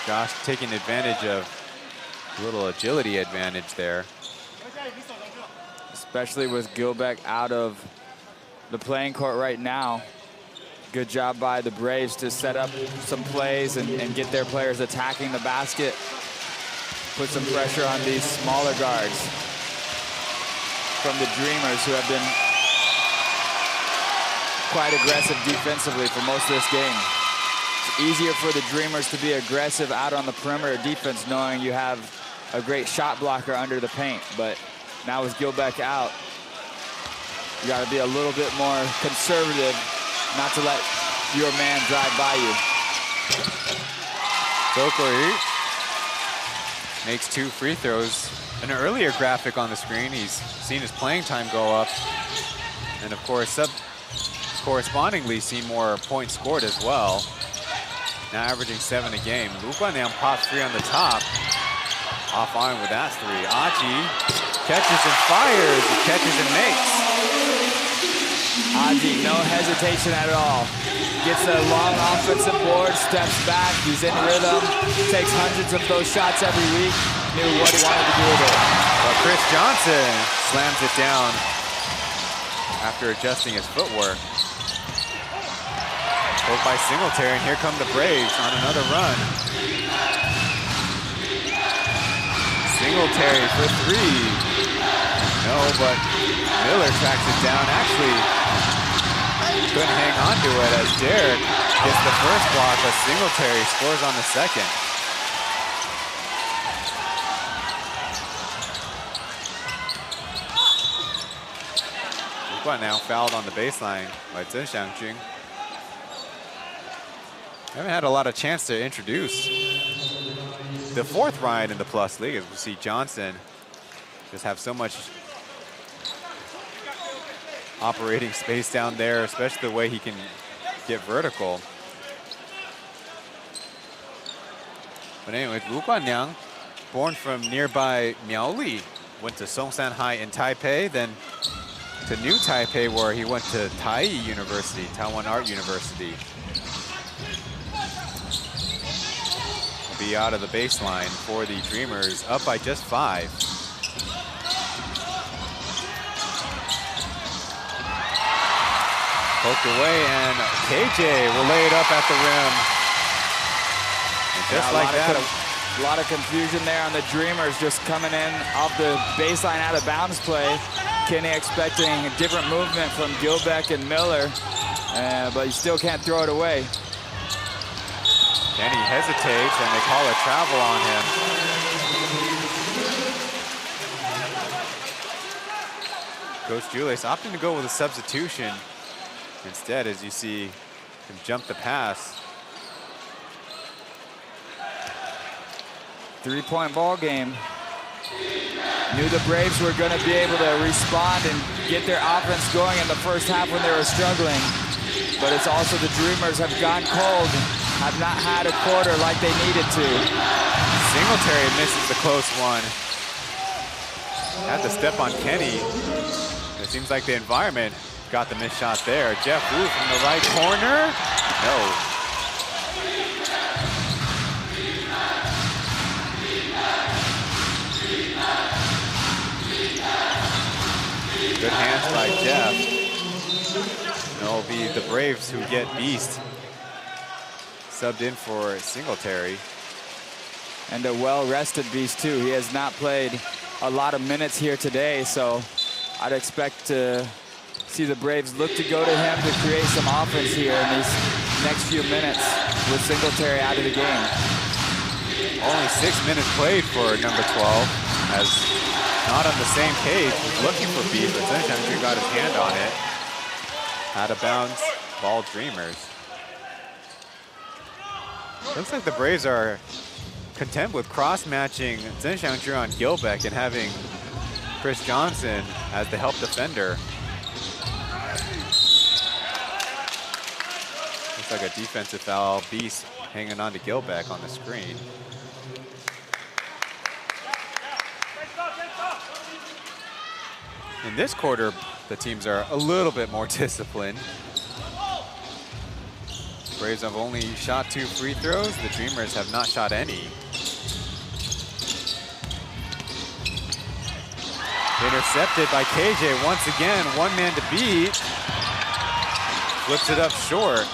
Josh taking advantage of a little agility advantage there. Especially with Gilbeck out of the playing court right now. Good job by the Braves to set up some plays and get their players attacking the basket. Put some pressure on these smaller guards from the Dreamers, who have been quite aggressive defensively for most of this game. It's easier for the Dreamers to be aggressive out on the perimeter defense, knowing you have a great shot blocker under the paint. But now with Gilbeck out, you got to be a little bit more conservative, not to let your man drive by you. Tokoi makes 2 free throws. An earlier graphic on the screen, he's seen his playing time go up. And of course, correspondingly seen more points scored as well. Now averaging 7 a game. Luguan now pops 3 on the top. Off arm with that 3. Aji catches and fires. He catches and makes. Aji, no hesitation at all. Gets a long offensive board, steps back. He's in rhythm. Takes hundreds of those shots every week. Knew what he wanted to do with it. But Chris Johnson slams it down after adjusting his footwork. Poke by Singletary, and here come the Braves on another run. Singletary for 3. No, but Miller tracks it down. Actually, couldn't hang on to it as Derek gets the first block, but Singletary scores on the second. Luguan now fouled on the baseline by Zhen Xiangjun. Haven't had a lot of chance to introduce the 4th Ryan in the Plus League, as we see Johnson just have so much operating space down there, especially the way he can get vertical. But anyway, Luguan Niang, born from nearby Miaoli, went to Songshan High in Taipei, then to New Taipei, where he went to Taishin University, Taiwan Art University. Be out of the baseline for the Dreamers, up by just 5. Poked away, and KJ will lay it up at the rim. And just like that, a lot of confusion there on the Dreamers, just coming in off the baseline out of bounds play. Kenny expecting a different movement from Gilbeck and Miller, but you still can't throw it away. Kenny hesitates, and they call a travel on him. Coach Julius opting to go with a substitution instead, as you see him jump the pass. 3-point ball game. Knew the Braves were going to be able to respond and get their offense going in the first half when they were struggling. But it's also the Dreamers have gone cold, have not had a quarter like they needed to. Singletary misses the close one. Had to step on Kenny. It seems like the environment got the missed shot there. Jeff Wu from the right corner. No. Good hands by Jeff. And it'll be the Braves who get Beast subbed in for Singletary. and a well-rested Beast too. He has not played a lot of minutes here today, so I'd expect to see the Braves look to go to him to create some offense here in these next few minutes with Singletary out of the game. Only 6 minutes played for number 12, as not on the same page. He's looking for Beast, but Chen Xiangju got his hand on it. Out of bounds, ball Dreamers. Looks like the Braves are content with cross-matching Chen Xiangju on Gilbeck and having Chris Johnson as the help defender. Looks like a defensive foul. Beast hanging on to Gilbeck on the screen. In this quarter, the teams are a little bit more disciplined. Braves have only shot 2 free throws. The Dreamers have not shot any. Intercepted by KJ once again. One man to beat. Flips it up short.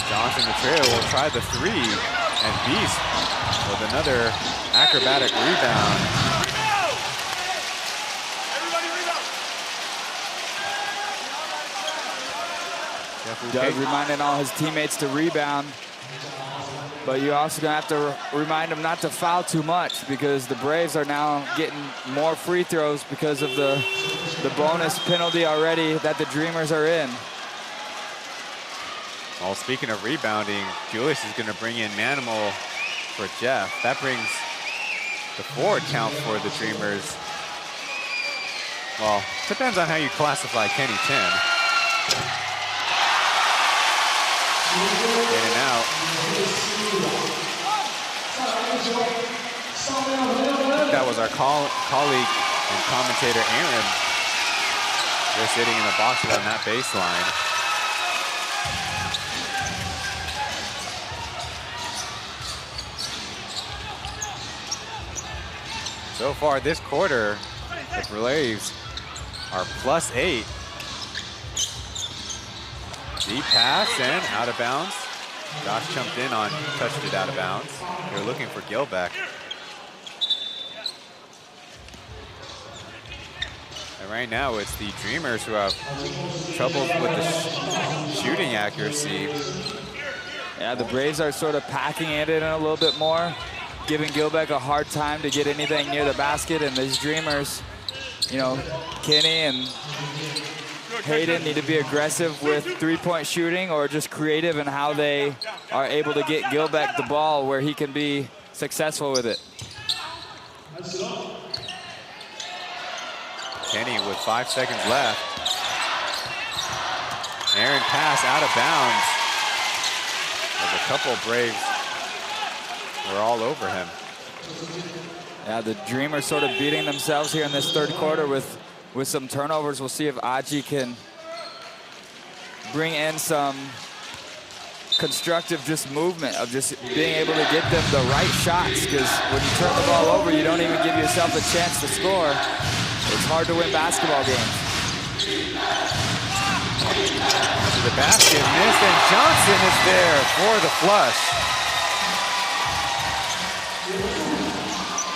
Johnson, the trailer, will try the 3. And Beast with another acrobatic rebound. Doug reminding all his teammates to rebound, but you're also gonna have to remind them not to foul too much, because the Braves are now getting more free throws because of the bonus penalty already that the Dreamers are in. Well, speaking of rebounding, Julius is gonna bring in Manimal for Jeff. That brings the forward count for the Dreamers. Well, depends on how you classify Kenny Chen. In and out. That was our colleague and commentator Aaron. They're sitting in the box on that baseline. So far this quarter, the Braves are +8. Deep pass and out of bounds. Josh jumped in on, touched it out of bounds. They're looking for Gilbeck. And right now it's the Dreamers who have troubles with the shooting accuracy. Yeah, the Braves are sort of packing it in a little bit more, giving Gilbeck a hard time to get anything near the basket, and these Dreamers, you know, Kenny and Hayden need to be aggressive with three-point shooting, or just creative in how they are able to get Gilbeck the ball where he can be successful with it. Kenny with 5 seconds left. Aaron pass out of bounds. There's a couple of Braves were all over him. Yeah, the Dreamers sort of beating themselves here in this third quarter with some turnovers. We'll see if Aji can bring in some constructive just movement of just being able to get them the right shots, because when you turn the ball over, you don't even give yourself a chance to score. It's hard to win basketball games. To the basket, missed, and Johnson is there for the flush.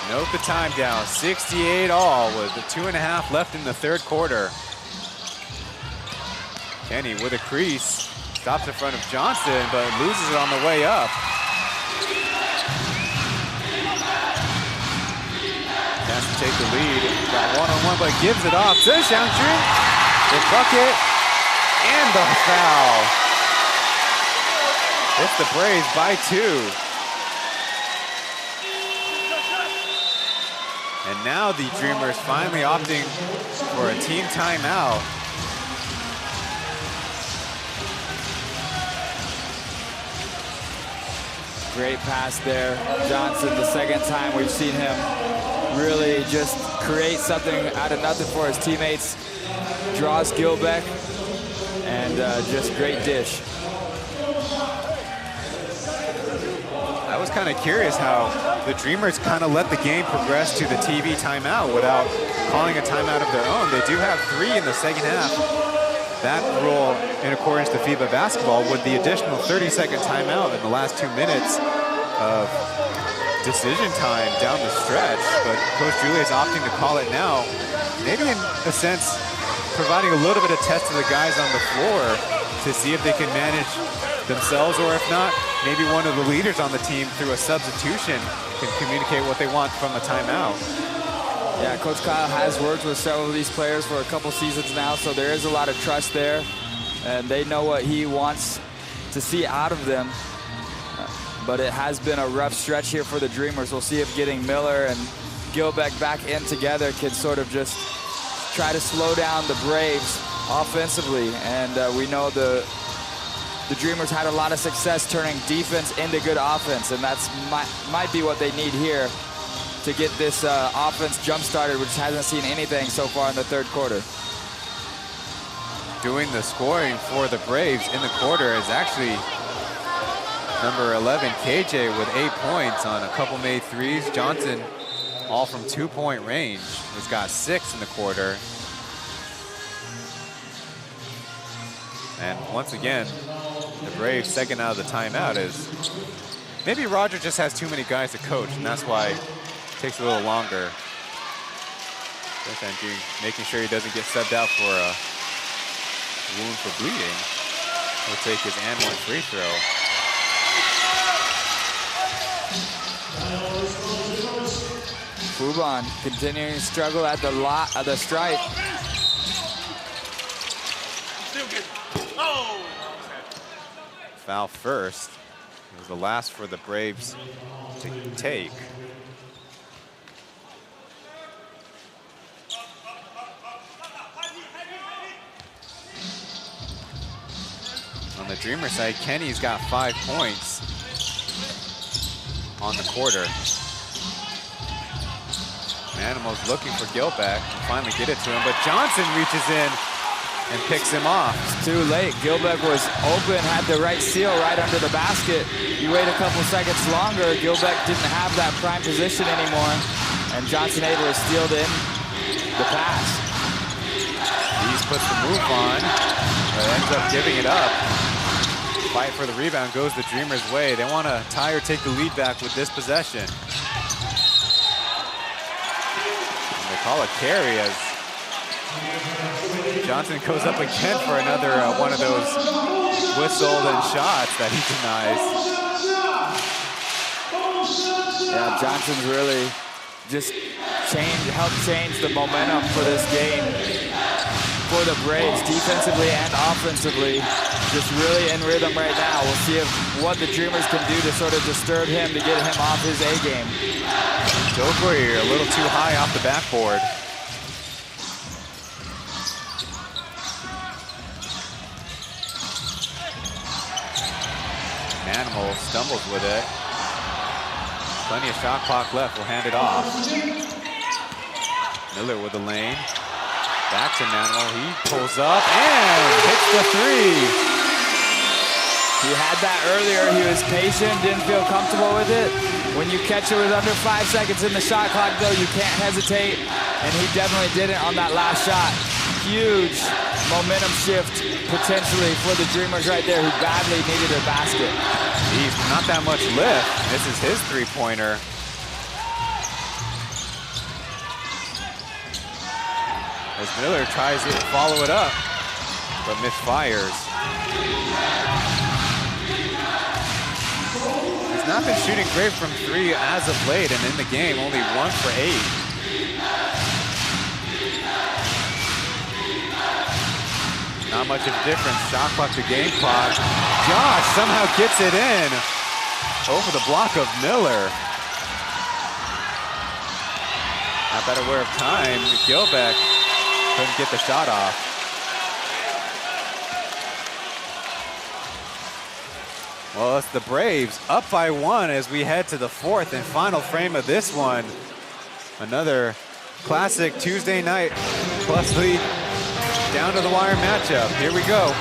Note the time down, 68 all with 2.5 left in the third quarter. Kenny with a crease, stops in front of Johnson, but loses it on the way up. Has to take the lead, got one-on-one, but gives it off. Chen Xiangju, the bucket, and the foul. It's the Braves by 2. And now the Dreamers finally opting for a team timeout. Great pass there. Johnson, the second time we've seen him really just create something out of nothing for his teammates. Draws Gilbeck, and just great dish. I was kind of curious how the Dreamers kind of let the game progress to the TV timeout without calling a timeout of their own. They do have 3 in the second half. that rule in accordance to FIBA basketball with the additional 30-second timeout in the last 2 minutes of decision time down the stretch. But Coach Julia is opting to call it now, maybe in a sense providing a little bit of test to the guys on the floor to see if they can manage themselves, or if not, maybe one of the leaders on the team through a substitution can communicate what they want from a timeout. Yeah, Coach Kyle has worked with several of these players for a couple seasons now, so there is a lot of trust there, and they know what he wants to see out of them. But it has been a rough stretch here for the Dreamers. We'll see if getting Miller and Gilbeck back in together can sort of just try to slow down the Braves offensively. And we know the Dreamers had a lot of success turning defense into good offense, and that's might be what they need here to get this offense jump-started, which hasn't seen anything so far in the third quarter. Doing the scoring for the Braves in the quarter is actually number 11, KJ, with 8 points on a couple made threes. Johnson, all from 2-point range, has got 6 in the quarter. And once again, the Braves' second out of the timeout is maybe Roger just has too many guys to coach, and that's why it takes a little longer. Making sure he doesn't get subbed out for a wound for bleeding. He'll take his and one free throw. Fubon continuing to struggle at the stripe. Foul first. It was the last for the Braves to take. On the Dreamer side, Kenny's got 5 points on the quarter. Manimal's looking for Gilbeck and finally get it to him, but Johnson reaches in and picks him off. It's too late. Gilbeck was open, had the right seal right under the basket. You wait a couple seconds longer, Gilbeck didn't have that prime position anymore, and Johnson able to steal in the pass. He's puts the move on, but ends up giving it up. Fight for the rebound goes the Dreamers' way. They want to tie or take the lead back with this possession. And they call it carry as Johnson goes up again for another one of those whistled and shots that he denies. Yeah, Johnson's really just helped change the momentum for this game for the Braves, defensively and offensively. Just really in rhythm right now. We'll see what the Dreamers can do to sort of disturb him, to get him off his A game. Dokory a little too high off the backboard. Manimal stumbles with it. Plenty of shot clock left, we'll hand it off. Miller with the lane. Back to Manimal, he pulls up and hits the three. He had that earlier, he was patient, didn't feel comfortable with it. When you catch it with under 5 seconds in the shot clock though, you can't hesitate, and he definitely didn't on that last shot. Huge momentum shift potentially for the Dreamers right there, who badly needed a basket. He's not that much lift. This is his three-pointer. As Miller tries to follow it up, but misfires. He's not been shooting great from three as of late, and in the game, only 1 for 8. Not much of a difference. Shot clock to game clock. Josh somehow gets it in over the block of Miller. Not that aware of time. Gilbeck couldn't get the shot off. Well, it's the Braves up by 1 as we head to the 4th and final frame of this one. Another classic Tuesday night plus lead down to the wire matchup. Here we go.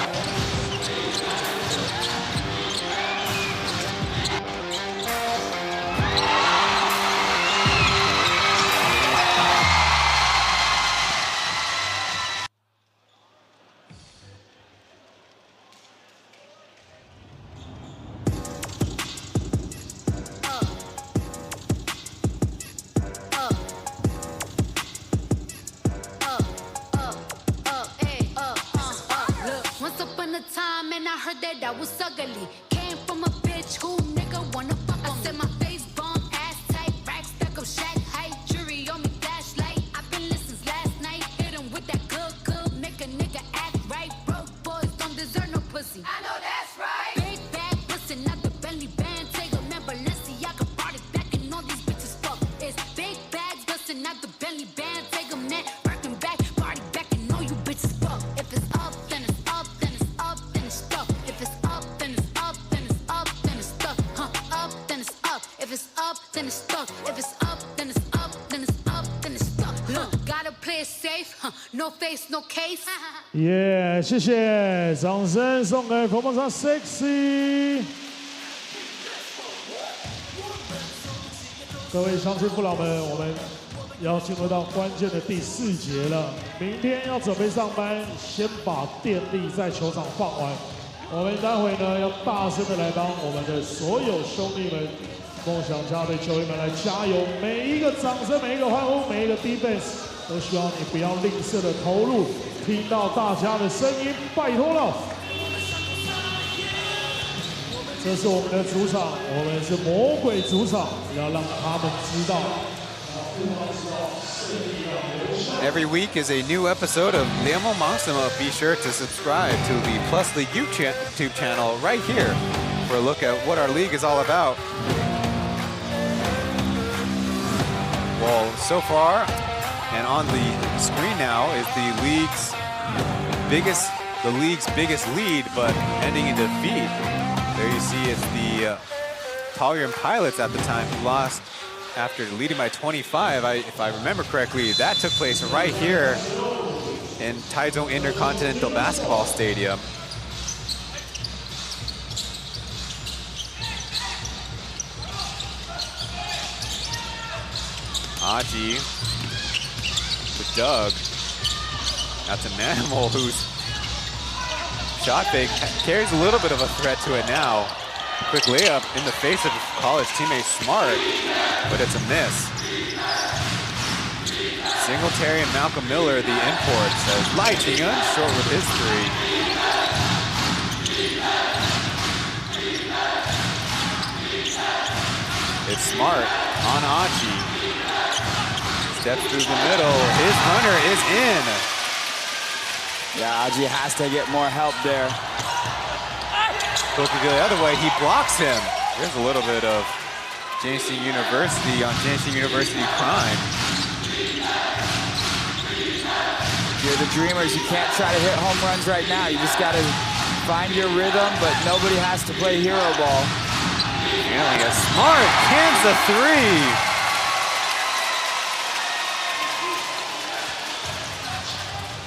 man, I heard that I was ugly. Came from a bitch who nigga wanna fuck on me. I said my face bomb, ass tight, rack stuck up, shack height, jury on me, flashlight. I've been listening last night, hit him with that good, make a nigga act right. Broke boys don't deserve no pussy. I know that's right. Big bag, pussy, not the Bentley band. Take a man, Balenciaga brought it back and all these bitches fuck. It's big bags, bustin' not the Bentley band. Take a man, working back, party back and all you bitches fuck. If it's up, then it's up, then it's up, then it's stuck. If it's up, then it's up, then it's up, then it's stuck. Up, then it's up. If it's up, then it's stuck. If it's up, then it's up, then it's up, then it's stuck. Gotta play it safe, no face, no case. 耶，谢谢，掌声送给 Formosa Sexy。各位乡亲父老们，我们要进入到关键的第4节了。明天要准备上班，先把电力在球场放完。我们待会呢要大声的来帮我们的所有兄弟们、梦想家队球员们来加油！每一个掌声，每一个欢呼，每一个 defense， 都希望你不要吝啬的投入。听到大家的声音，拜托了。这是我们的主场，我们是魔鬼主场，要让他们知道。Every week is a new episode of Liamo Maximo. Be sure to subscribe to the +League YouTube channel right here for a look at what our league is all about. Well, so far, and on the screen now is the league's biggest lead, but ending in defeat. There you see it's the Taoyuan Pilots at the time who lost after leading by 25. If I remember correctly, that took place right here in Taichung Intercontinental Basketball Stadium. Aji with Doug. That's an animal whose shot fake carries a little bit of a threat to it now. Quick layup in the face of college teammate Smart, but it's a miss. Singletary and Malcolm Miller, the imports, as Lai Ching-un short with his three. It's Smart on Aji. Steps through the middle. His runner is in. Yeah, Aji has to get more help there. Looking the other way, he blocks him. There's a little bit of Jameson University on Jameson University crime. You're the Dreamers, you can't try to hit home runs right now. You just gotta find your rhythm, but nobody has to play hero ball. Handling a Smart, cans the three.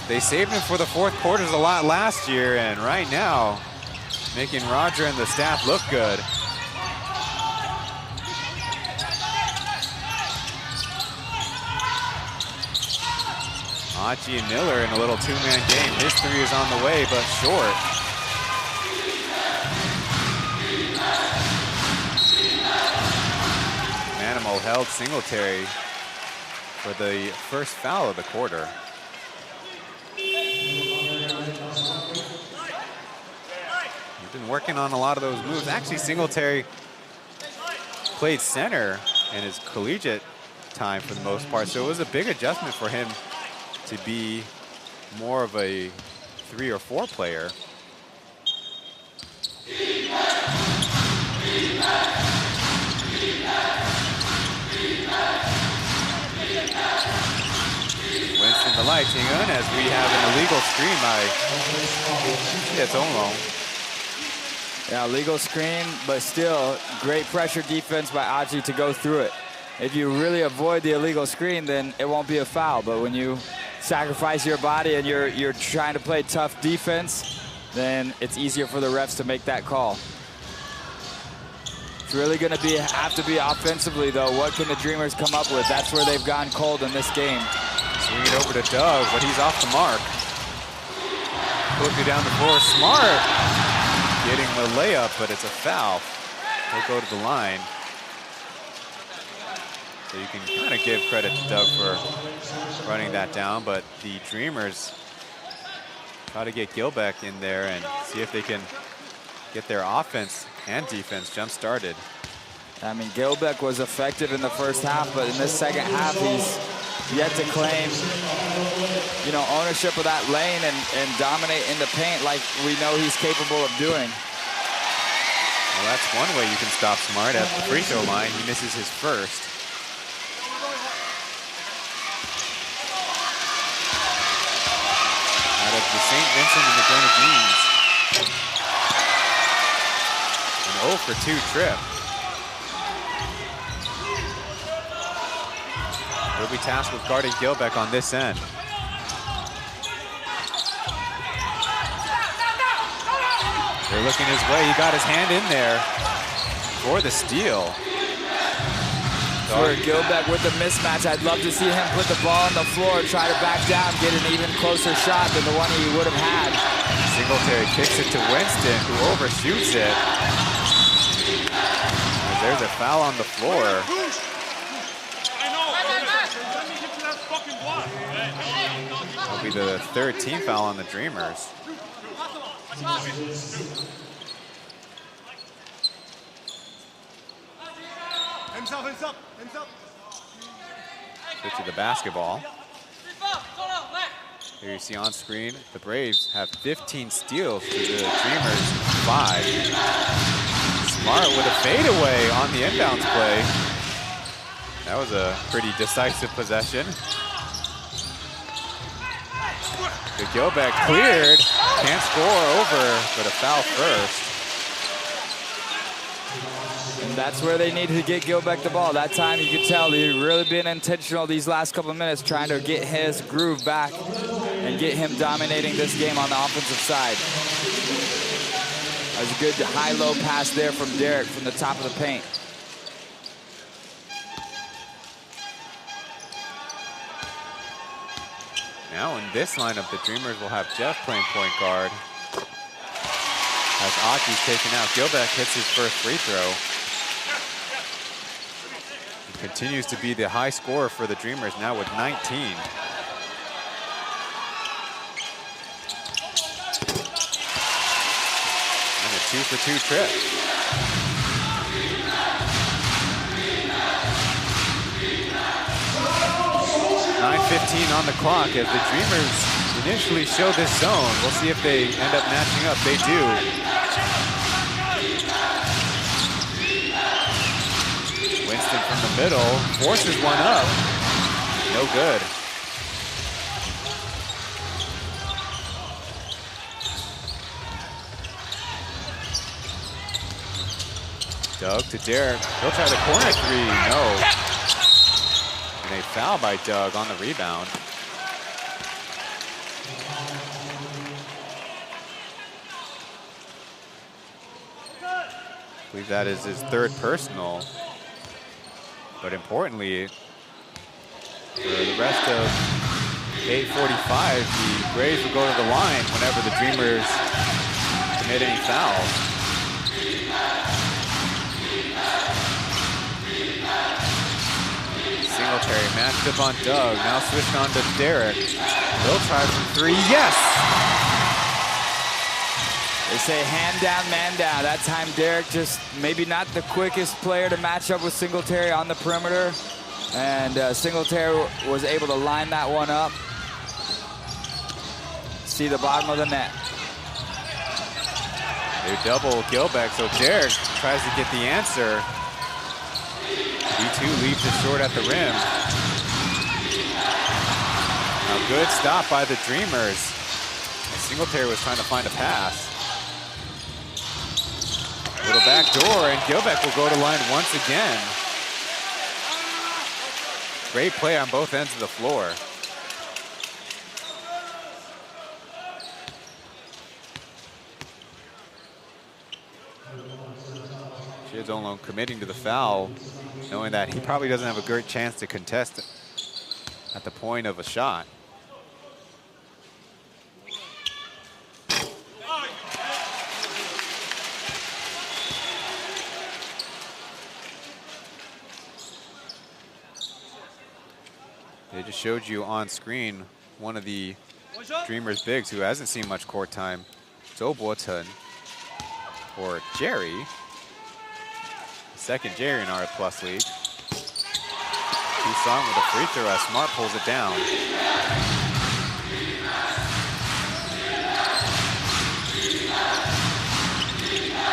They saved him for the fourth quarters a lot last year, and right now, making Roger and the staff look good. Aji and Miller in a little two-man game. His three is on the way, but short. Manimal held Singletary for the first foul of the quarter. Been working on a lot of those moves. Actually, Singletary played center in his collegiate time for the most part, so it was a big adjustment for him to be more of a 3 or 4 player. Winston the Light Ching-un, as we have an illegal screen by Etomo. Yeah, legal screen, but still great pressure defense by Aji to go through it. If you really avoid the illegal screen, then it won't be a foul. But when you sacrifice your body and you're trying to play tough defense, then it's easier for the refs to make that call. It's really going to have to be offensively, though. What can the Dreamers come up with? That's where they've gone cold in this game. Swing it over to Doug, but he's off the mark. Quickly down the floor, Smart. Getting the layup, but it's a foul. He'll go to the line. So you can kind of give credit to Doug for running that down, but the Dreamers try to get Gilbeck in there and see if they can get their offense and defense jump started. I mean, Gilbeck was effective in the first half, but in this second half, he's yet to claim, you know, ownership of that lane and dominate in the paint like we know he's capable of doing. Well, that's one way you can stop Smart at the free throw line. He misses his first. Out of the St. Vincent and the Grenadines. An 0 for 2 trip. He'll be tasked with guarding Gilbeck on this end. They're looking his way. He got his hand in there for the steal. For Gilbeck with the mismatch, I'd love to see him put the ball on the floor, try to back down, get an even closer shot than the one he would have had. Singletary kicks it to Winston, who overshoots it. There's a foul on the floor. That'll be the third team foul on the Dreamers. Hands up. Switch to the basketball. Here you see on screen, the Braves have 15 steals to the Dreamers 5. Smart with a fadeaway on the inbounds play. That was a pretty decisive possession. The Gilbeck cleared, can't score over, but a foul first. And that's where they need to get Gilbeck the ball. That time you could tell he'd really been intentional these last couple of minutes trying to get his groove back and get him dominating this game on the offensive side. That was a good high-low pass there from Derek from the top of the paint. Now in this lineup, the Dreamers will have Jeff playing point guard. As Aki's taken out, Gilbeck hits his first free throw. He continues to be the high scorer for the Dreamers now with 19. And a 2 for 2 trip. 9:15 on the clock as the Dreamers initially show this zone. We'll see if they end up matching up. They do. Winston from the middle forces one up. No good. Doug to Derek. He'll try the corner three. No. And a foul by Doug on the rebound. I believe that is his third personal. But importantly, for the rest of 8:45, the Braves will go to the line whenever the Dreamers commit any fouls. Singletary matched up on Doug, now switched on to Derek. He'll try from three, yes! They say hand down, man down. That time Derek just maybe not the quickest player to match up with Singletary on the perimeter. And Singletary was able to line that one up. See the bottom of the net. They double Gilbeck, so Derek tries to get the answer. D2 leaves it short at the rim. Now good stop by the Dreamers. Singletary was trying to find a pass. Little back door, and Gilbeck will go to line once again. Great play on both ends of the floor. Shields committing to the foul, knowing that he probably doesn't have a great chance to contest at the point of a shot. They just showed you on screen one of the Dreamers bigs who hasn't seen much court time. Zhou Chen for Jerry. Second Jerry in our Plus League. Song with a free throw as Smart pulls it down.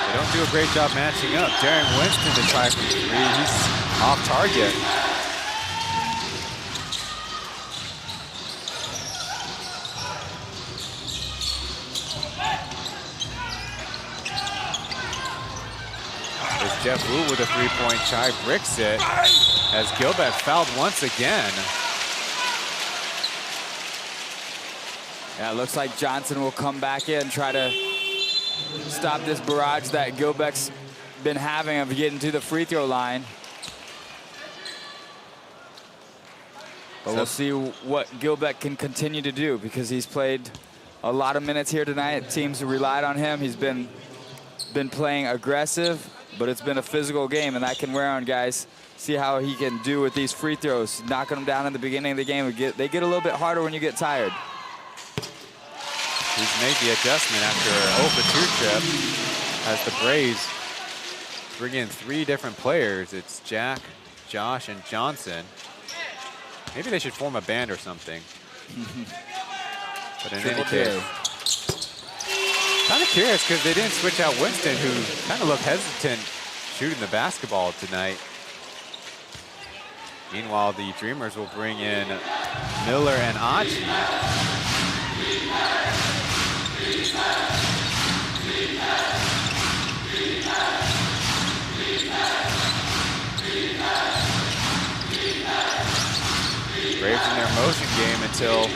They don't do a great job matching up. Daring Winston to try from 3. He's off target. There's Jeff Wu with a 3-point try, bricks it. As Gilbert fouled once again. Yeah, it looks like Johnson will come back in and try to stop this barrage that Gilbert's been having of getting to the free throw line. But we'll see what Gilbert can continue to do because he's played a lot of minutes here tonight. Teams relied on him. He's been playing aggressive, but it's been a physical game, and that can wear on guys. See how he can do with these free throws, knocking them down in the beginning of the game. They get a little bit harder when you get tired. He's made the adjustment after an 0-for-2 trip as the Braves bring in 3 different players. It's Jack, Josh, and Johnson. Maybe they should form a band or something. But in any case, kind of curious because they didn't switch out Winston, who kind of looked hesitant shooting the basketball tonight. Meanwhile, the Dreamers will bring in Miller and Achi. Braves in their motion game until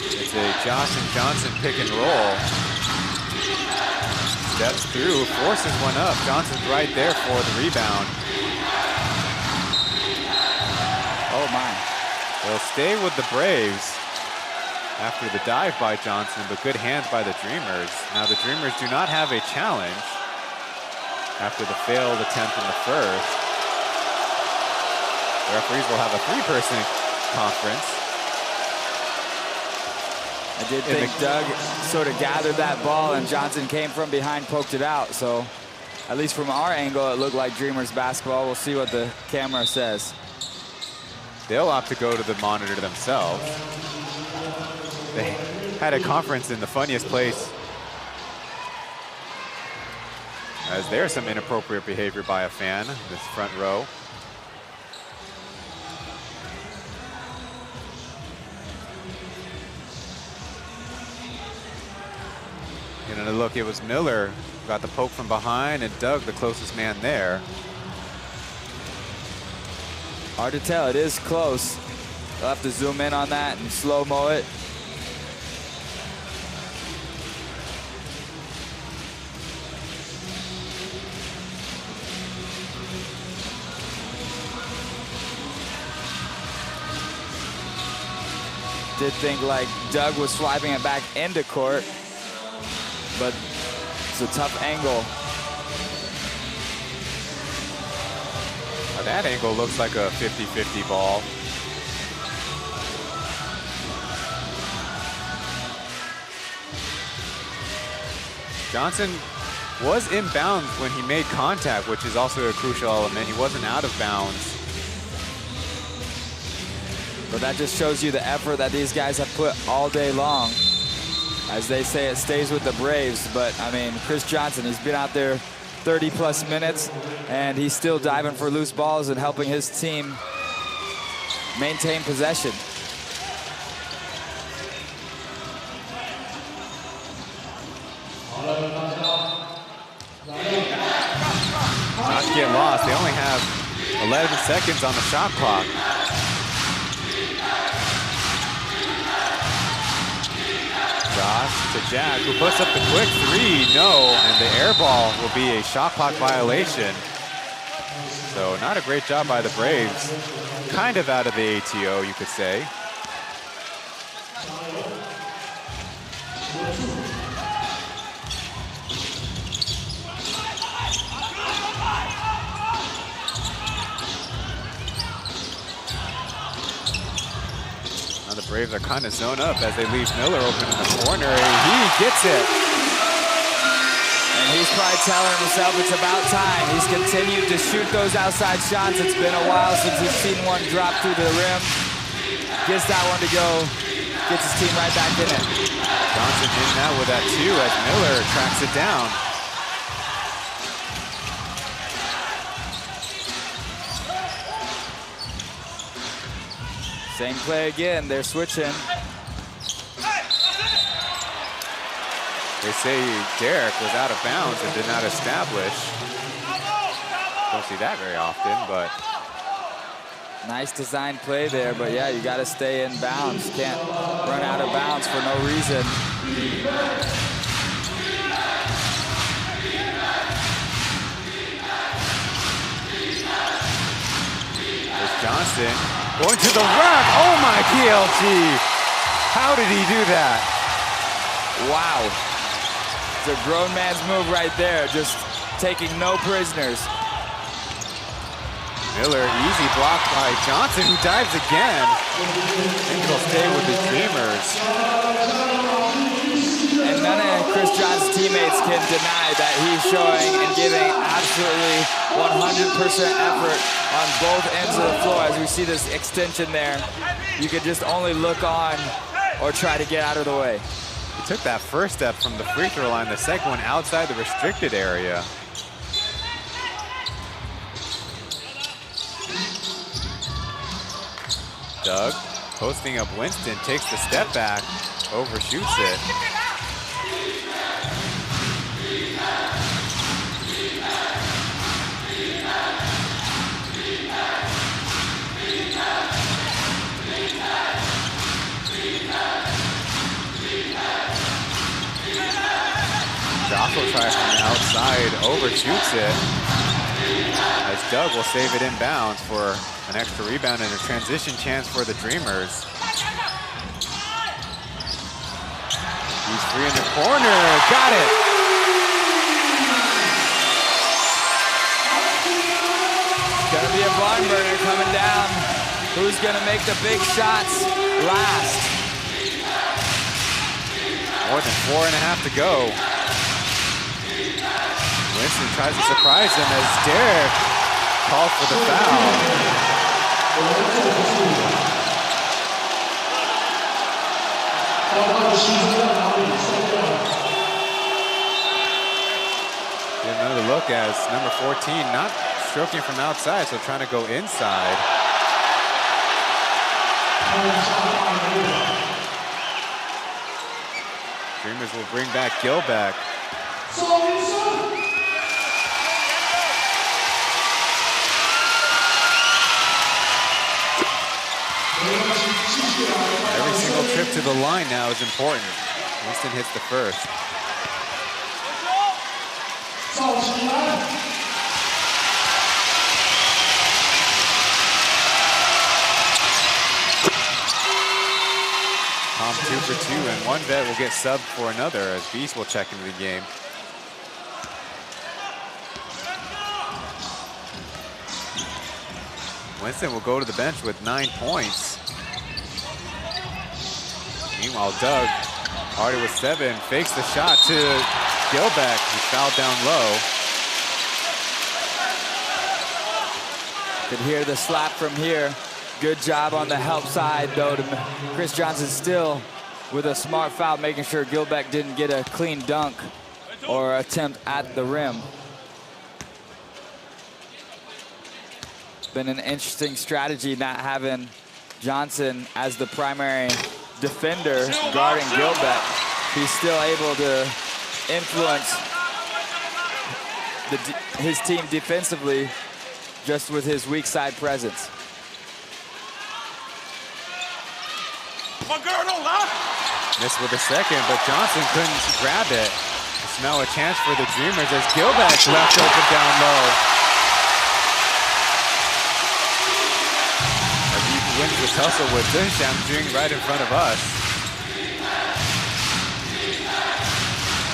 it's a Josh and Johnson pick and roll. Steps through, forces one up. Johnson's right there for the rebound. Oh my. They'll stay with the Braves after the dive by Johnson, but good hands by the Dreamers. Now the Dreamers do not have a challenge after the failed attempt in the first. The referees will have a 3-person conference. I did think Doug sort of gathered that ball and Johnson came from behind, poked it out. So at least from our angle, it looked like Dreamers basketball. We'll see what the camera says. They'll opt to go to the monitor themselves. They had a conference in the funniest place, as there's some inappropriate behavior by a fan in this front row. And a look, it was Miller who got the poke from behind, and Doug, the closest man there. Hard to tell, it is close. They'll have to zoom in on that and slow-mo it. Did think like Doug was swiping it back into court, but it's a tough angle. That angle looks like a 50-50 ball. Johnson was in bounds when he made contact, which is also a crucial element. He wasn't out of bounds. But that just shows you the effort that these guys have put all day long. As they say, it stays with the Braves. But, I mean, Chris Johnson, he's been out there 30-plus minutes, and he's still diving for loose balls and helping his team maintain possession. Not to get lost. They only have 11 seconds on the shot clock. Josh to Jack, who puts up the quick 3. No, and the air ball will be a shot clock violation. So not a great job by the Braves. Kind of out of the ATO, you could say. Braves are kind of zone up as they leave Miller open in the corner. He gets it. And he's probably telling himself it's about time. He's continued to shoot those outside shots. It's been a while since he's seen one drop through the rim. Gets that one to go. Gets his team right back in it. Johnson in now with that 2 as Miller tracks it down. Same play again, they're switching. They say Derek was out of bounds and did not establish. Don't see that very often, but. Nice design play there, but yeah, you gotta stay in bounds. Can't run out of bounds for no reason. There's Johnson going to the rack. Oh my PLG. How did he do that? Wow. It's a grown man's move right there, just taking no prisoners. Miller, easy block by Johnson, who dives again. I think it'll stay with the Dreamers. And none of Chris Johnson's teammates can deny that he's showing and giving absolutely 100% effort on both ends of the floor. As we see this extension there, you could just only look on or try to get out of the way. He took that first step from the free throw line, the second one outside the restricted area. Doug posting up Winston, takes the step back, overshoots it. Joffo tries from the outside, overshoots it. As Doug will save it inbounds for an extra rebound and a transition chance for the Dreamers. He's free in the corner, got it! It's gonna be a barn burner coming down. Who's gonna make the big shots last? More than 4.5 to go. Winston tries to surprise him as Derek calls for the foul. Get another look as number 14 not stroking from outside, so trying to go inside. Dreamers will bring back Gilbeck. Every single trip to the line now is important. Winston hits the first. Tom 2 for 2, and one vet will get subbed for another as Beast will check into the game. Winston will go to the bench with 9 points. Meanwhile, Doug, already with 7, fakes the shot to Gilbeck, who fouled down low. Could hear the slap from here. Good job on the help side, though. Chris Johnson still with a smart foul, making sure Gilbeck didn't get a clean dunk or attempt at the rim. It's been an interesting strategy not having Johnson as the primary defender guarding Gilbeck. He's still able to influence his team defensively just with his weak side presence. Missed with a second, but Johnson couldn't grab it. It's now a chance for the Dreamers as Gilbeck left open down low. As he wins the tussle with Zhang right in front of us.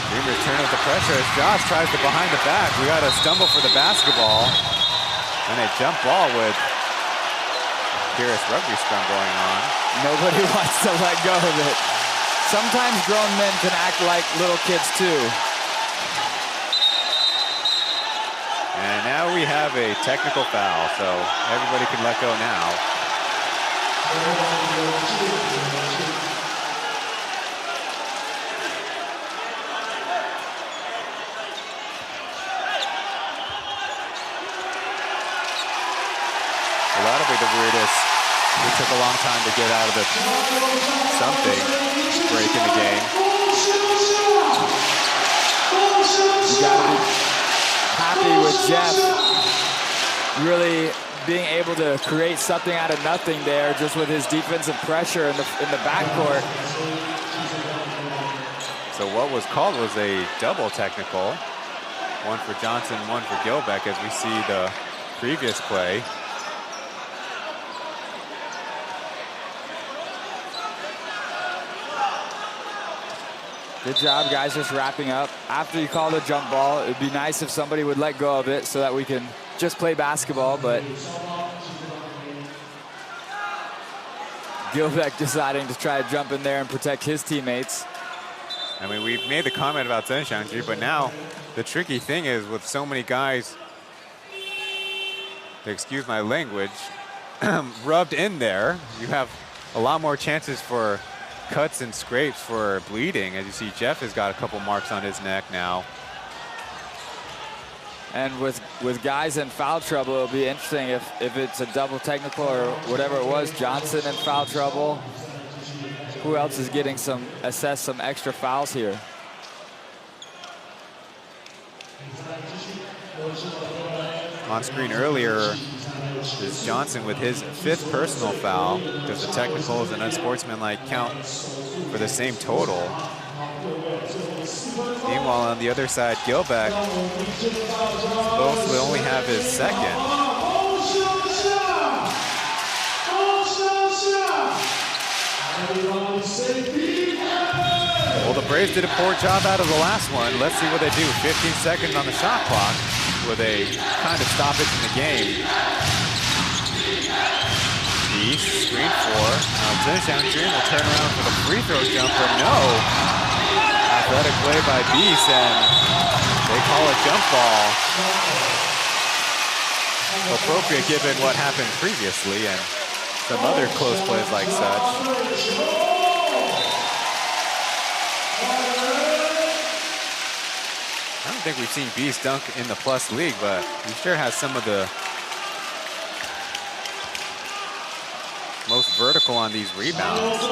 Dreamers turn up the pressure as Josh tries to behind the back. We got a stumble for the basketball. And a jump ball with precarious rugby scrum going on. Nobody wants to let go of it. Sometimes grown men can act like little kids too. And now we have a technical foul, so everybody can let go now. A lot of it, the weirdest. It took a long time to get out of the something break in the game. You gotta be happy with Jeff really being able to create something out of nothing there, just with his defensive pressure in the backcourt. So what was called was a double technical. One for Johnson, one for Gilbeck, as we see the previous play. Good job, guys, just wrapping up. After you call the jump ball, it'd be nice if somebody would let go of it so that we can just play basketball, but Gilbeck deciding to try to jump in there and protect his teammates. I mean, we've made the comment about Chen Xiangju, but now the tricky thing is with so many guys, excuse my language, rubbed in there, you have a lot more chances for cuts and scrapes, for bleeding. As you see, Jeff has got a couple marks on his neck now. And with guys in foul trouble, it'll be interesting if it's a double technical or whatever it was. Johnson in foul trouble. Who else is getting some extra fouls here? On screen earlier is Johnson with his 5th personal foul, because the technicals and unsportsmanlike count for the same total. Meanwhile, on the other side, Gilbeck both will only have his 2nd. Well, the Braves did a poor job out of the last one. Let's see what they do. 15 seconds on the shot clock with a kind of stoppage in the game. East, screen 4. Now Chen Xiangju will turn around for the free throw jumper. No. Athletic play by Beast, and they call a jump ball. Appropriate given what happened previously and some other close plays like such. I don't think we've seen Beast dunk in the Plus League, but he sure has some of the most vertical on these rebounds.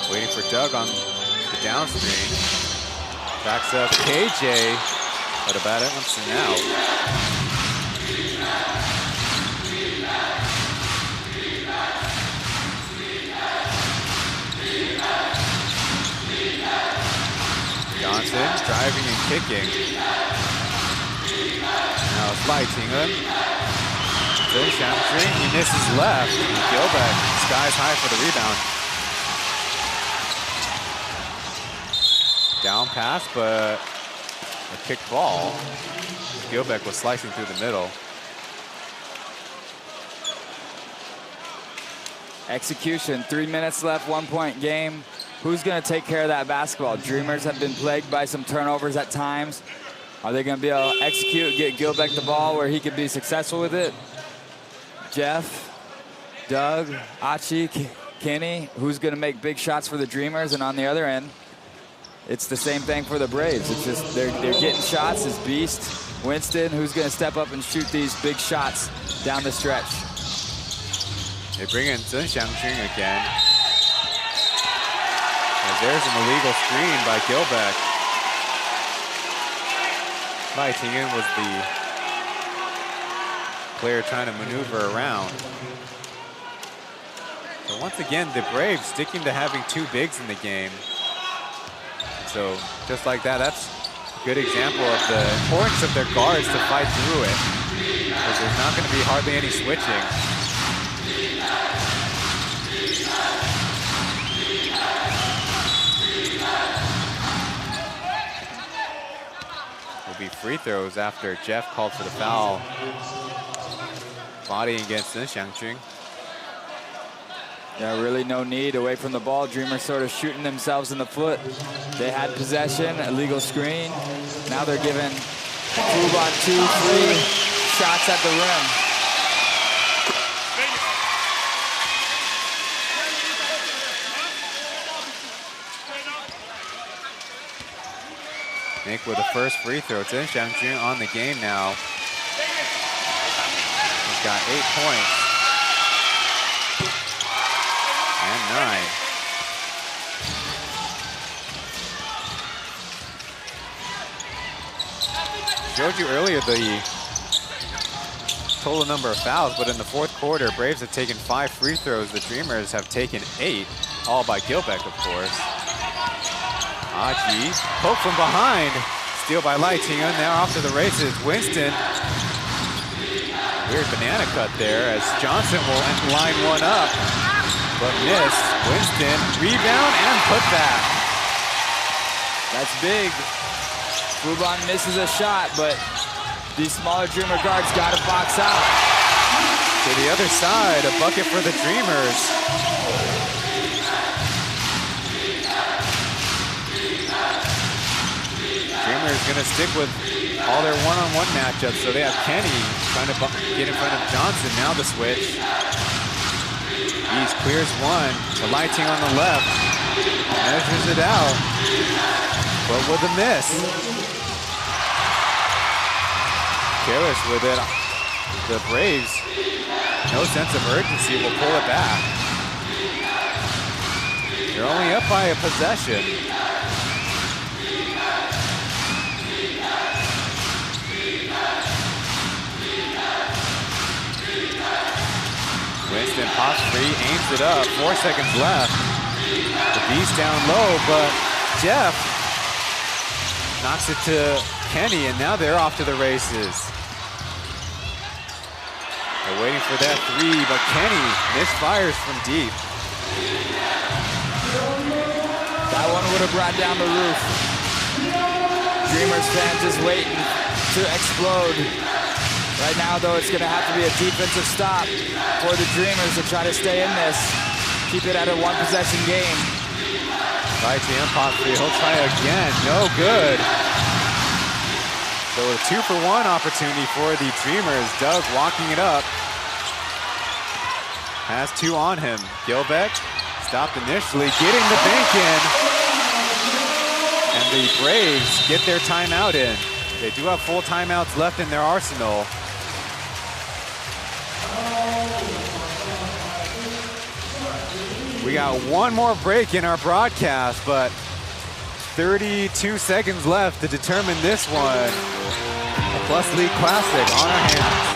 Waiting for Doug on the downstream. Backs up KJ, but about it once and out. Johnson driving and kicking. Now it's Leitingen. Chen Xiangju, he misses left. Gilbeck skies high for the rebound. Down pass, but a kick ball. Gilbeck was slicing through the middle. Execution, 3 minutes left, 1-point game. Who's going to take care of that basketball? Dreamers have been plagued by some turnovers at times. Are they going to be able to execute, get Gilbeck the ball where he could be successful with it? Jeff, Doug, Achi, Kenny, who's going to make big shots for the Dreamers? And on the other end, it's the same thing for the Braves. It's just they're getting shots. It's Beast, Winston, who's going to step up and shoot these big shots down the stretch. They bring in Chen Xiangju again. As there's an illegal screen by Gilbeck. Leitingen was the player trying to maneuver around. So once again, the Braves sticking to having 2 bigs in the game. So just like that, that's a good example of the importance of their guards to fight through it. Because there's not going to be hardly any switching. be free throws after Jeff called for the foul. Bodying against Chen Xiangjun. Yeah, really no need away from the ball. Dreamers sort of shooting themselves in the foot. They had possession, illegal screen. Now they're giving Fubon 2-3 shots at the rim. Nick with the first free throw. Chen Xiangjun on the game now. He's got 8 points. And 9. Showed you earlier the total number of fouls, but in the fourth quarter, Braves have taken 5 free throws. The Dreamers have taken 8, all by Gilbeck, of course. Aji, poke from behind. Steal by Lighting, and now off to the races. Winston. Weird banana cut there as Johnson will line one up, but missed. Winston, rebound and put back. That's big. Fubon misses a shot, but these smaller Dreamer guards got to box out. To the other side, a bucket for the Dreamers. Dreamers gonna stick with all their one-on-one matchups, so they have Kenny trying to get in front of Johnson. Now the switch. East clears one. The Lighting on the left. Measures it out, but with a miss. Karras with it. The Braves, no sense of urgency, will pull it back. They're only up by a possession. Winston pops free, aims it up, 4 seconds left. The Beast down low, but Jeff knocks it to Kenny, and now they're off to the races. They're waiting for that 3, but Kenny misfires from deep. That one would have brought down the roof. Dreamers fans just waiting to explode. Right now, though, it's going to have to be a defensive stop for the Dreamers to try to stay in this. Keep it at a one-possession game. Right to pop free. He'll try again. No good. So a 2-for-1 opportunity for the Dreamers. Doug walking it up. Has 2 on him. Gilbeck stopped initially, getting the bank in. And the Braves get their timeout in. They do have full timeouts left in their arsenal. We got one more break in our broadcast, but 32 seconds left to determine this one. A Plus League Classic on our hands.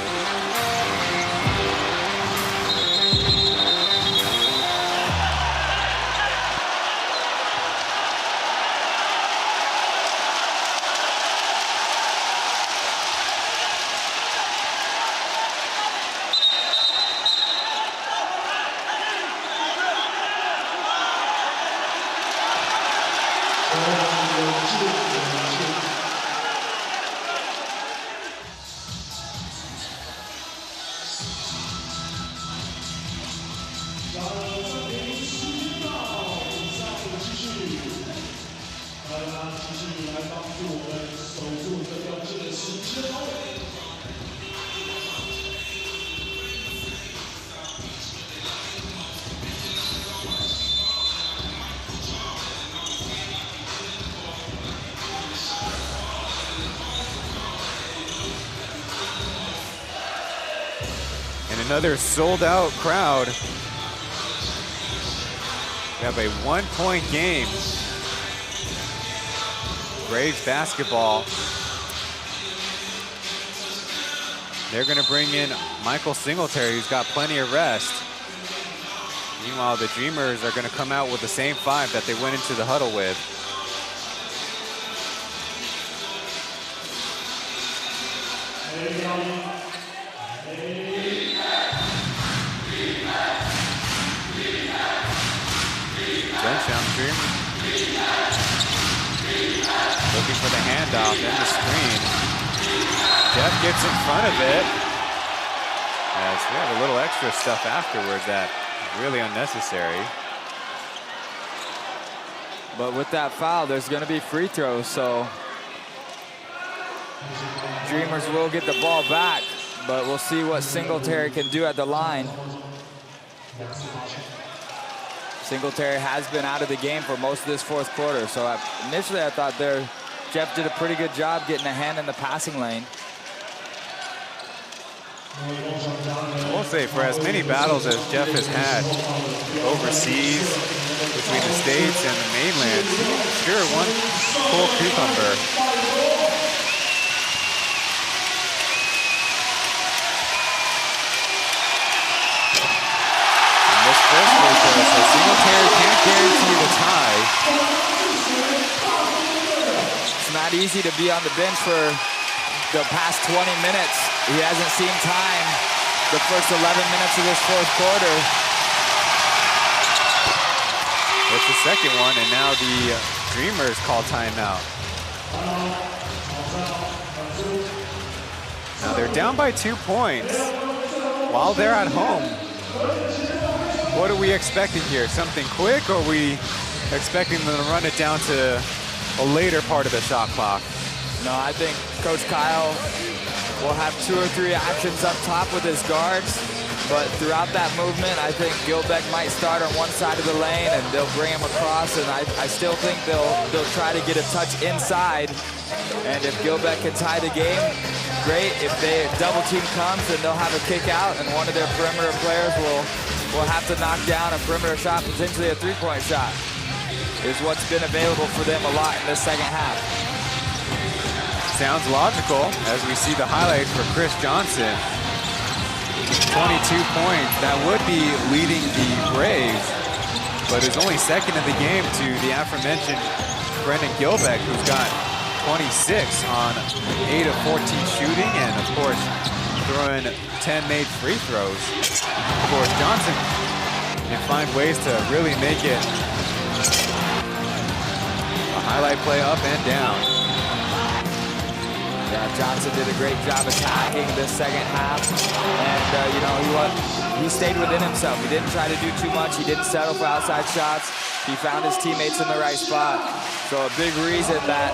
Another sold-out crowd. We have a 1-point game. Braves basketball. They're going to bring in Michael Singletary, who's got plenty of rest. Meanwhile, the Dreamers are going to come out with the same 5 that they went into the huddle with. Looking for the handoff and the screen. Jeff gets in front of it. As we have a little extra stuff afterwards that is really unnecessary. But with that foul, there's going to be free throws, so Dreamers will get the ball back, but we'll see what Singletary can do at the line. Singletary has been out of the game for most of this fourth quarter, so initially I thought Jeff did a pretty good job getting a hand in the passing lane. I will say, for as many battles as Jeff has had overseas, between the States and the mainland, sure, one cool cucumber. And this first free throw, so Singletary can't guarantee the tie. It's not easy to be on the bench for the past 20 minutes. He hasn't seen time the first 11 minutes of this fourth quarter. It's the second one, and now the Dreamers call timeout. Now they're down by 2 points while they're at home. What are we expecting here? Something quick, or are we expecting them to run it down to a later part of the shot clock? No, I think Coach Kyle will have 2 or 3 actions up top with his guards. But throughout that movement, I think Gilbeck might start on one side of the lane and they'll bring him across. And I still think they'll try to get a touch inside. And if Gilbeck can tie the game, great. If they double team comes, then they'll have a kick out, and one of their perimeter players will have to knock down a perimeter shot, potentially a three-point shot. Is what's been available for them a lot in the second half. Sounds logical as we see the highlights for Chris Johnson. 22 points, that would be leading the Braves, but is only second in the game to the aforementioned Brendan Gilbeck, who's got 26 on 8 of 14 shooting, and of course, throwing 10 made free throws. Of course, Johnson can find ways to really make it a highlight play up and down. Yeah, Johnson did a great job attacking this second half, and you know, he stayed within himself. He didn't try to do too much. He didn't settle for outside shots. He found his teammates in the right spot. So a big reason that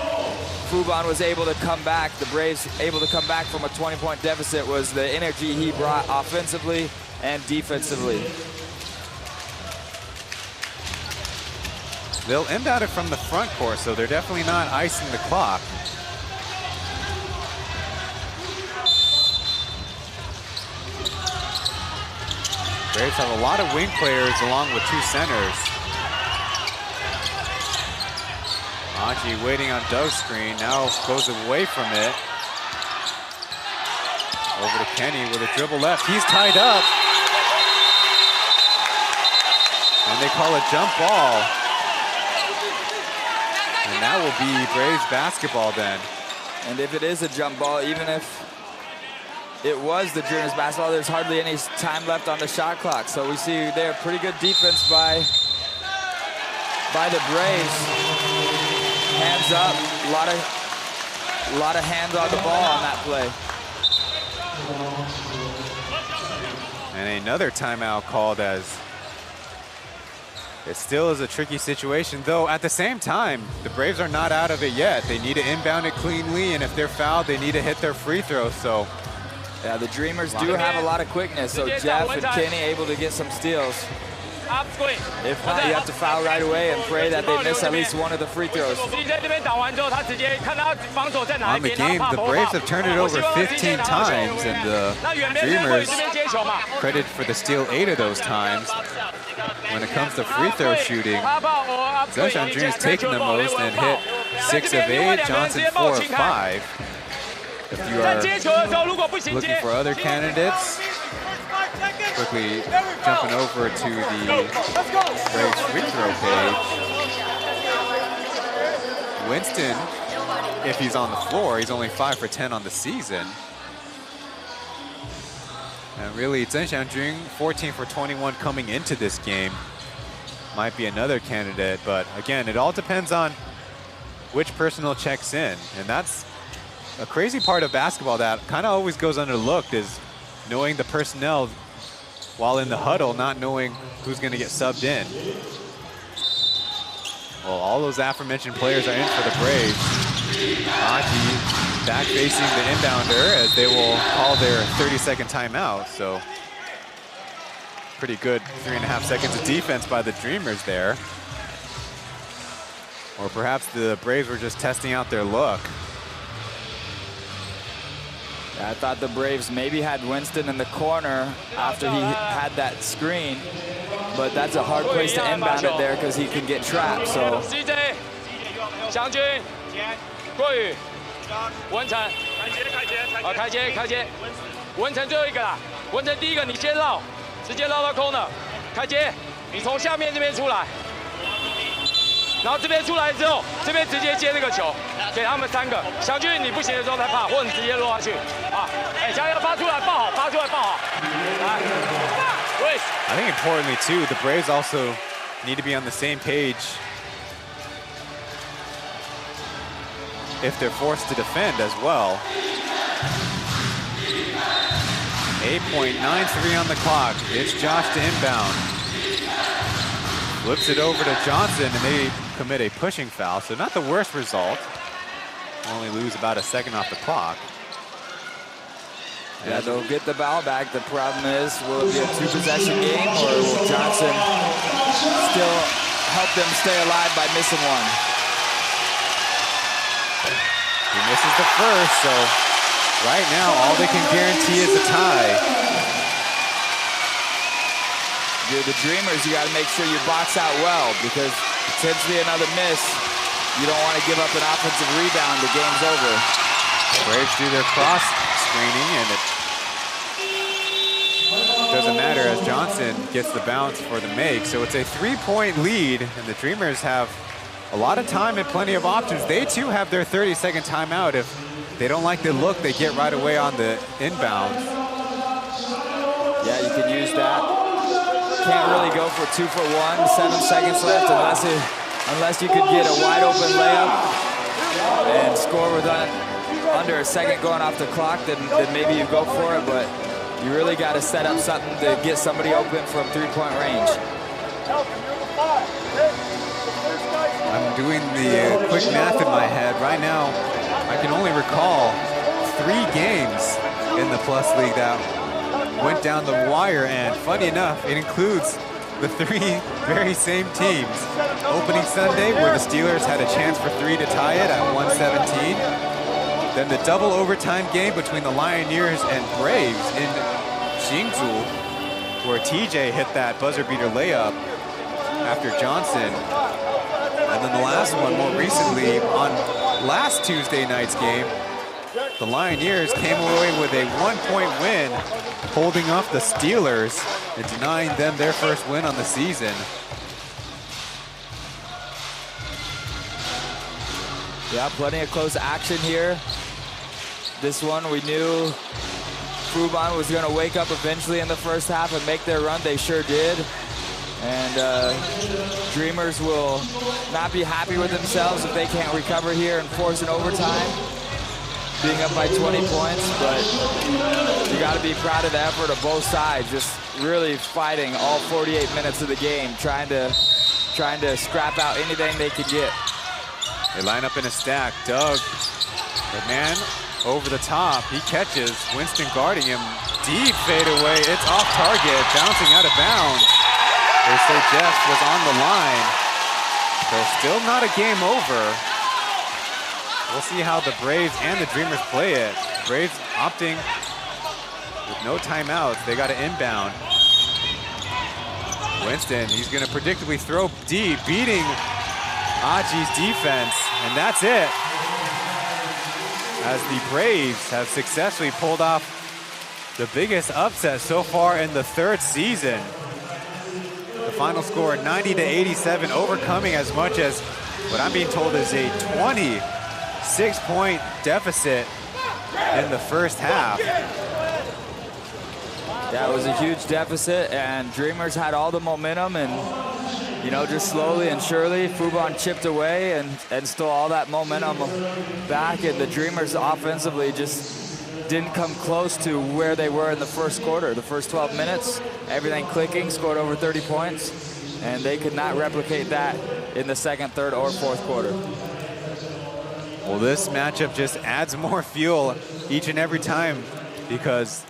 Fubon was able to come back, the Braves able to come back from a 20-point deficit, was the energy he brought offensively and defensively. They'll inbound it from the front court, so they're definitely not icing the clock. Braves have a lot of wing players along with 2 centers. Aji waiting on Doug's screen, now goes away from it. Over to Kenny with a dribble left. He's tied up. And they call a jump ball. And that will be Braves basketball then. And if it is a jump ball, even if it was the Dreamers basketball, there's hardly any time left on the shot clock. So we see there pretty good defense by the Braves. Hands up, a lot of hands on the ball on that play. And another timeout called, as it still is a tricky situation, though at the same time, the Braves are not out of it yet. They need to inbound it cleanly, and if they're fouled, they need to hit their free throw. So yeah, the Dreamers do have a lot of quickness, so Jeff and Kenny able to get some steals. If not, you have to foul right away and pray that they miss at least one of the free throws. on the game, the Braves have turned it over 15 times, and the Dreamers credited for the steal 8 of those times. When it comes to free throw shooting, Sunshine Dreamers taking the most and hit 6 of 8, Johnson 4 of 5. If you are looking for other candidates, quickly jumping over to the Braves free throw page. Winston, if he's on the floor, he's only 5 for 10 on the season. And really, Chen Xiangjun, 14 for 21 coming into this game, might be another candidate. But again, it all depends on which personnel checks in. And that's a crazy part of basketball that kind of always goes underlooked is knowing the personnel while in the huddle, not knowing who's going to get subbed in. Well, all those aforementioned players are in for the Braves. Aji back facing the inbounder as they will call their 30-second timeout. So pretty good 3.5 seconds of defense by the Dreamers there. Or perhaps the Braves were just testing out their look. Yeah, I thought the Braves maybe had Winston in the corner after he had that screen, but that's a hard place to inbound it there because he can get trapped. So. CJ, 祥军，郭宇，文成，开接，文成最后一个啦，文成第一个你先绕，直接绕到空了，开接，你从下面这边出来。 然后这边出来之后，这边直接接那个球，给他们3个。祥军你不行的时候再怕，或者你直接落下去。啊，哎，加油，发出来抱好，发出来抱好。来 I think importantly too, the Braves also need to be on the same page if they're forced to defend as well. 8.93 on the clock. It's Josh to inbound. Flips it over to Johnson, and they commit a pushing foul, so not the worst result. Only lose about a second off the clock. Yeah, they'll get the ball back. The problem is, will it be a 2-possession game, or will Johnson still help them stay alive by missing one? He misses the first, so right now all they can guarantee is a tie. You're the Dreamers, you got to make sure you box out well, because potentially another miss, you don't want to give up an offensive rebound, the game's over. Braves do their cross screening, and it doesn't matter as Johnson gets the bounce for the make. So it's a 3-point lead, and the Dreamers have a lot of time and plenty of options. They too have their 30-second timeout. If they don't like the look, they get right away on the inbound. Yeah, you can use that. Can't really go for 2 for 1, 7 seconds left unless you could get a wide open layup and score with under a second going off the clock, then maybe you go for it, but you really got to set up something to get somebody open from 3-point range. I'm doing the quick math in my head. Right now, I can only recall 3 games in the Plus League that went down the wire, and funny enough, it includes the 3 very same teams. Opening Sunday, where the Steelers had a chance for 3 to tie it at 117. Then the double overtime game between the Lioneers and Braves in Hsinchu, where TJ hit that buzzer beater layup after Johnson. And then the last one more recently on last Tuesday night's game, the Lioneers came away with a 1-point win, holding off the Steelers and denying them their first win on the season. Yeah, plenty of close action here. This one we knew Fubon was going to wake up eventually in the first half and make their run. They sure did. And Dreamers will not be happy with themselves if they can't recover here and force an overtime, being up by 20 points. But you got to be proud of the effort of both sides, just really fighting all 48 minutes of the game, trying to scrap out anything they could get. They line up in a stack. Doug, the man over the top, he catches. Winston guarding him. Deep fade away. It's off target, bouncing out of bounds. They say Jeff was on the line. So still not a game over. We'll see how the Braves and the Dreamers play it. Braves opting with no timeouts. They got to inbound. Winston, he's going to predictably throw deep, beating Aji's defense, and that's it. As the Braves have successfully pulled off the biggest upset so far in the 3rd season. The final score 90-87, overcoming as much as what I'm being told is a 26-point deficit in the first half. That was a huge deficit, and Dreamers had all the momentum, and you know, just slowly and surely, Fubon chipped away and stole all that momentum back, and the Dreamers offensively just didn't come close to where they were in the first quarter. The first 12 minutes, everything clicking, scored over 30 points, and they could not replicate that in the second, third, or fourth quarter. Well, this matchup just adds more fuel each and every time, because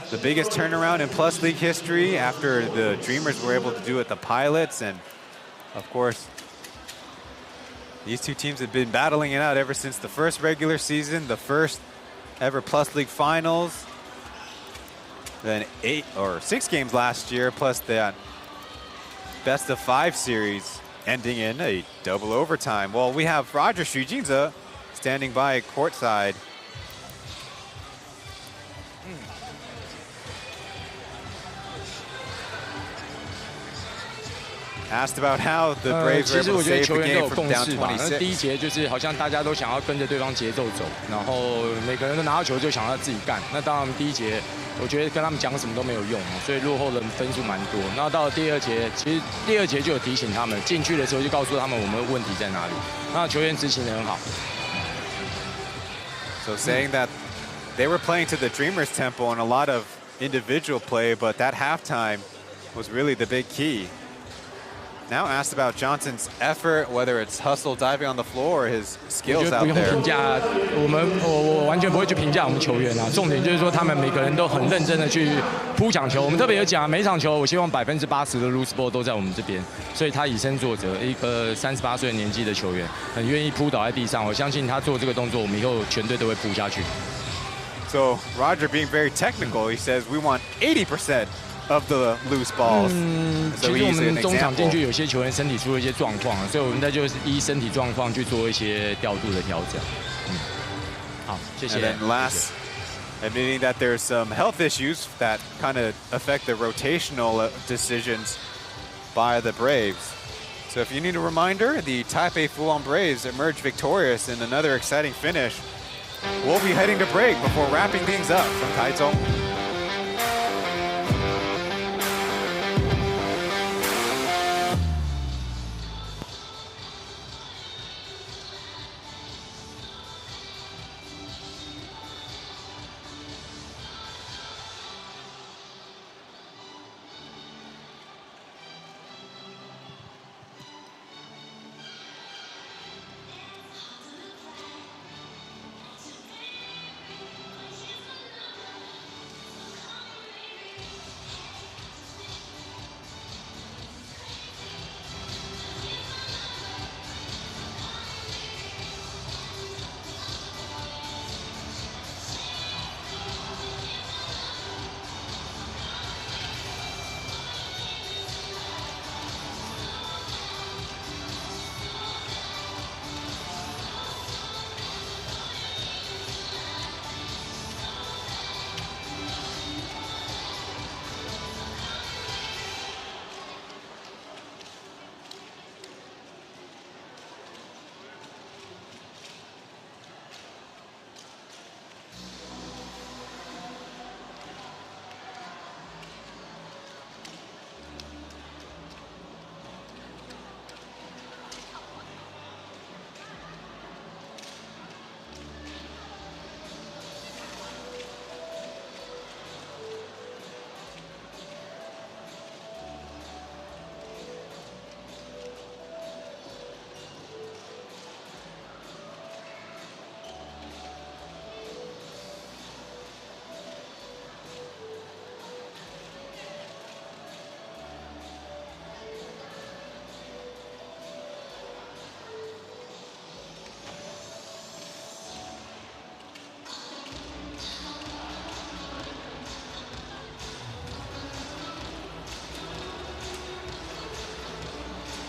the biggest turnaround in Plus League history after the Dreamers were able to do it, the Pilots, and of course, these two teams have been battling it out ever since the first regular season, the first ever Plus League finals, then 8 or 6 games last year, plus that best of 5 series ending in a double overtime. Well, we have Roger Shujinza standing by courtside. Asked about how the Braves were able to save the game from down 26. 那第一节就是好像大家都想要跟着对方节奏走，然后每个人都拿到球就想要自己干。那当然第一节我觉得跟他们讲什么都没有用，所以落后的分数蛮多。然后到了第二节，其实第二节就有提醒他们，进去的时候就告诉他们我们的问题在哪里。那球员执行得很好。So saying that they were playing to the Dreamers' tempo and a lot of individual play, but that halftime was really the big key. Now asked about Johnson's effort, whether it's hustle, diving on the floor, or his skills out 不用 there. 评价我完全不会去评价我们球员啊。重点就是说他们每个人都很认真的去扑抢球。我们特别有讲，每场球我希望80%的 loose ball 都在我们这边，所以他以身作则，一个38岁年纪的球员，很愿意扑倒在地上。我相信他做这个动作，我们以后全队都会扑下去。So Roger being very technical, he says we want 80% of the loose balls. 其实我们中场进去有些球员身体出了一些状况，所以我们在就是依身体状况去做一些调度的调整。好，谢谢。 And then last, admitting that there's some health issues that kind of affect the rotational decisions by the Braves. So if you need a reminder, the Taipei Fubon Braves emerged victorious in another exciting finish. We'll be heading to break before wrapping things up from Taichung.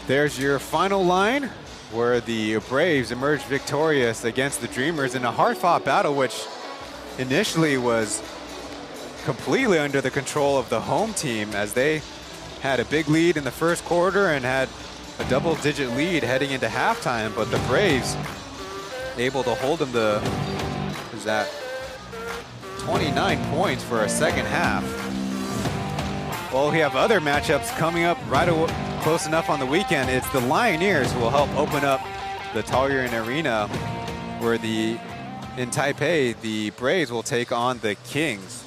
There's your final line, where the Braves emerged victorious against the Dreamers in a hard-fought battle, which initially was completely under the control of the home team, as they had a big lead in the first quarter and had a double-digit lead heading into halftime, but the Braves able to hold them to, is that 29 points for a second half. Well, we have other matchups coming up right close enough on the weekend. It's the Lioneers who will help open up the Taoyuan Arena, where in Taipei, the Braves will take on the Kings.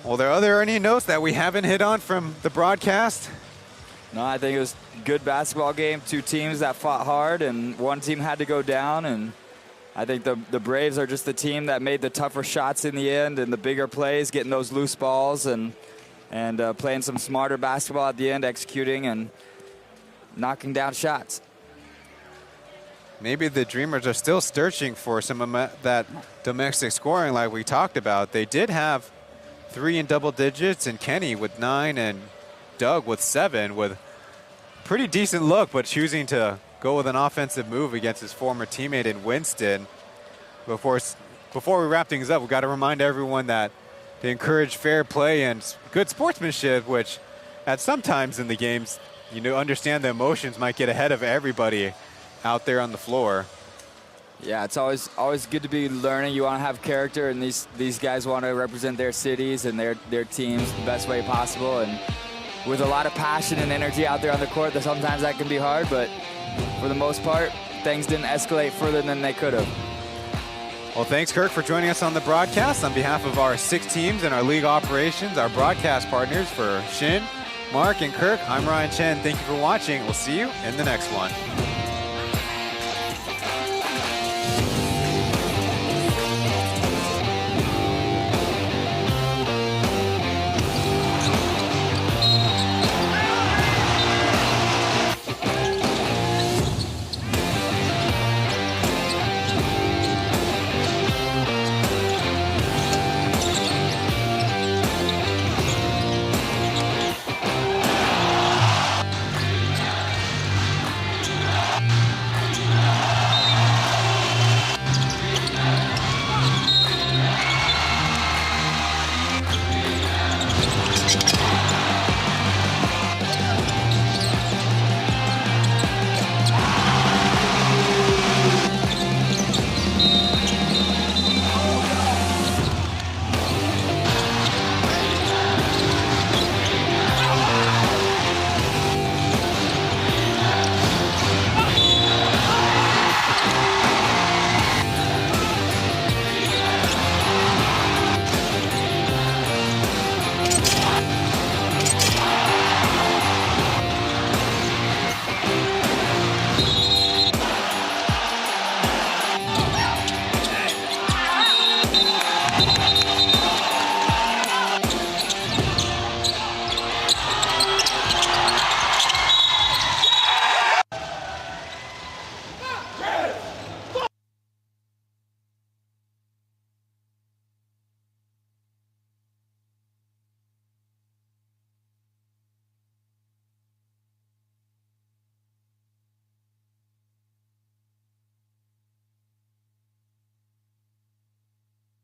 Well, are there any notes that we haven't hit on from the broadcast? No, I think it was a good basketball game. Two teams that fought hard, and one team had to go down. And I think the Braves are just the team that made the tougher shots in the end and the bigger plays, getting those loose balls and playing some smarter basketball at the end, executing and knocking down shots. Maybe the Dreamers are still searching for some of that domestic scoring like we talked about. They did have 3 in double digits, and Kenny with 9 and Doug with 7 with pretty decent look, but choosing to go with an offensive move against his former teammate in Winston. Before we wrap things up, we've got to remind everyone that they encourage fair play and good sportsmanship, which at sometimes in the games, understand the emotions might get ahead of everybody out there on the floor. Yeah, it's always good to be learning. You want to have character, and these guys want to represent their cities and their teams the best way possible. And with a lot of passion and energy out there on the court, that sometimes that can be hard, but for the most part, things didn't escalate further than they could have. Well, thanks, Kirk, for joining us on the broadcast. On behalf of our 6 teams and our league operations, our broadcast partners, for Shin, Mark, and Kirk, I'm Ryan Chen. Thank you for watching. We'll see you in the next one.